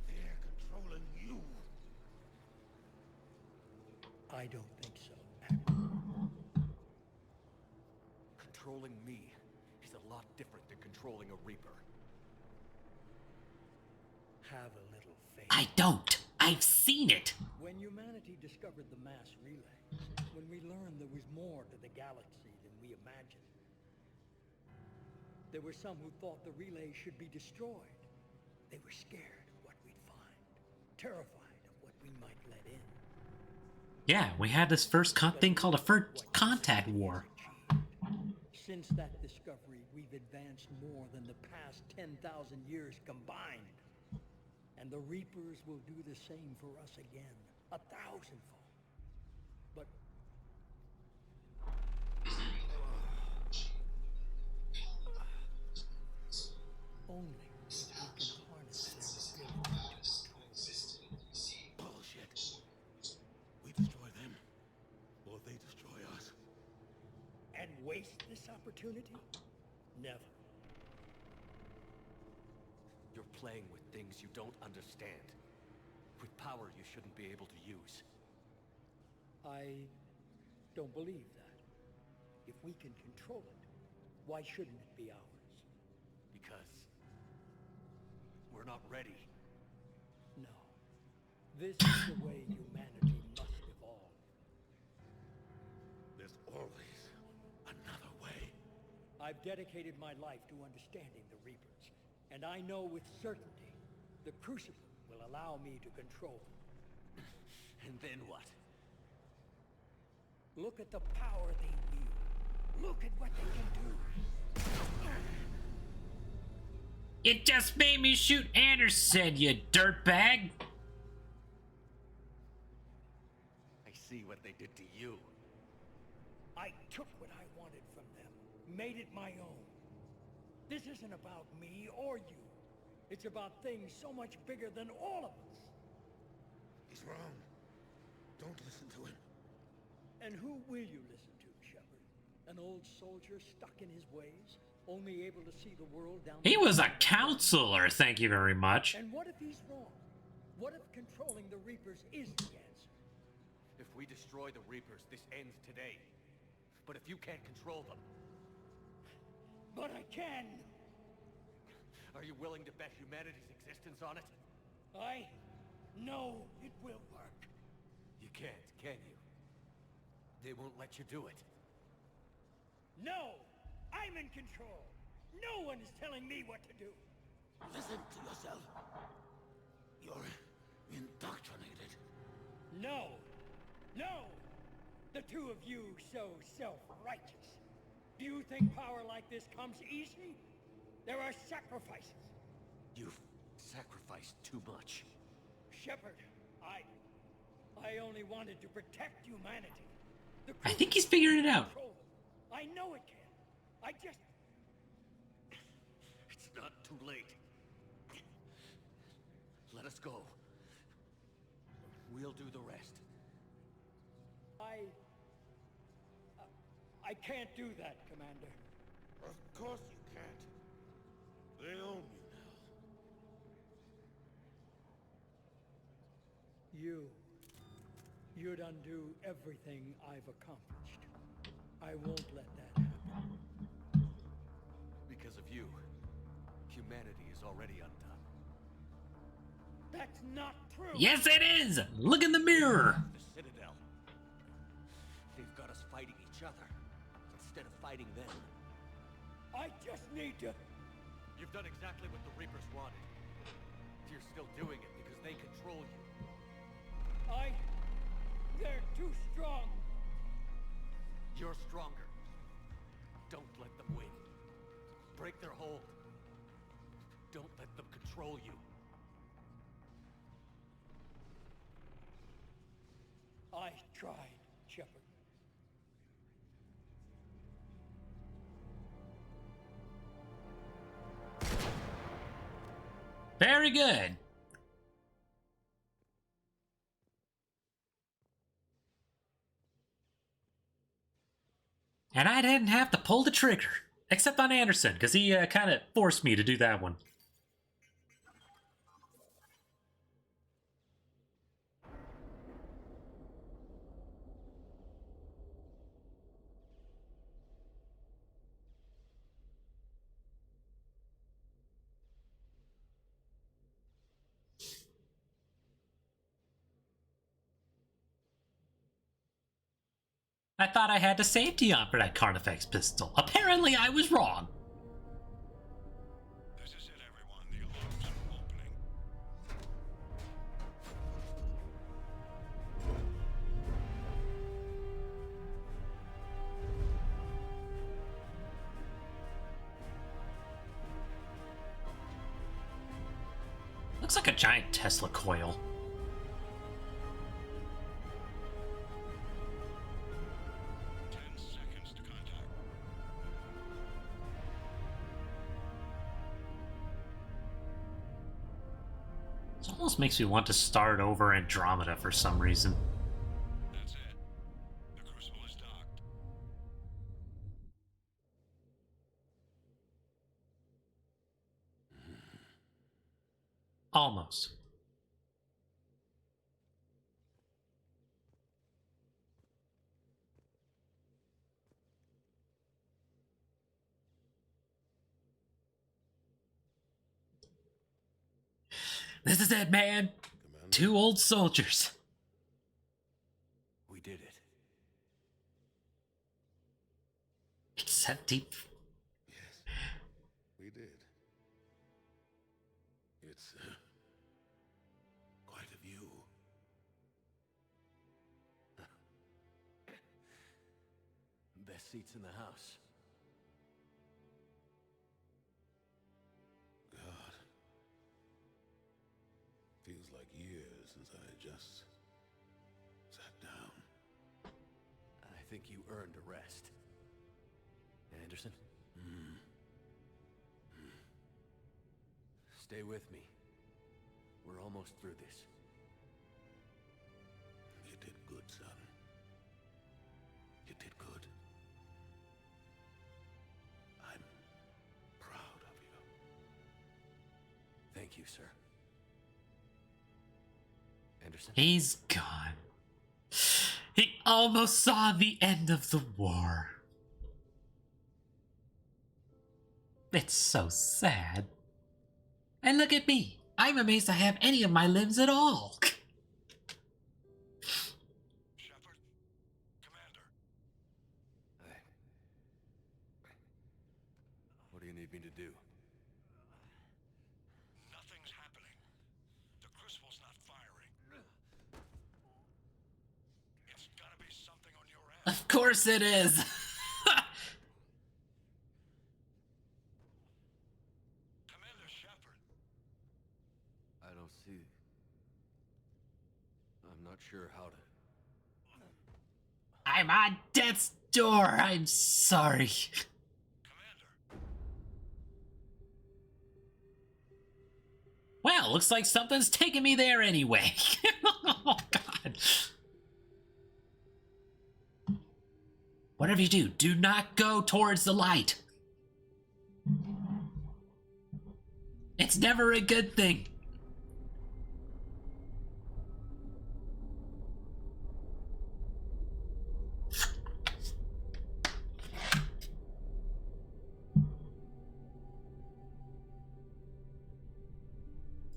They're controlling you. I don't think so. Controlling me is a lot different than controlling a Reaper. Have a little faith. I don't. I've seen it. When humanity discovered the mass relay, when we learned there was more to the galaxy than we imagined, there were some who thought the relay should be destroyed. They were scared of what we'd find, terrified of what we might let in. Yeah, we had this first thing called a first contact war. Since that discovery, we've advanced more than the past 10,000 years combined. And the Reapers will do the same for us again, 1,000-fold. But only if we can harness their ability to control. Bullshit. We destroy them, or they destroy us. And waste this opportunity? Never. You're playing with things you don't understand. With power you shouldn't be able to use. I don't believe that. If we can control it, why shouldn't it be ours? Because we're not ready. No. This is the way humanity must evolve. There's always another way. I've dedicated my life to understanding the Reapers, and I know with certainty the Crucible will allow me to control them. And then what? Look at the power they wield. Look at what they can do. It just made me shoot Anderson, you dirtbag! I see what they did to you. I took what I wanted from them, made it my own. This isn't about me or you. It's about things so much bigger than all of us. He's wrong. Don't listen to him. And who will you listen to, Shepard? An old soldier stuck in his ways, only able to see the world down. He was a counselor, thank you very much. And what if he's wrong? What if controlling the Reapers is the answer? If we destroy the Reapers, this ends today. But if you can't control them... But I can! Are you willing to bet humanity's existence on it? I know it will work. You can't, can you? They won't let you do it. No! I'm in control! No one is telling me what to do! Listen to yourself. You're indoctrinated. No! No! The two of you so self-righteous. Do you think power like this comes easy? There are sacrifices. You've sacrificed too much. Shepard, I only wanted to protect humanity. I think he's figuring it out. I know it can. I just... It's not too late. Let us go. We'll do the rest. I can't do that, Commander. Of course you can't. They own you now. You'd undo everything I've accomplished. I won't let that happen. Because of you, humanity is already undone. That's not true! Yes, it is! Look in the mirror! The Citadel. They've got us fighting each other, instead of fighting them. I just need to... You've done exactly what the Reapers wanted. You're still doing it because they control you. They're too strong. You're stronger. Don't let them win. Break their hold. Don't let them control you. I tried, Shepard. Very good. And I didn't have to pull the trigger. Except on Anderson, because he kind of forced me to do that one. I thought I had the safety on for that Carnifex pistol. Apparently I was wrong. This is it, everyone. The alarms are opening. Looks like a giant Tesla coil. It almost makes me want to start over Andromeda for some reason. That's it. The crucible is docked. Almost. This is it, man. Commander? 2 old soldiers. We did it. It's 17. Yes, we did. It's quite a view. Best seats in the house. God. Feels like years since I just sat down. I think you earned a rest. Anderson? Stay with me. We're almost through this. You did good, son. You did good. I'm proud of you. Thank you, sir. Anderson? He's gone. He almost saw the end of the war. It's so sad. And look at me. I'm amazed I have any of my limbs at all. Shepard? Commander? What do you need me to do? Nothing's happening. The crucible's not firing. It's gotta be something on your end. Of course it is. Commander Shepard. I don't see... I'm not sure how to... I'm on death's door. I'm sorry. Well, looks like something's taking me there anyway. Oh, God. Whatever you do, do not go towards the light. It's never a good thing.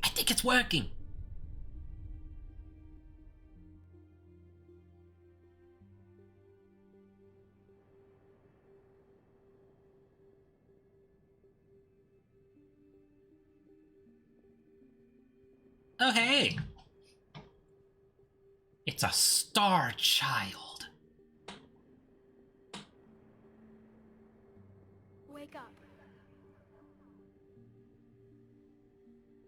I think it's working. Oh, hey. It's a star child. Wake up.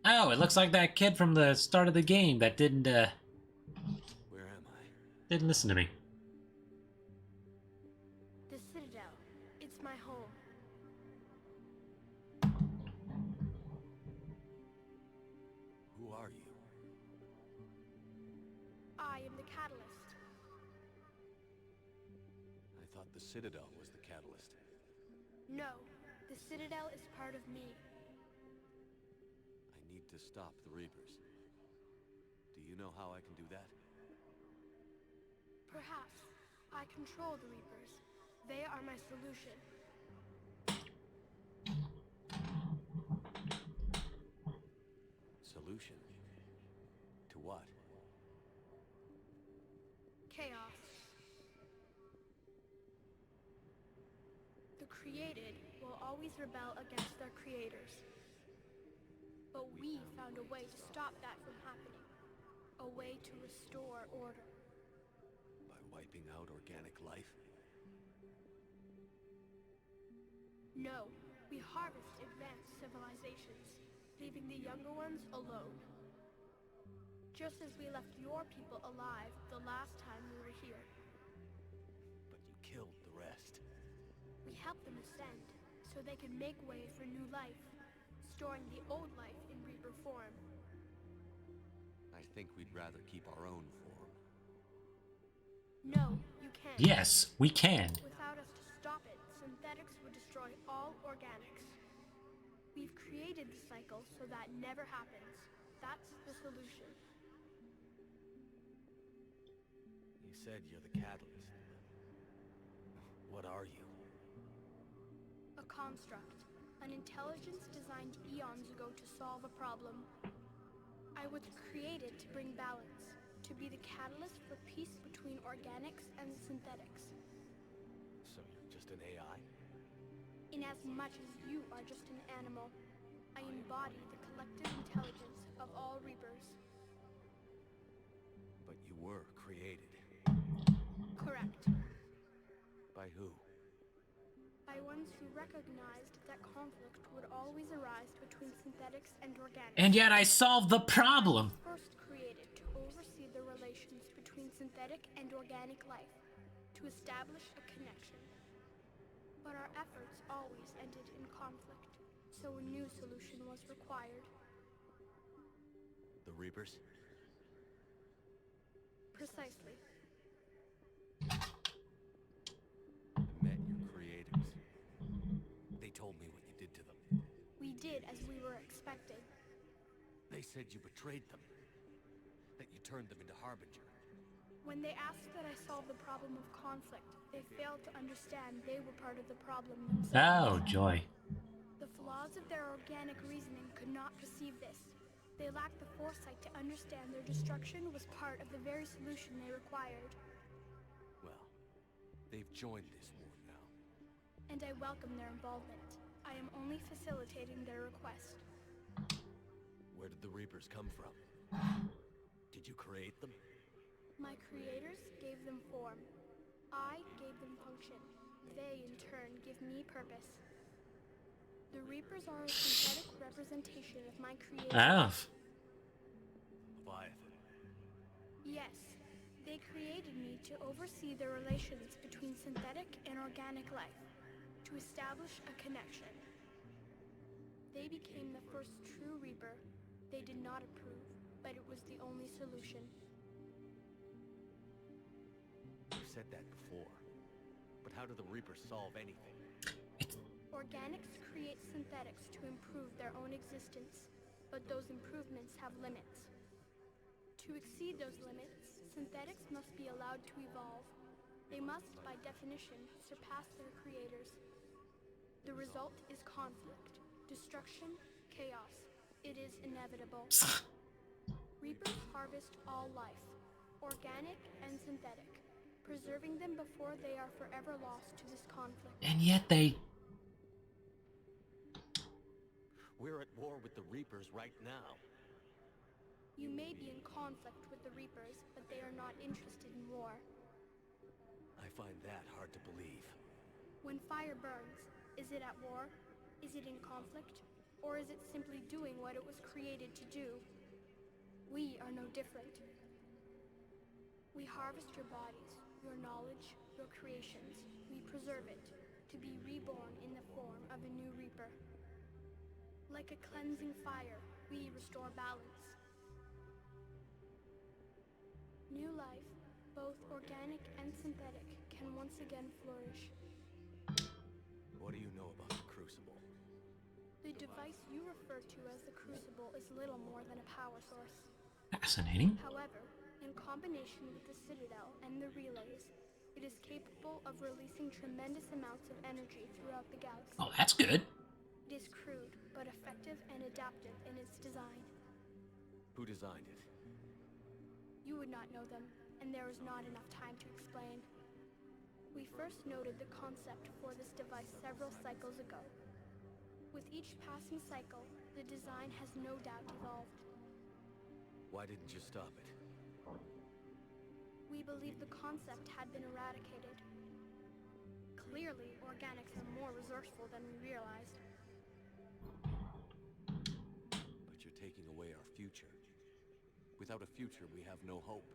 Oh, it looks like that kid from the start of the game that didn't, Where am I? didn't listen to me. The Citadel. It's my home. the Citadel was the catalyst. No, the Citadel is part of me. I need to stop the Reapers. Do you know how I can do that? Perhaps. I control the Reapers. They are my solution. Solution? To what? Chaos. The created will always rebel against their creators. But we found a way to stop that from happening. A way to restore order. By wiping out organic life? No, we harvest advanced civilizations, leaving the younger ones alone. Just as we left your people alive the last time we were here. But you killed the rest. We helped them ascend, so they could make way for new life, storing the old life in Reaper form. I think we'd rather keep our own form. No, you can't. Yes, we can. Without us to stop it, synthetics would destroy all organics. We've created the cycle so that never happens. That's the solution. You said you're the catalyst. What are you? A construct. An intelligence designed eons ago to solve a problem. I was created to bring balance, to be the catalyst for peace between organics and synthetics. So you're just an AI? In as much as you are just an animal, I embody the collective intelligence of all Reapers. But you were created. Correct. By who? By ones who recognized that conflict would always arise between synthetics and organics. And yet I solved the problem! I was first created to oversee the relations between synthetic and organic life, to establish a connection. But our efforts always ended in conflict, so a new solution was required. The Reapers? Precisely. I met your creators. They told me what you did to them. We did as we were expected. They said you betrayed them. That you turned them into Harbinger. When they asked that I solve the problem of conflict, they failed to understand they were part of the problem themselves. Oh, joy. The flaws of their organic reasoning could not perceive this. They lacked the foresight to understand their destruction was part of the very solution they required. Well, they've joined this war now. And I welcome their involvement. I am only facilitating their request. Where did the Reapers come from? Did you create them? My creators gave them form. I gave them function. They, in turn, give me purpose. The Reapers are a synthetic representation of my creators. Oh. Leviathan. Yes. They created me to oversee the relations between synthetic and organic life, to establish a connection. They became the first true Reaper. They did not approve, but it was the only solution. You've said that before. But how do the Reapers solve anything? Organics create synthetics to improve their own existence, but those improvements have limits. To exceed those limits, synthetics must be allowed to evolve. They must, by definition, surpass their creators. The result is conflict, destruction, chaos. It is inevitable. Reapers harvest all life, organic and synthetic, preserving them before they are forever lost to this conflict. And yet they... We're at war with the Reapers right now. You may be in conflict with the Reapers, but they are not interested in war. I find that hard to believe. When fire burns, is it at war? Is it in conflict? Or is it simply doing what it was created to do? We are no different. We harvest your bodies, your knowledge, your creations. We preserve it, to be reborn in the form of a new Reaper. Like a cleansing fire, we restore balance. New life, both organic and synthetic, can once again flourish. What do you know about the Crucible? The device you refer to as the Crucible is little more than a power source. Fascinating. However, in combination with the Citadel and the relays, it is capable of releasing tremendous amounts of energy throughout the galaxy. Oh, that's good. It is crude, but effective and adaptive in its design. Who designed it? You would not know them, and there is not enough time to explain. We first noted the concept for this device several cycles ago. With each passing cycle, the design has no doubt evolved. Why didn't you stop it? We believe the concept had been eradicated. Clearly, organics are more resourceful than we realized. But you're taking away our future. Without a future, we have no hope.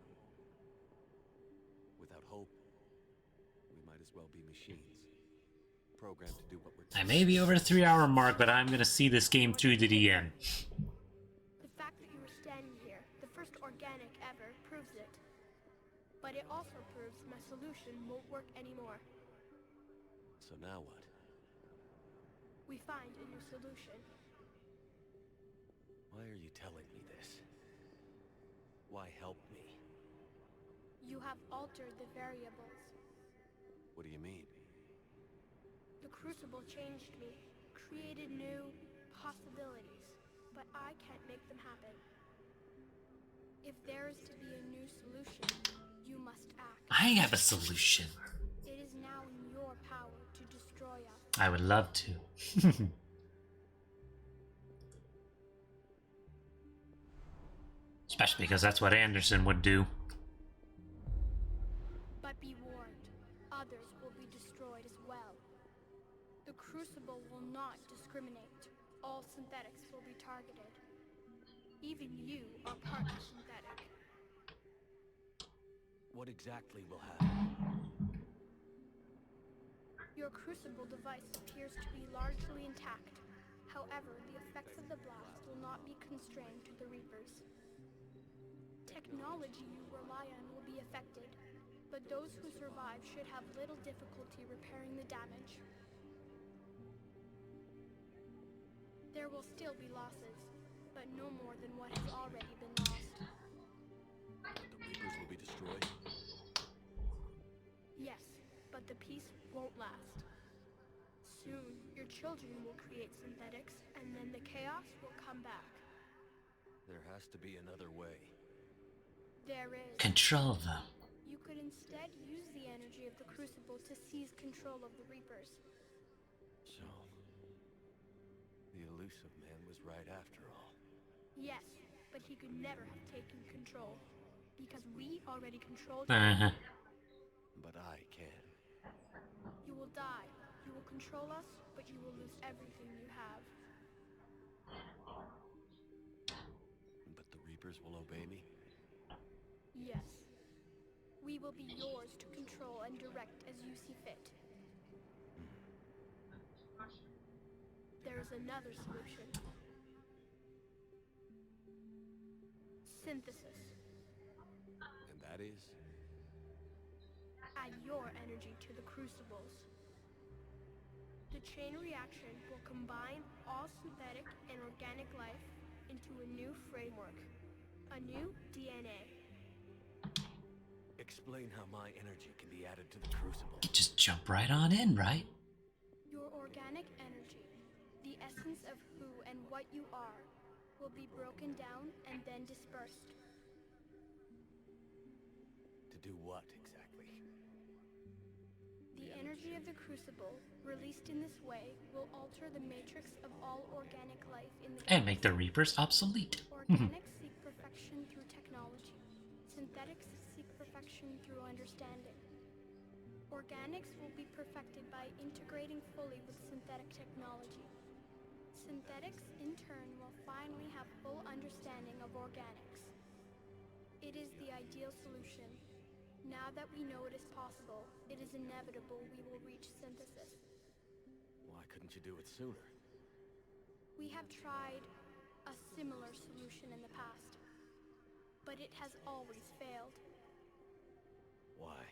Without hope, we might as well be machines. Programmed to do what we're I may be over the 3-hour mark, but I'm gonna see this game through to the end. The fact that you were standing here, the first organic ever, proves it. But it also proves my solution won't work anymore. So now what? We find a new solution. Why are you telling me this? Why help me? You have altered the variables. What do you mean? The Crucible changed me, created new possibilities, but I can't make them happen. If there is to be a new solution, you must act. I have a solution. It is now in your power to destroy us. I would love to. Especially because that's what Anderson would do. But be warned, others will be destroyed as well. The Crucible will not discriminate. All synthetics will be targeted. Even you are part of synthetic. What exactly will happen? Your Crucible device appears to be largely intact. However, the effects of the blast will not be constrained to the Reapers. Technology you rely on will be affected, but those who survive should have little difficulty repairing the damage. There will still be losses, but no more than what has already been lost. The Reapers will be destroyed? Yes, but the peace won't last. Soon, your children will create synthetics, and then the chaos will come back. There has to be another way. There is. Control them. You could instead use the energy of the Crucible to seize control of the Reapers. So, the elusive man was right after all. Yes, but he could never have taken control, because we already controlled him. But I can. You will die. You will control us, but you will lose everything you have. But the Reapers will obey me? Yes. We will be yours to control and direct as you see fit. There is another solution. Synthesis. And that is? Add your energy to the Crucibles. The chain reaction will combine all synthetic and organic life into a new framework. A new DNA. Explain how my energy can be added to the Crucible. Just jump right on in, right? Your organic energy, the essence of who and what you are, will be broken down and then dispersed. To do what, exactly? The energy of the Crucible, released in this way, will alter the matrix of all organic life in the And make the Reapers obsolete. Organics seek perfection through technology. Synthetics seek perfection through understanding. Organics will be perfected by integrating fully with synthetic technology. Synthetics, in turn, will finally have full understanding of organics. It is the ideal solution. Now that we know it is possible, it is inevitable we will reach synthesis. Why couldn't you do it sooner? We have tried a similar solution in the past, but it has always failed. Why?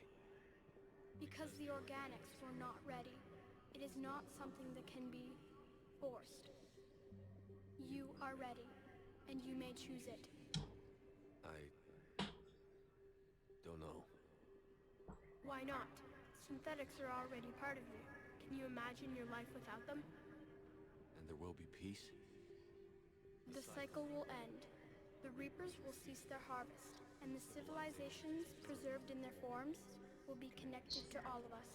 Because the organics were not ready. It is not something that can be forced. You are ready, and you may choose it. I don't know. Why not? Synthetics are already part of you. Can you imagine your life without them? And there will be peace? The cycle will end. The Reapers will cease their harvest, and the civilizations preserved in their forms will be connected to all of us.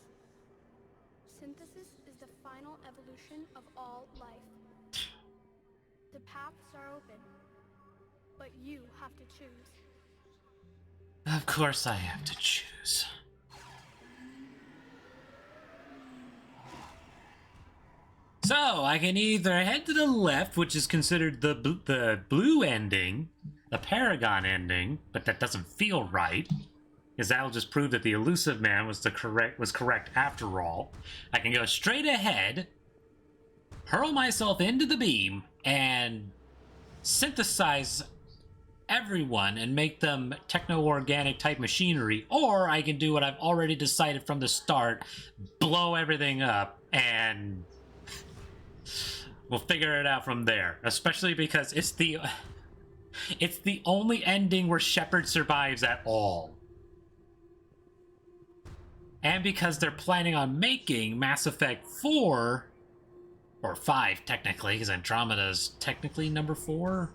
Synthesis is the final evolution of all life. The paths are open, but you have to choose. Of course I have to choose. So, I can either head to the left, which is considered the blue ending, the Paragon ending, but that doesn't feel right, because that'll just prove that the Elusive Man was correct after all. I can go straight ahead, hurl myself into the beam, and synthesize everyone and make them techno-organic type machinery, or I can do what I've already decided from the start, blow everything up, and we'll figure it out from there. Especially because it's the only ending where Shepard survives at all. And because they're planning on making Mass Effect 4, or 5 technically, because Andromeda's technically number 4.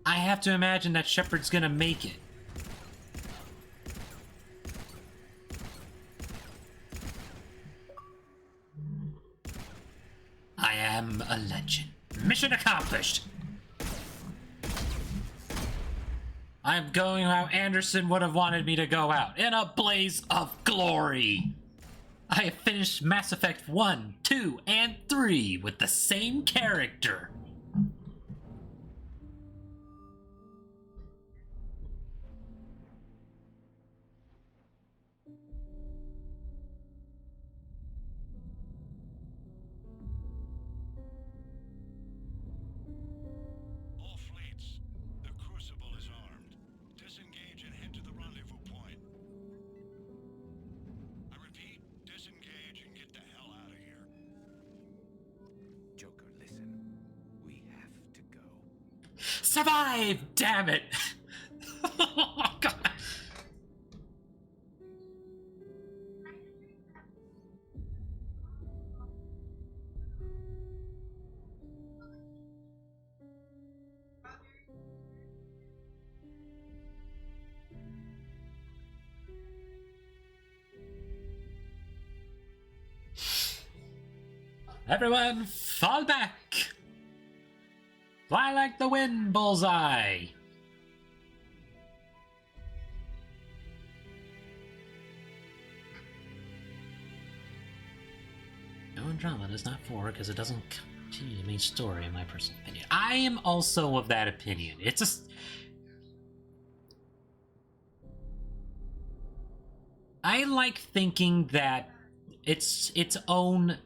I have to imagine that Shepard's gonna make it. I am a legend. Mission accomplished! I'm going how Anderson would have wanted me to go out, in a blaze of glory! I have finished Mass Effect 1, 2, and 3 with the same character. All fleets, the Crucible is armed. Disengage and head to the rendezvous point. I repeat, disengage and get the hell out of here. Joker, listen. We have to go. Survive! Damn it! Oh, God. Everyone, fall back! Fly like the wind, bullseye! No, Andromeda's not 4 because it doesn't continue the main story, in my personal opinion. I am also of that opinion. It's just... I like thinking that it's its own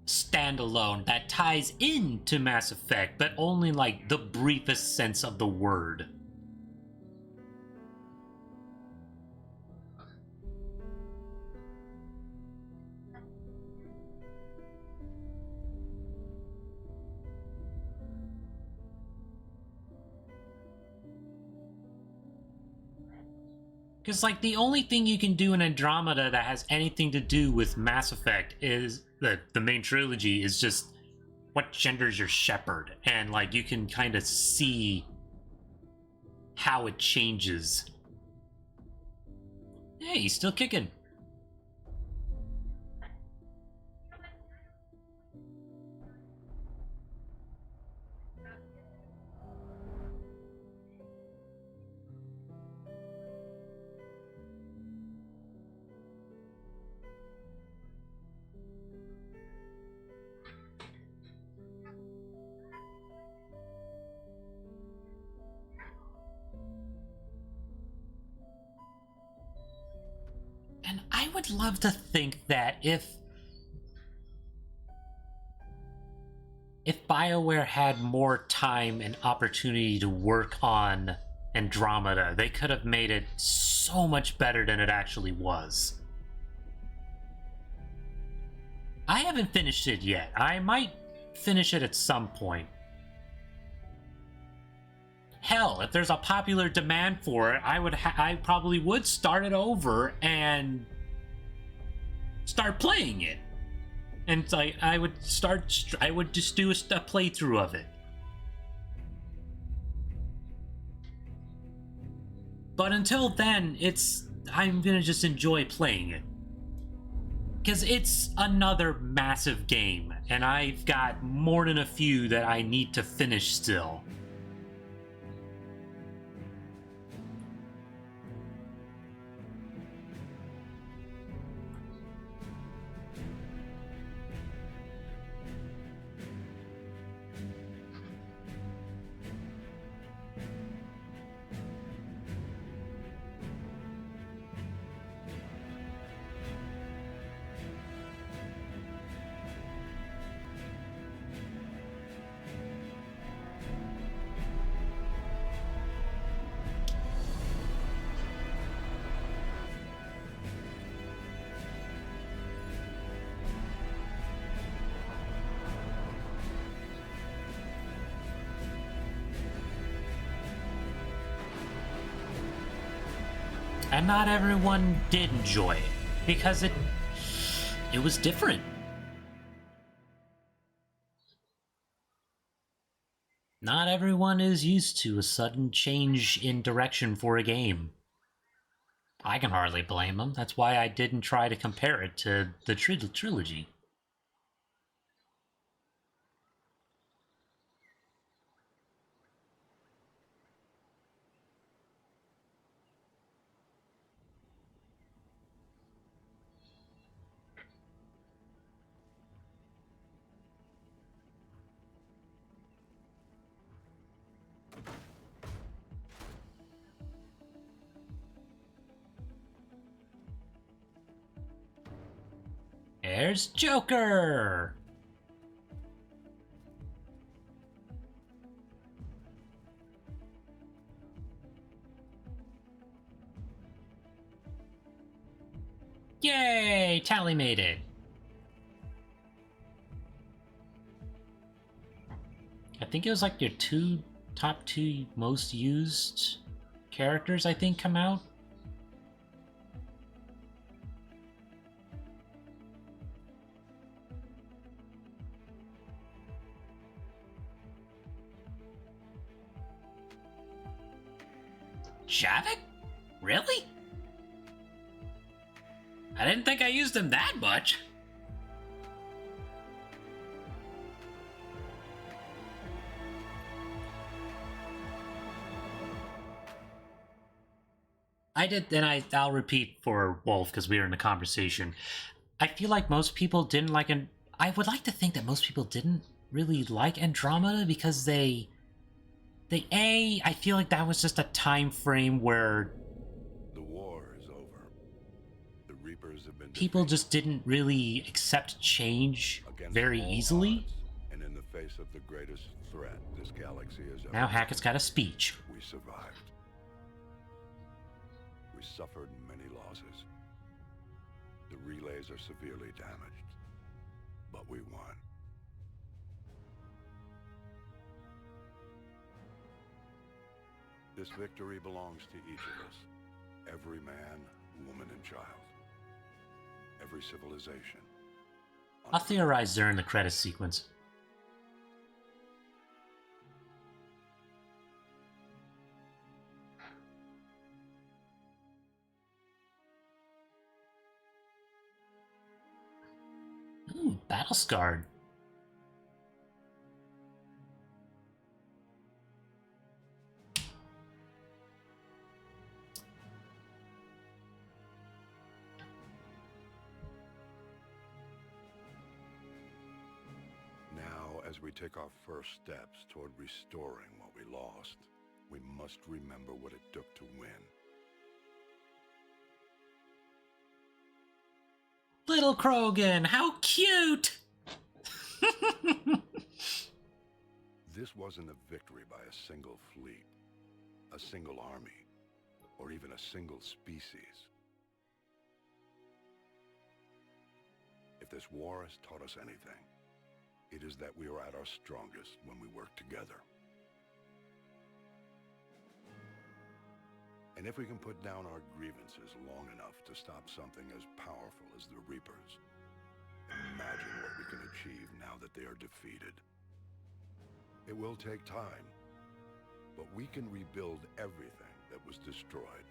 standalone that ties into Mass Effect, but only like the briefest sense of the word. Because, like, the only thing you can do in Andromeda that has anything to do with Mass Effect is the main trilogy is just what genders your Shepard, and like you can kind of see how it changes. Hey, he's still kicking. And I would love to think that if if BioWare had more time and opportunity to work on Andromeda, they could have made it so much better than it actually was. I haven't finished it yet. I might finish it at some point. Hell, if there's a popular demand for it, I probably would start it over and start playing it. And it's like I would just do a playthrough of it. But until then, I'm gonna just enjoy playing it. Because it's another massive game, and I've got more than a few that I need to finish still. And not everyone did enjoy it, because it was different. Not everyone is used to a sudden change in direction for a game. I can hardly blame them. That's why I didn't try to compare it to the trilogy. There's Joker! Yay! Tally made it! I think it was like your top two most used characters, I think, come out. Shavik? Really? I didn't think I used him that much. I did, and I'll repeat for Wolf because we were in a conversation. I feel like most people didn't like, and I would like to think that most people didn't really like Andromeda because I feel like that was just a time frame where The war is over. The Reapers have been people just didn't really accept change very easily. and in the face of the greatest threat this galaxy has ever Now Hackett's got a speech. we survived. We suffered many losses. The relays are severely damaged, but we won. This victory belongs to each of us. Every man, woman, and child. Every civilization. I'll theorize during the credits sequence. Ooh, battle scarred. Now, as we take our first steps toward restoring what we lost, we must remember what it took to win. Little Krogan, how cute! This wasn't a victory by a single fleet, a single army, or even a single species. If this war has taught us anything, it is that we are at our strongest when we work together. And if we can put down our grievances long enough to stop something as powerful as the Reapers, imagine what we can achieve now that they are defeated. It will take time, but we can rebuild everything that was destroyed.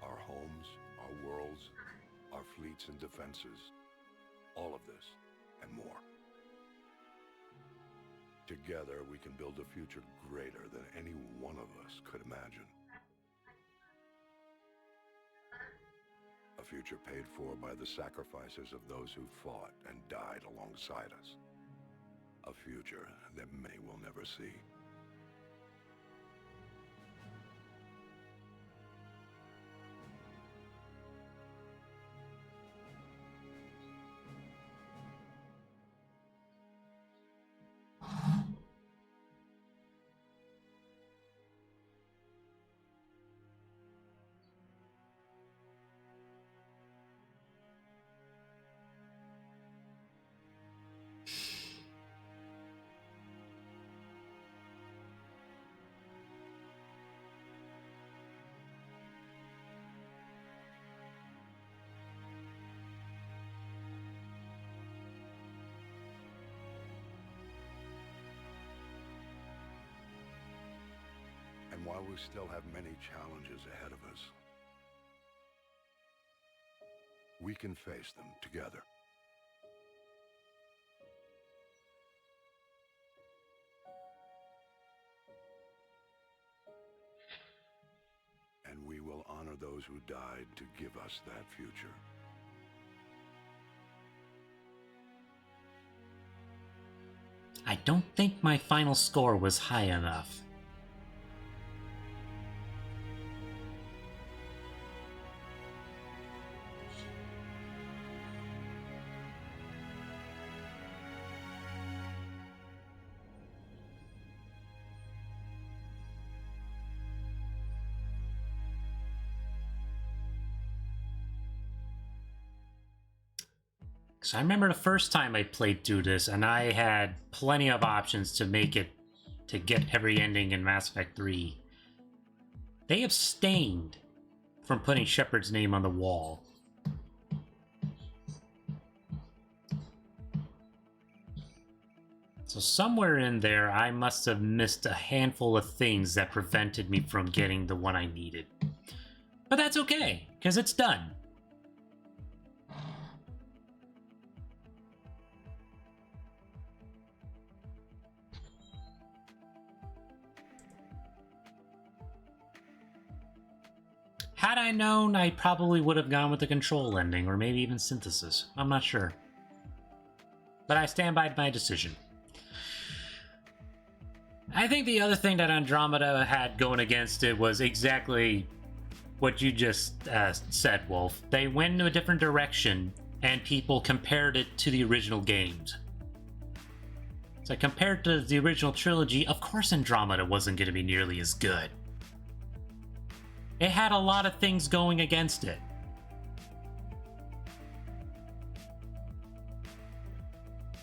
Our homes, our worlds, our fleets and defenses, all of this and more. Together, we can build a future greater than any one of us could imagine. A future paid for by the sacrifices of those who fought and died alongside us. A future that many will never see. And while we still have many challenges ahead of us, we can face them together. And we will honor those who died to give us that future. I don't think my final score was high enough. So I remember the first time I played through this, and I had plenty of options to make it, to get every ending in Mass Effect 3. They abstained from putting Shepard's name on the wall. So somewhere in there, I must have missed a handful of things that prevented me from getting the one I needed. But that's okay, because it's done. Had I known, I probably would have gone with the control ending, or maybe even synthesis. I'm not sure. But I stand by my decision. I think the other thing that Andromeda had going against it was exactly what you just said, Wolf. They went in a different direction, and people compared it to the original games. So compared to the original trilogy, of course Andromeda wasn't going to be nearly as good. It had a lot of things going against it.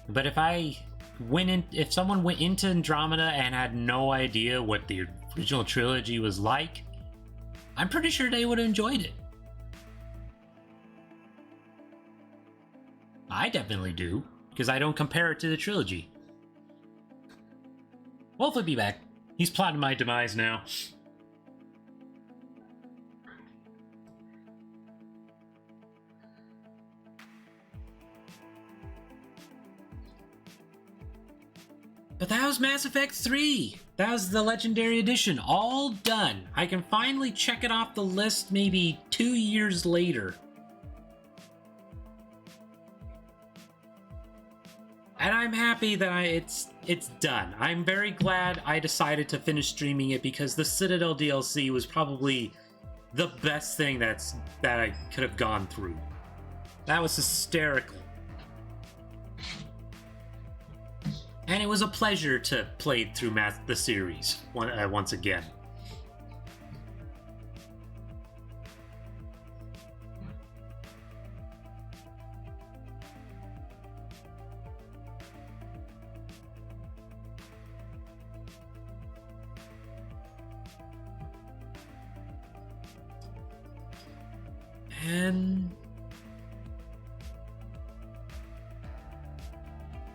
But if someone went into Andromeda and had no idea what the original trilogy was like, I'm pretty sure they would have enjoyed it. I definitely do, because I don't compare it to the trilogy. Wolf will be back. He's plotting my demise now. But that was Mass Effect 3! That was the Legendary Edition, all done. I can finally check it off the list maybe 2 years later. And I'm happy that it's done. I'm very glad I decided to finish streaming it because the Citadel DLC was probably the best thing that I could have gone through. That was hysterical. And it was a pleasure to play through the series once again. And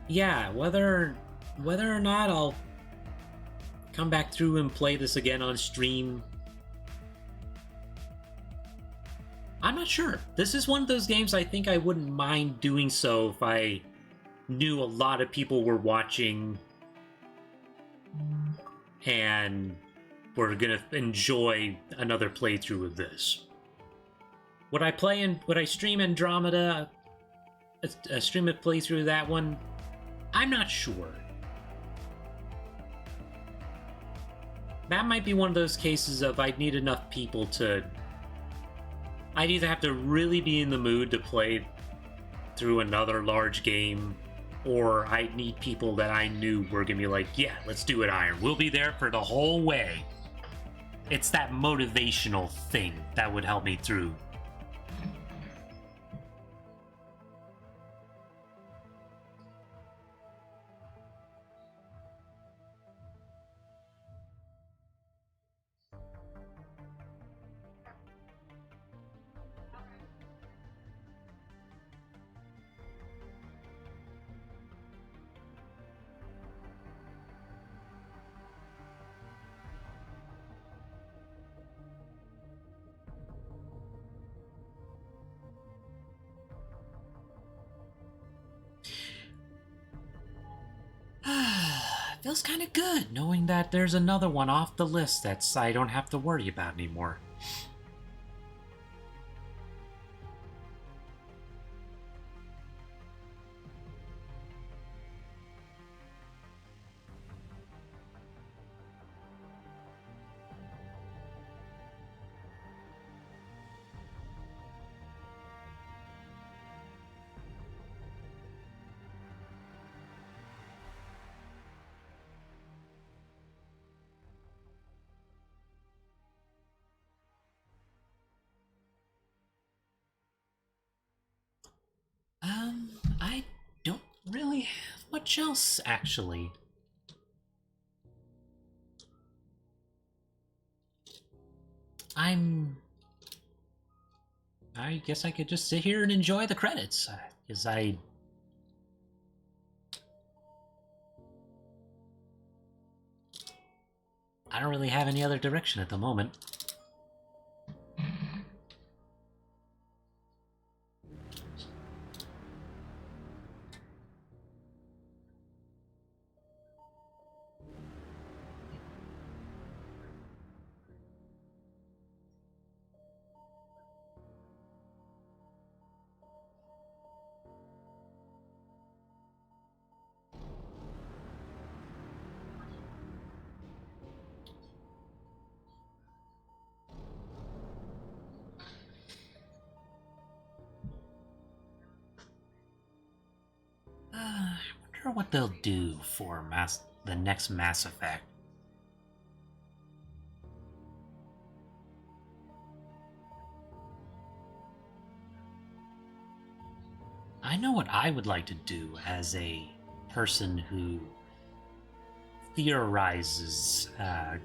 yeah, whether or not I'll come back through and play this again on stream, I'm not sure. This is one of those games I think I wouldn't mind doing so if I knew a lot of people were watching and were gonna enjoy another playthrough of this. Would I stream Andromeda? Stream a playthrough of that one? I'm not sure. That might be one of those cases of I'd need enough people to... I'd either have to really be in the mood to play through another large game, or I'd need people that I knew were gonna be like, yeah, let's do it, Iron. We'll be there for the whole way. It's that motivational thing that would help me through. Feels kind of good knowing that there's another one off the list that's I don't have to worry about anymore. I don't really have much else, actually. I guess I could just sit here and enjoy the credits, because I don't really have any other direction at the moment. I wonder what they'll do for the next Mass Effect. I know what I would like to do as a person who theorizes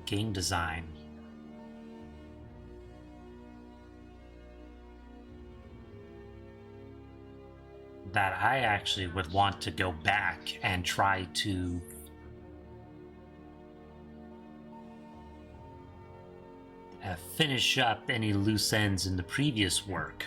game design. That I actually would want to go back and try to finish up any loose ends in the previous work.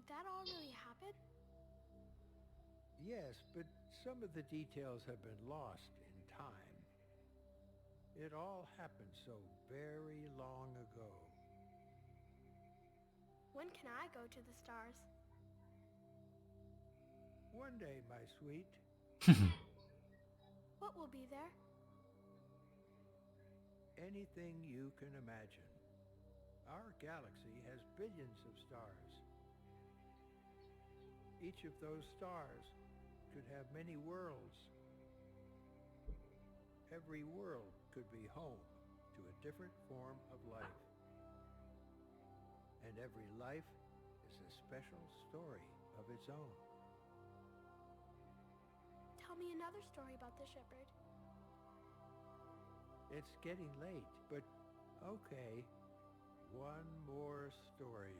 Did that all really happen? Yes, but some of the details have been lost in time. It all happened so very long ago. When can I go to the stars? One day, my sweet. What will be there? Anything you can imagine. Our galaxy has billions of stars. Each of those stars could have many worlds. Every world could be home to a different form of life. And every life is a special story of its own. Tell me another story about the shepherd. It's getting late, but okay. One more story.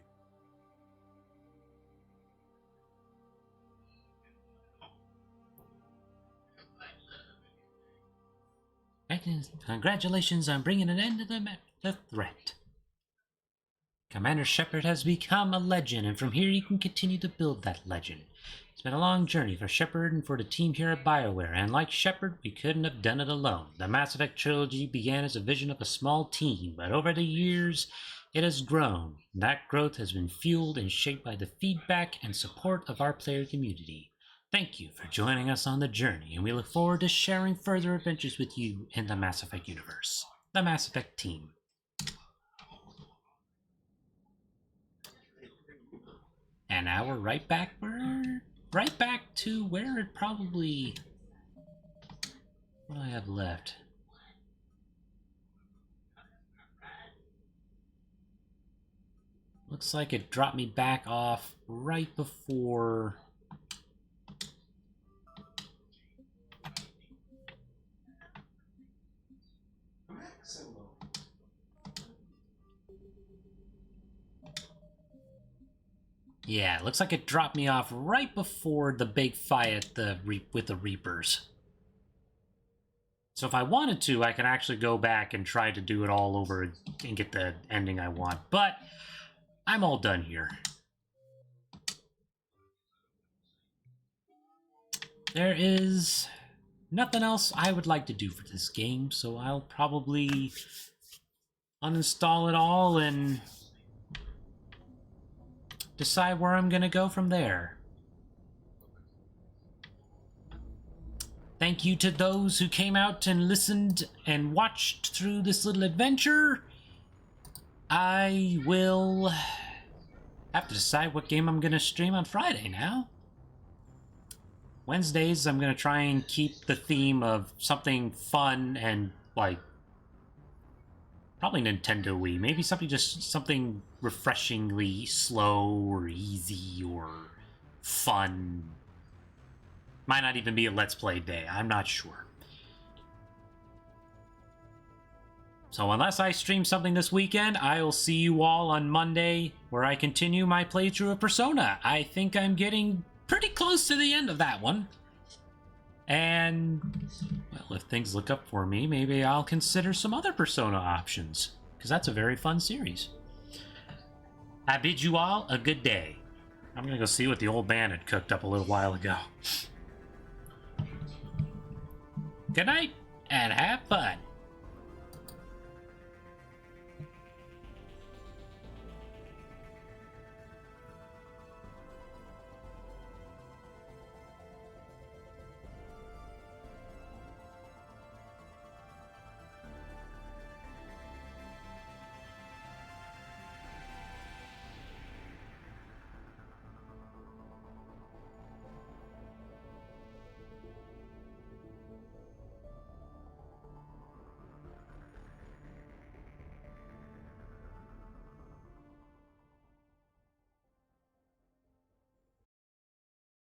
Congratulations on bringing an end to the threat. Commander Shepard has become a legend, and from here you can continue to build that legend. It's been a long journey for Shepard and for the team here at BioWare, and like Shepard, we couldn't have done it alone. The Mass Effect trilogy began as a vision of a small team, but over the years, it has grown. That growth has been fueled and shaped by the feedback and support of our player community. Thank you for joining us on the journey, and we look forward to sharing further adventures with you in the Mass Effect universe. The Mass Effect team. And now we're right back to where it probably... What do I have left? Looks like it dropped me back off right before... Yeah, it looks like it dropped me off right before the big fight at with the Reapers. So if I wanted to, I can actually go back and try to do it all over and get the ending I want. But I'm all done here. There is nothing else I would like to do for this game, so I'll probably uninstall it all and decide where I'm gonna go from there. Thank you to those who came out and listened and watched through this little adventure. I will have to decide what game I'm gonna stream on Friday now. Wednesdays, I'm gonna try and keep the theme of something fun and, like, probably Nintendo Wii. Maybe something refreshingly slow or easy or fun. Might not even be a Let's Play day. I'm not sure. So unless I stream something this weekend, I will see you all on Monday, where I continue my playthrough of Persona. I think I'm getting pretty close to the end of that one. And, well, if things look up for me, maybe I'll consider some other Persona options, because that's a very fun series. I bid you all a good day. I'm gonna go see what the old man had cooked up a little while ago. Good night, and have fun.